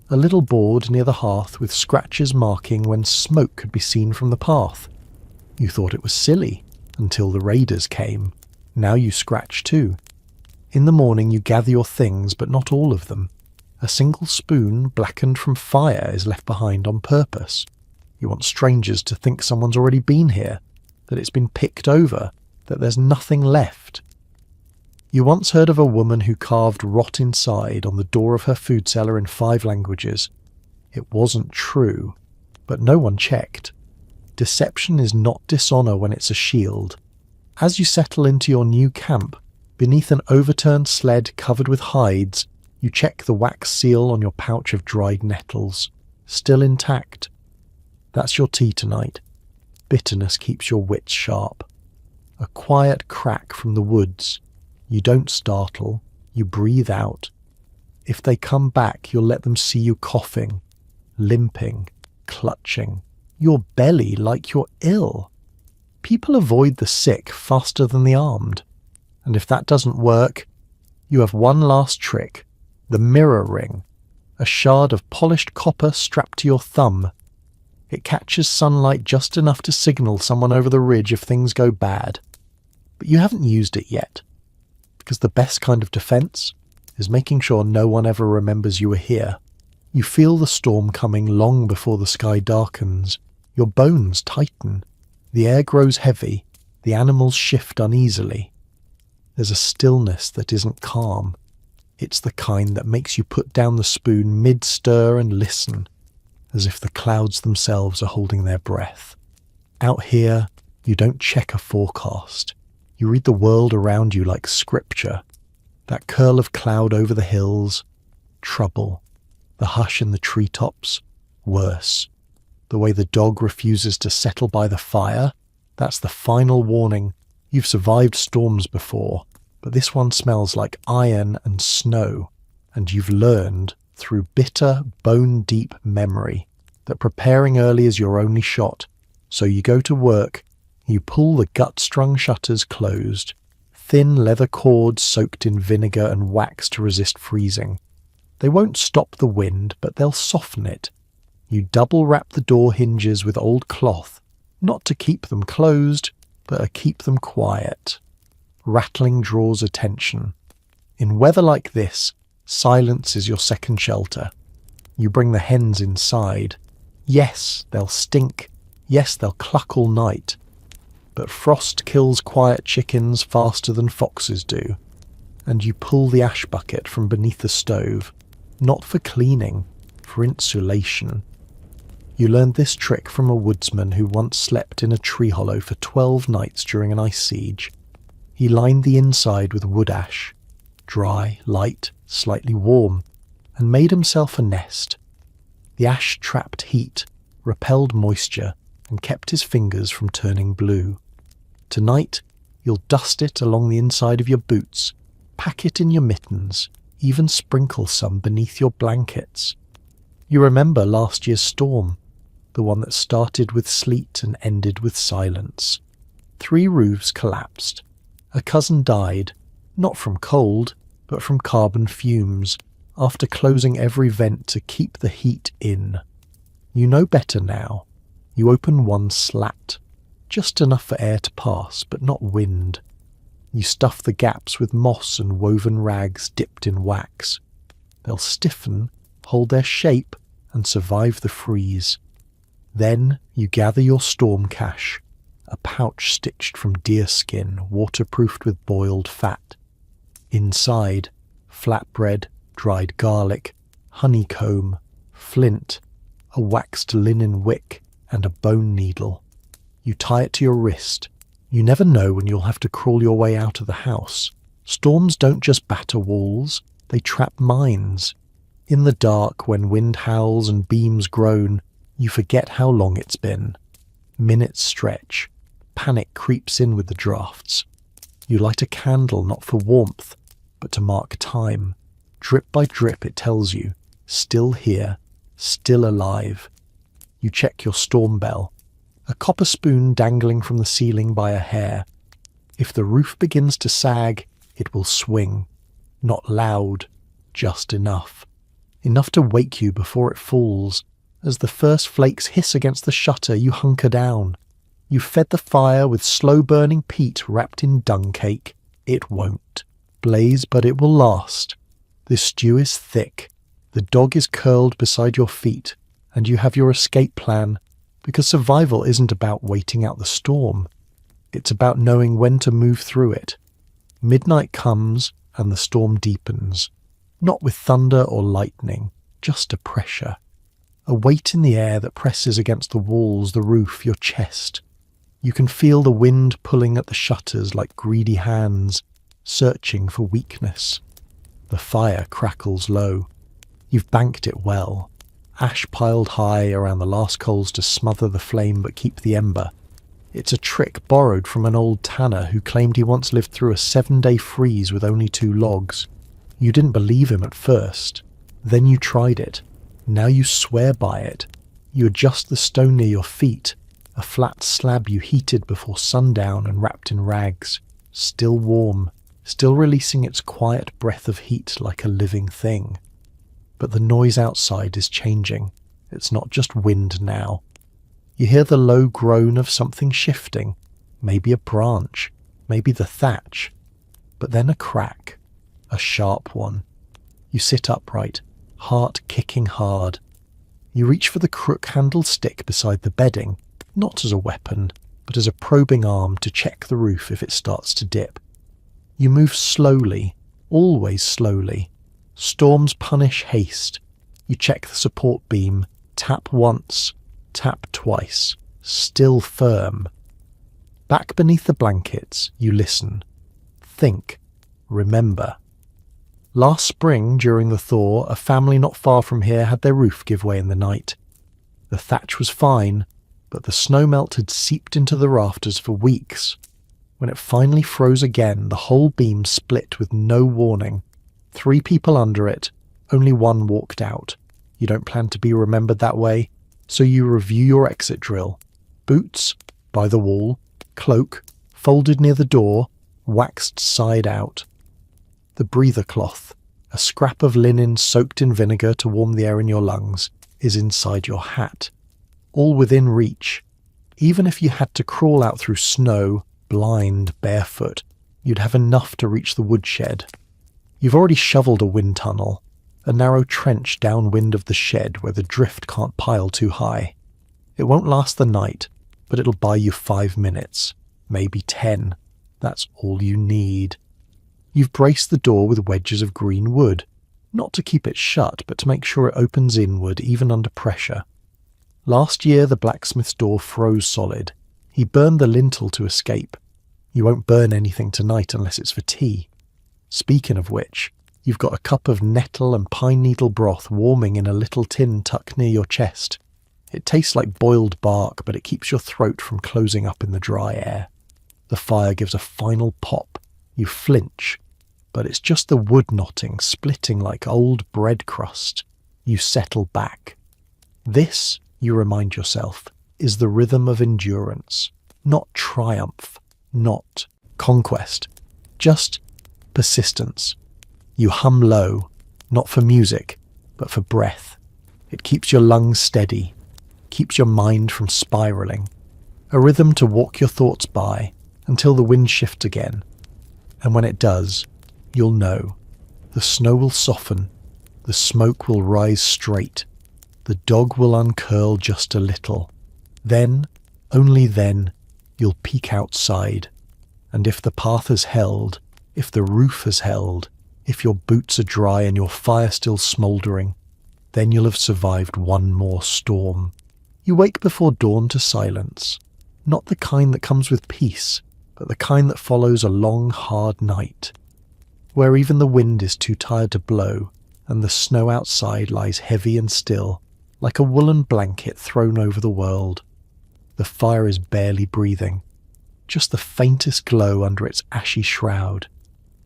a little board near the hearth with scratches marking when smoke could be seen from the path. You thought it was silly until the raiders came. Now you scratch too. In the morning you gather your things, but not all of them. A single spoon blackened from fire is left behind on purpose. You want strangers to think someone's already been here, that it's been picked over, that there's nothing left. You once heard of a woman who carved rot inside on the door of her food cellar in 5 languages. It wasn't true, but no one checked. Deception is not dishonor when it's a shield. As you settle into your new camp, beneath an overturned sled covered with hides, you check the wax seal on your pouch of dried nettles. Still intact. That's your tea tonight. Bitterness keeps your wits sharp. A quiet crack from the woods. You don't startle, you breathe out. If they come back, you'll let them see you coughing, limping, clutching, your belly like you're ill. People avoid the sick faster than the armed. And if that doesn't work, you have one last trick, the mirror ring, a shard of polished copper strapped to your thumb. It catches sunlight just enough to signal someone over the ridge if things go bad. But you haven't used it yet, because the best kind of defense is making sure no one ever remembers you were here. You feel the storm coming long before the sky darkens. Your bones tighten. The air grows heavy. The animals shift uneasily. There's a stillness that isn't calm. It's the kind that makes you put down the spoon mid-stir and listen, as if the clouds themselves are holding their breath. Out here, you don't check a forecast. You read the world around you like scripture. That curl of cloud over the hills, trouble. The hush in the treetops, worse. The way the dog refuses to settle by the fire, that's the final warning. You've survived storms before, but this one smells like iron and snow, and you've learned, through bitter, bone-deep memory, that preparing early is your only shot. So you go to work, you pull the gut-strung shutters closed, thin leather cords soaked in vinegar and wax to resist freezing. They won't stop the wind, but they'll soften it. You double-wrap the door hinges with old cloth, not to keep them closed, but to keep them quiet. Rattling draws attention. In weather like this, silence is your second shelter. You bring the hens inside. Yes, they'll stink. Yes, they'll cluck all night. But frost kills quiet chickens faster than foxes do. And you pull the ash bucket from beneath the stove, not for cleaning, for insulation. You learned this trick from a woodsman who once slept in a tree hollow for 12 nights during an ice siege. He lined the inside with wood ash, dry, light, slightly warm, and made himself a nest. The ash trapped heat, repelled moisture, and kept his fingers from turning blue. Tonight, you'll dust it along the inside of your boots, pack it in your mittens, even sprinkle some beneath your blankets. You remember last year's storm, the one that started with sleet and ended with silence. 3 roofs collapsed. A cousin died, not from cold, but from carbon fumes, after closing every vent to keep the heat in. You know better now. You open one slat, just enough for air to pass, but not wind. You stuff the gaps with moss and woven rags dipped in wax. They'll stiffen, hold their shape, and survive the freeze. Then you gather your storm cache, a pouch stitched from deer skin, waterproofed with boiled fat. Inside, flatbread, dried garlic, honeycomb, flint, a waxed linen wick, and a bone needle. You tie it to your wrist. You never know when you'll have to crawl your way out of the house. Storms don't just batter walls, they trap minds. In the dark, when wind howls and beams groan, you forget how long it's been. Minutes stretch. Panic creeps in with the drafts. You light a candle not for warmth, but to mark time. Drip by drip it tells you, still here, still alive. You check your storm bell. A copper spoon dangling from the ceiling by a hair. If the roof begins to sag, it will swing. Not loud, just enough. Enough to wake you before it falls. As the first flakes hiss against the shutter, you hunker down. You fed the fire with slow-burning peat wrapped in dung cake. It won't blaze, but it will last. The stew is thick. The dog is curled beside your feet, and you have your escape plan, because survival isn't about waiting out the storm. It's about knowing when to move through it. Midnight comes, and the storm deepens. Not with thunder or lightning, just a pressure. A weight in the air that presses against the walls, the roof, your chest. You can feel the wind pulling at the shutters like greedy hands, searching for weakness. The fire crackles low. You've banked it well. Ash piled high around the last coals to smother the flame but keep the ember. It's a trick borrowed from an old tanner who claimed he once lived through a 7-day freeze with only 2 logs. You didn't believe him at first. Then you tried it. Now you swear by it. You adjust the stone near your feet, a flat slab you heated before sundown and wrapped in rags, still warm, still releasing its quiet breath of heat like a living thing. But the noise outside is changing. It's not just wind now. You hear the low groan of something shifting, maybe a branch, maybe the thatch, but then a crack, a sharp one. You sit upright, heart kicking hard. You reach for the crook-handled stick beside the bedding, not as a weapon, but as a probing arm to check the roof if it starts to dip. You move slowly, always slowly. Storms punish haste. You check the support beam, tap once, tap twice, still firm. Back beneath the blankets, you listen. Think. Remember. Last spring, during the thaw, a family not far from here had their roof give way in the night. The thatch was fine, but the snowmelt had seeped into the rafters for weeks. When it finally froze again, the whole beam split with no warning. 3 people under it, only 1 walked out. You don't plan to be remembered that way, so you review your exit drill. Boots, by the wall, cloak, folded near the door, waxed side out. The breather cloth, a scrap of linen soaked in vinegar to warm the air in your lungs, is inside your hat. All within reach. Even if you had to crawl out through snow, blind, barefoot, you'd have enough to reach the woodshed. You've already shoveled a wind tunnel, a narrow trench downwind of the shed where the drift can't pile too high. It won't last the night, but it'll buy you 5 minutes, maybe 10. That's all you need. You've braced the door with wedges of green wood, not to keep it shut, but to make sure it opens inward even under pressure. Last year the blacksmith's door froze solid. He burned the lintel to escape. You won't burn anything tonight unless it's for tea. Speaking of which, you've got a cup of nettle and pine needle broth warming in a little tin tucked near your chest. It tastes like boiled bark, but it keeps your throat from closing up in the dry air. The fire gives a final pop. You flinch, but it's just the wood knotting splitting like old bread crust. You settle back. This, you remind yourself, is the rhythm of endurance, not triumph, not conquest, just persistence. You hum low, not for music, but for breath. It keeps your lungs steady, keeps your mind from spiraling. A rhythm to walk your thoughts by until the wind shifts again. And when it does, you'll know. The snow will soften, the smoke will rise straight, the dog will uncurl just a little. Then, only then, you'll peek outside. And if the path has held, if the roof has held, if your boots are dry and your fire still smouldering, then you'll have survived one more storm. You wake before dawn to silence. Not the kind that comes with peace, but the kind that follows a long, hard night, where even the wind is too tired to blow, and the snow outside lies heavy and still, like a woolen blanket thrown over the world. The fire is barely breathing, just the faintest glow under its ashy shroud.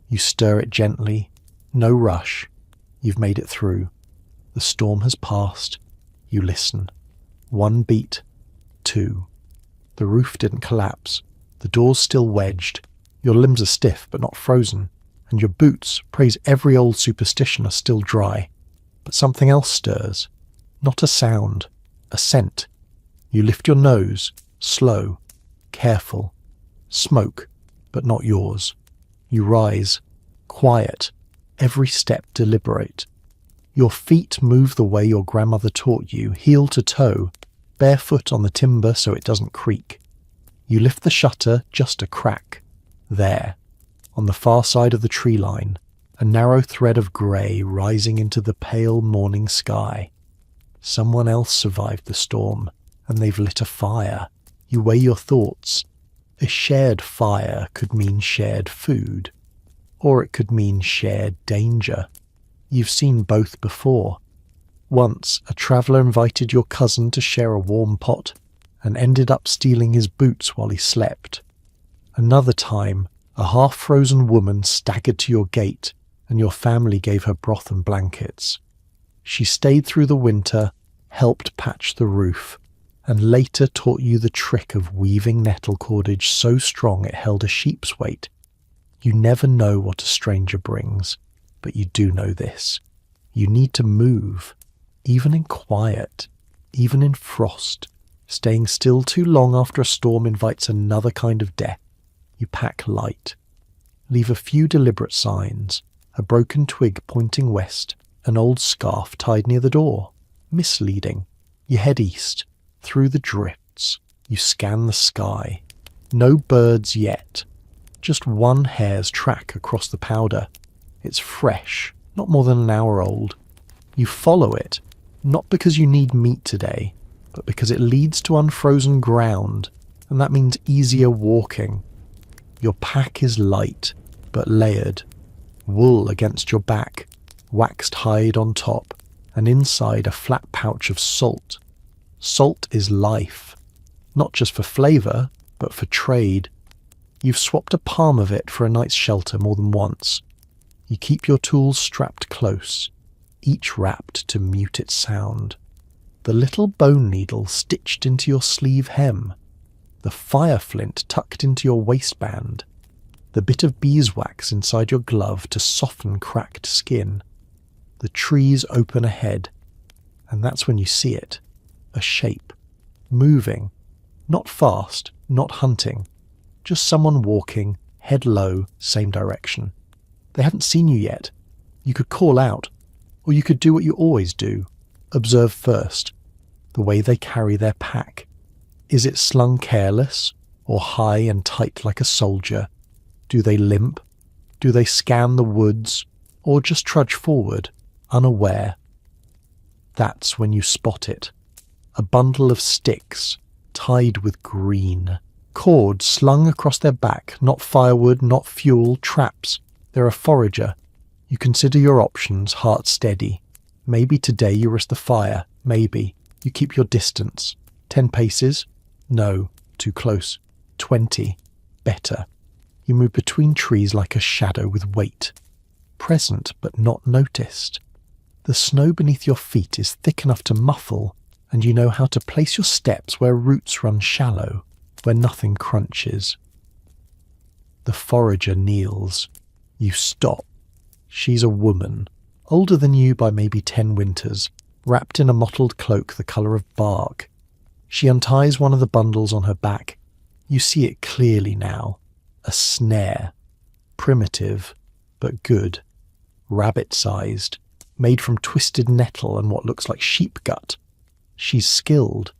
You stir it gently, no rush. You've made it through. The storm has passed. You listen. 1 beat, 2. The roof didn't collapse. The door's still wedged. Your limbs are stiff but not frozen, and your boots, praise every old superstition, are still dry. But something else stirs. Not a sound, a scent. You lift your nose, slow, careful. Smoke, but not yours. You rise, quiet, every step deliberate. Your feet move the way your grandmother taught you, heel to toe, barefoot on the timber so it doesn't creak. You lift the shutter just a crack. There, on the far side of the tree line, a narrow thread of grey rising into the pale morning sky. Someone else survived the storm, and they've lit a fire. You weigh your thoughts. A shared fire could mean shared food, or it could mean shared danger. You've seen both before. Once, a traveller invited your cousin to share a warm pot, and ended up stealing his boots while he slept. Another time, a half-frozen woman staggered to your gate, and your family gave her broth and blankets. She stayed through the winter, helped patch the roof, and later taught you the trick of weaving nettle cordage so strong it held a sheep's weight. You never know what a stranger brings, but you do know this. You need to move, even in quiet, even in frost. Staying still too long after a storm invites another kind of death. You pack light. Leave a few deliberate signs, a broken twig pointing west, an old scarf tied near the door. Misleading. You head east, through the drifts. You scan the sky. No birds yet. Just one hare's track across the powder. It's fresh, not more than an hour old. You follow it, not because you need meat today, but because it leads to unfrozen ground, and that means easier walking. Your pack is light, but layered. Wool against your back, waxed hide on top, and inside a flat pouch of salt. Salt is life, not just for flavour, but for trade. You've swapped a palm of it for a night's shelter more than once. You keep your tools strapped close, each wrapped to mute its sound. The little bone needle stitched into your sleeve hem, the fire flint tucked into your waistband, the bit of beeswax inside your glove to soften cracked skin. The trees open ahead, and that's when you see it, a shape, moving, not fast, not hunting, just someone walking, head low, same direction. They haven't seen you yet. You could call out, or you could do what you always do, observe first, the way they carry their pack. Is it slung careless, or high and tight like a soldier? Do they limp? Do they scan the woods, or just trudge forward, unaware? That's when you spot it. A bundle of sticks, tied with green. Cord slung across their back, not firewood, not fuel, traps. They're a forager. You consider your options, heart steady. Maybe today you risk the fire, maybe. You keep your distance. 10 paces? No, too close. 20? Better. You move between trees like a shadow with weight. Present but not noticed. The snow beneath your feet is thick enough to muffle, and you know how to place your steps where roots run shallow, where nothing crunches. The forager kneels. You stop. She's a woman, older than you by maybe 10 winters, wrapped in a mottled cloak the colour of bark. She unties one of the bundles on her back. You see it clearly now. A snare. Primitive, but good. Rabbit-sized, made from twisted nettle and what looks like sheep gut. She's skilled.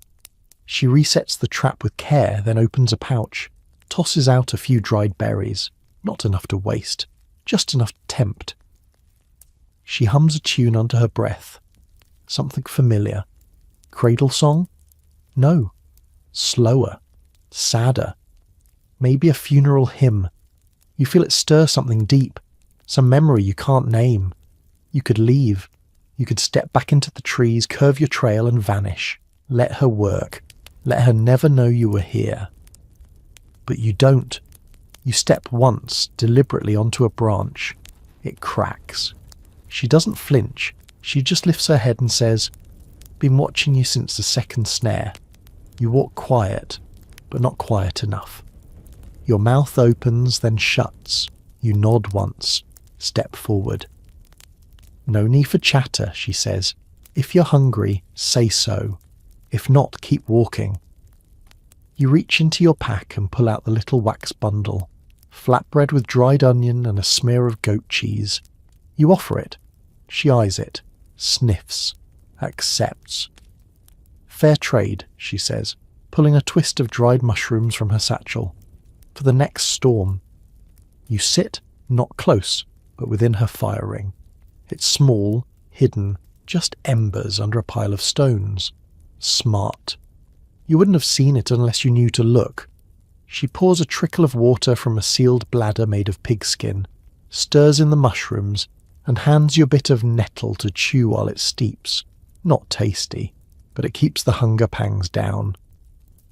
She resets the trap with care, then opens a pouch, tosses out a few dried berries, not enough to waste, just enough to tempt. She hums a tune under her breath. Something familiar. Cradle song? No. Slower. sadder. Maybe a funeral hymn. You feel it stir something deep, some memory you can't name. You could leave. You could step back into the trees, curve your trail and vanish. Let her work. Let her never know you were here. But you don't. You step once, deliberately onto a branch. It cracks. She doesn't flinch. She just lifts her head and says, "Been watching you since the second snare." You walk quiet, but not quiet enough. Your mouth opens, then shuts. You nod once, step forward. "No need for chatter," she says. "If you're hungry, say so. If not, keep walking." You reach into your pack and pull out the little wax bundle. Flatbread with dried onion and a smear of goat cheese. You offer it. She eyes it, sniffs, accepts. "Fair trade," she says, pulling a twist of dried mushrooms from her satchel. "For the next storm." You sit, not close, but within her fire ring. It's small, hidden, just embers under a pile of stones. Smart. You wouldn't have seen it unless you knew to look. She pours a trickle of water from a sealed bladder made of pigskin, stirs in the mushrooms, and hands you a bit of nettle to chew while it steeps. Not tasty, but it keeps the hunger pangs down.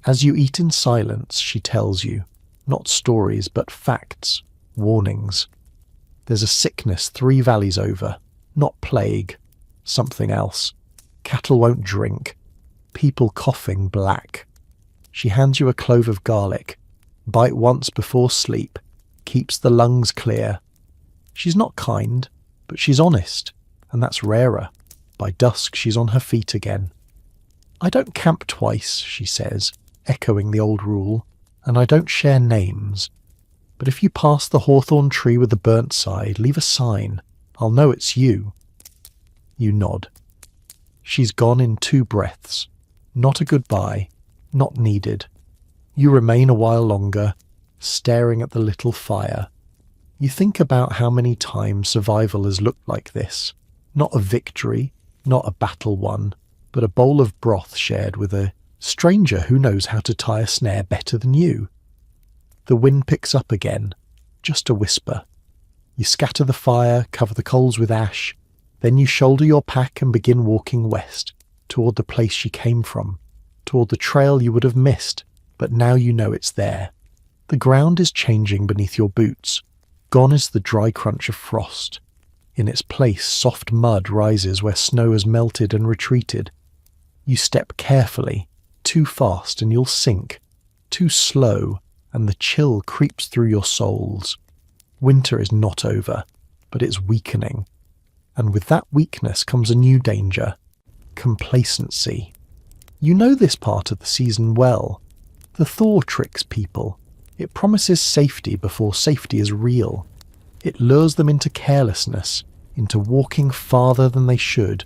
As you eat in silence, she tells you, not stories, but facts, warnings. There's a sickness 3 valleys over, not plague, something else. Cattle won't drink. People coughing black. She hands you a clove of garlic. Bite once before sleep. Keeps the lungs clear. She's not kind, but she's honest, and that's rarer. By dusk she's on her feet again. "I don't camp twice," she says, echoing the old rule, "and I don't share names. But if you pass the hawthorn tree with the burnt side, leave a sign. I'll know it's you." You nod. She's gone in 2 breaths. Not a goodbye, not needed. You remain a while longer, staring at the little fire. You think about how many times survival has looked like this. Not a victory, not a battle won, but a bowl of broth shared with a stranger who knows how to tie a snare better than you. The wind picks up again, just a whisper. You scatter the fire, cover the coals with ash, then you shoulder your pack and begin walking west, toward the place she came from, toward the trail you would have missed, but now you know it's there. The ground is changing beneath your boots. Gone is the dry crunch of frost. In its place, soft mud rises where snow has melted and retreated. You step carefully. Too fast and you'll sink. Too slow, and the chill creeps through your soles. Winter is not over, but it's weakening. And with that weakness comes a new danger. Complacency. You know this part of the season well. The thaw tricks people. It promises safety before safety is real. It lures them into carelessness, into walking farther than they should,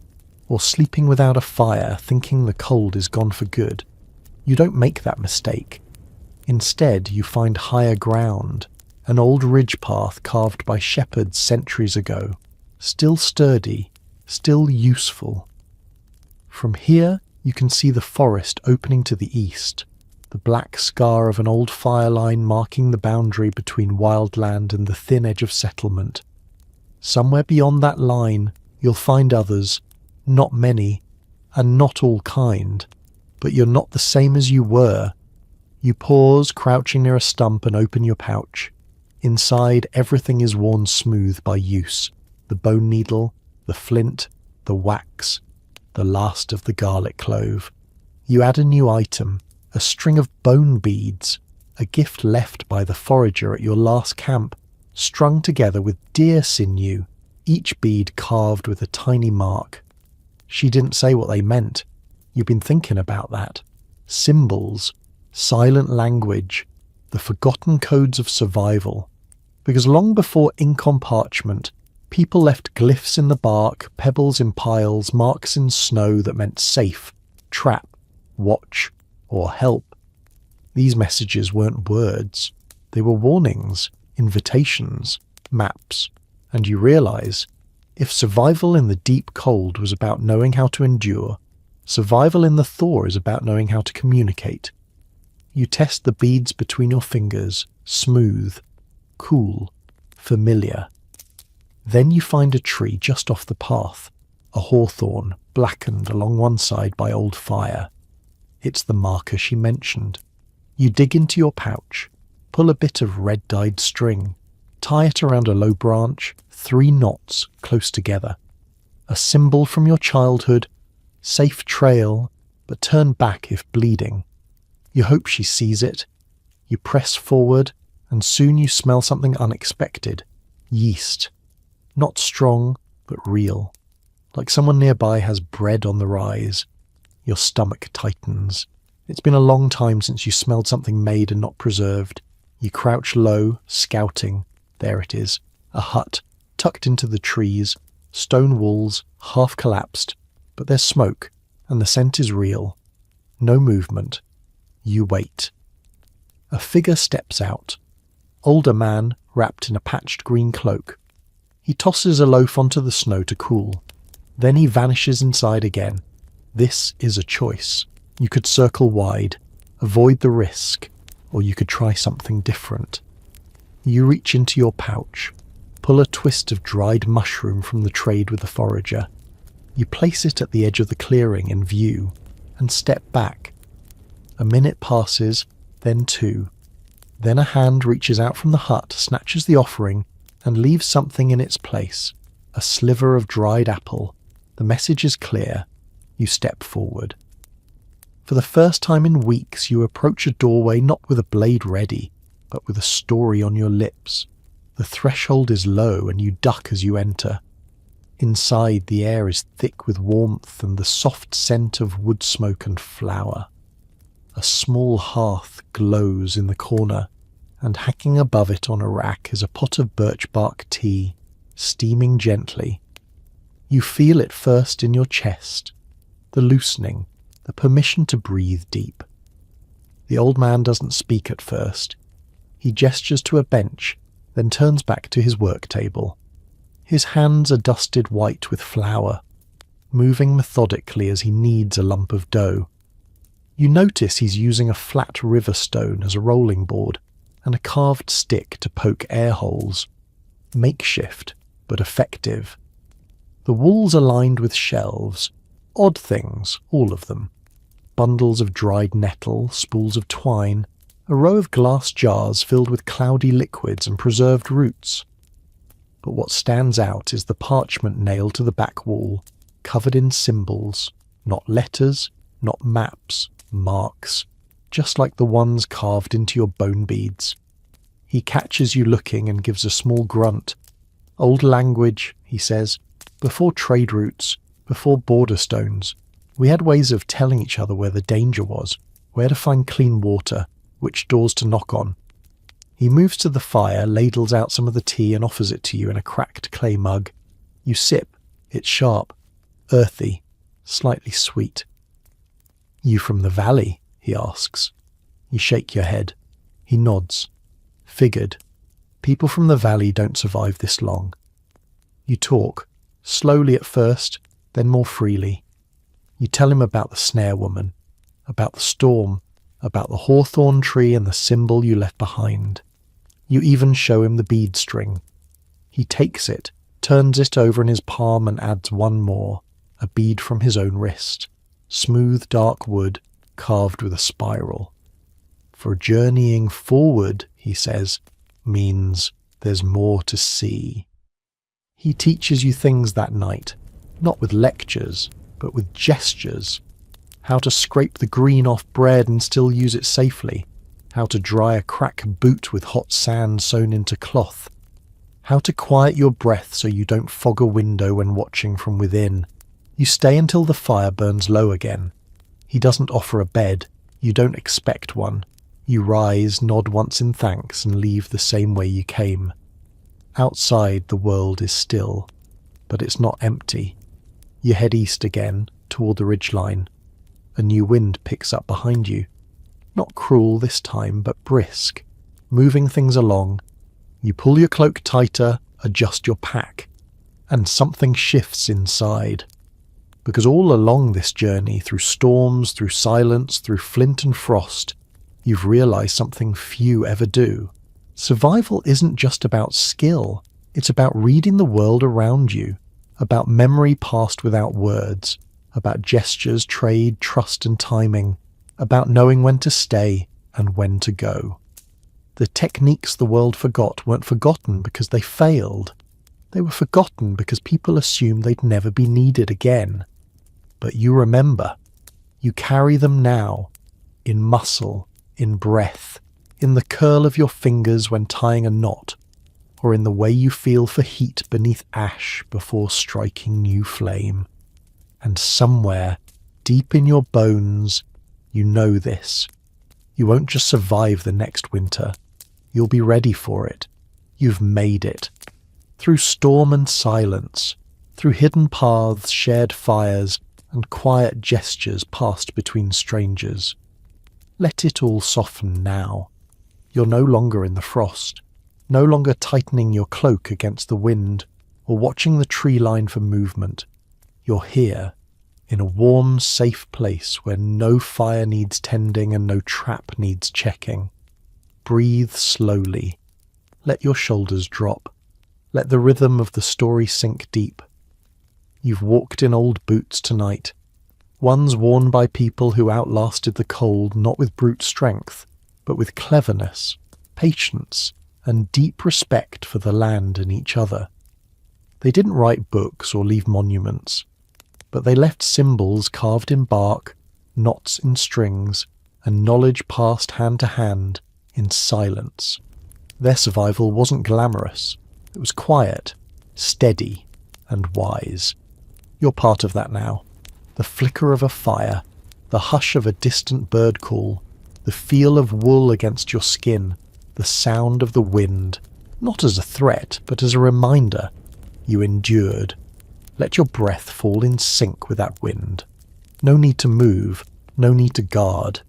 or sleeping without a fire thinking the cold is gone for good. You don't make that mistake. Instead, you find higher ground, an old ridge path carved by shepherds centuries ago, still sturdy, still useful. From here, you can see the forest opening to the east, the black scar of an old fire line marking the boundary between wildland and the thin edge of settlement. Somewhere beyond that line, you'll find others, not many, and not all kind, but you're not the same as you were. You pause, crouching near a stump, and open your pouch. Inside, everything is worn smooth by use. The bone needle, the flint, the wax, the last of the garlic clove. You add a new item, a string of bone beads, a gift left by the forager at your last camp, strung together with deer sinew, each bead carved with a tiny mark. She didn't say what they meant. You've been thinking about that. Symbols, silent language, the forgotten codes of survival. Because long before ink on parchment, people left glyphs in the bark, pebbles in piles, marks in snow that meant safe, trap, watch, or help. These messages weren't words. They were warnings, invitations, maps. And you realise, if survival in the deep cold was about knowing how to endure, survival in the thaw is about knowing how to communicate. You test the beads between your fingers, smooth, cool, familiar. Then you find a tree just off the path, a hawthorn blackened along one side by old fire. It's the marker she mentioned. You dig into your pouch, pull a bit of red-dyed string, tie it around a low branch, 3 knots close together. A symbol from your childhood, safe trail, but turn back if bleeding. You hope she sees it. You press forward, and soon you smell something unexpected. Yeast. Not strong, but real. Like someone nearby has bread on the rise. Your stomach tightens. It's been a long time since you smelled something made and not preserved. You crouch low, scouting. There it is. A hut, tucked into the trees, stone walls, half collapsed. But there's smoke, and the scent is real. No movement. You wait. A figure steps out. Older man, wrapped in a patched green cloak. He tosses a loaf onto the snow to cool. Then he vanishes inside again. This is a choice. You could circle wide, avoid the risk, or you could try something different. You reach into your pouch, pull a twist of dried mushroom from the trade with the forager. You place it at the edge of the clearing in view, and step back. A minute passes, then 2. Then a hand reaches out from the hut, snatches the offering, and leaves something in its place. A sliver of dried apple. The message is clear. You step forward. For the first time in weeks, you approach a doorway not with a blade ready, but with a story on your lips. The threshold is low, and you duck as you enter. Inside, the air is thick with warmth and the soft scent of wood smoke and flour. A small hearth glows in the corner, and hanging above it on a rack is a pot of birch bark tea, steaming gently. You feel it first in your chest, the loosening, the permission to breathe deep. The old man doesn't speak at first. He gestures to a bench, then turns back to his work table. His hands are dusted white with flour, moving methodically as he kneads a lump of dough. You notice he's using a flat river stone as a rolling board and a carved stick to poke air holes. Makeshift, but effective. The walls are lined with shelves, odd things, all of them. Bundles of dried nettle, spools of twine, a row of glass jars filled with cloudy liquids and preserved roots. But what stands out is the parchment nailed to the back wall, covered in symbols, not letters, not maps, marks, just like the ones carved into your bone beads. He catches you looking and gives a small grunt. Old language, he says, before trade routes, before border stones, we had ways of telling each other where the danger was, where to find clean water, which doors to knock on. He moves to the fire, ladles out some of the tea and offers it to you in a cracked clay mug. You sip. It's sharp, earthy, slightly sweet. You from the valley? He asks. You shake your head. He nods. Figured. People from the valley don't survive this long. You talk, slowly at first, then more freely. You tell him about the snare woman, about the storm, about the hawthorn tree and the symbol you left behind. You even show him the bead string. He takes it, turns it over in his palm and adds one more, a bead from his own wrist. Smooth dark wood, carved with a spiral. For journeying forward, he says, means there's more to see. He teaches you things that night, not with lectures, but with gestures. How to scrape the green off bread and still use it safely. How to dry a crack boot with hot sand sewn into cloth. How to quiet your breath so you don't fog a window when watching from within. You stay until the fire burns low again. He doesn't offer a bed. You don't expect one. You rise, nod once in thanks, and leave the same way you came. Outside, the world is still, but it's not empty. You head east again, toward the ridgeline. A new wind picks up behind you. Not cruel this time, but brisk, moving things along. You pull your cloak tighter, adjust your pack, and something shifts inside. Because all along this journey, through storms, through silence, through flint and frost, you've realized something few ever do. Survival isn't just about skill, it's about reading the world around you, about memory passed without words, about gestures, trade, trust and timing, about knowing when to stay and when to go. The techniques the world forgot weren't forgotten because they failed. They were forgotten because people assumed they'd never be needed again. But you remember. You carry them now, in muscle, in breath, in the curl of your fingers when tying a knot, or in the way you feel for heat beneath ash before striking new flame. And somewhere, deep in your bones, you know this. You won't just survive the next winter. You'll be ready for it. You've made it. Through storm and silence, through hidden paths, shared fires, and quiet gestures passed between strangers. Let it all soften now. You're no longer in the frost, no longer tightening your cloak against the wind, or watching the tree line for movement. You're here, in a warm, safe place where no fire needs tending and no trap needs checking. Breathe slowly. Let your shoulders drop. Let the rhythm of the story sink deep. You've walked in old boots tonight, ones worn by people who outlasted the cold not with brute strength, but with cleverness, patience, and deep respect for the land and each other. They didn't write books or leave monuments, but they left symbols carved in bark, knots in strings, and knowledge passed hand to hand in silence. Their survival wasn't glamorous. It was quiet, steady, and wise. You're part of that now. The flicker of a fire, the hush of a distant bird call, the feel of wool against your skin, the sound of the wind, not as a threat, but as a reminder. You endured. Let your breath fall in sync with that wind. No need to move, no need to guard.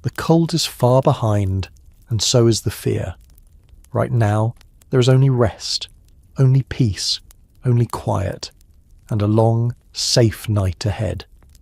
The cold is far behind, and so is the fear. Right now, there is only rest, only peace, only quiet, and a long, safe night ahead.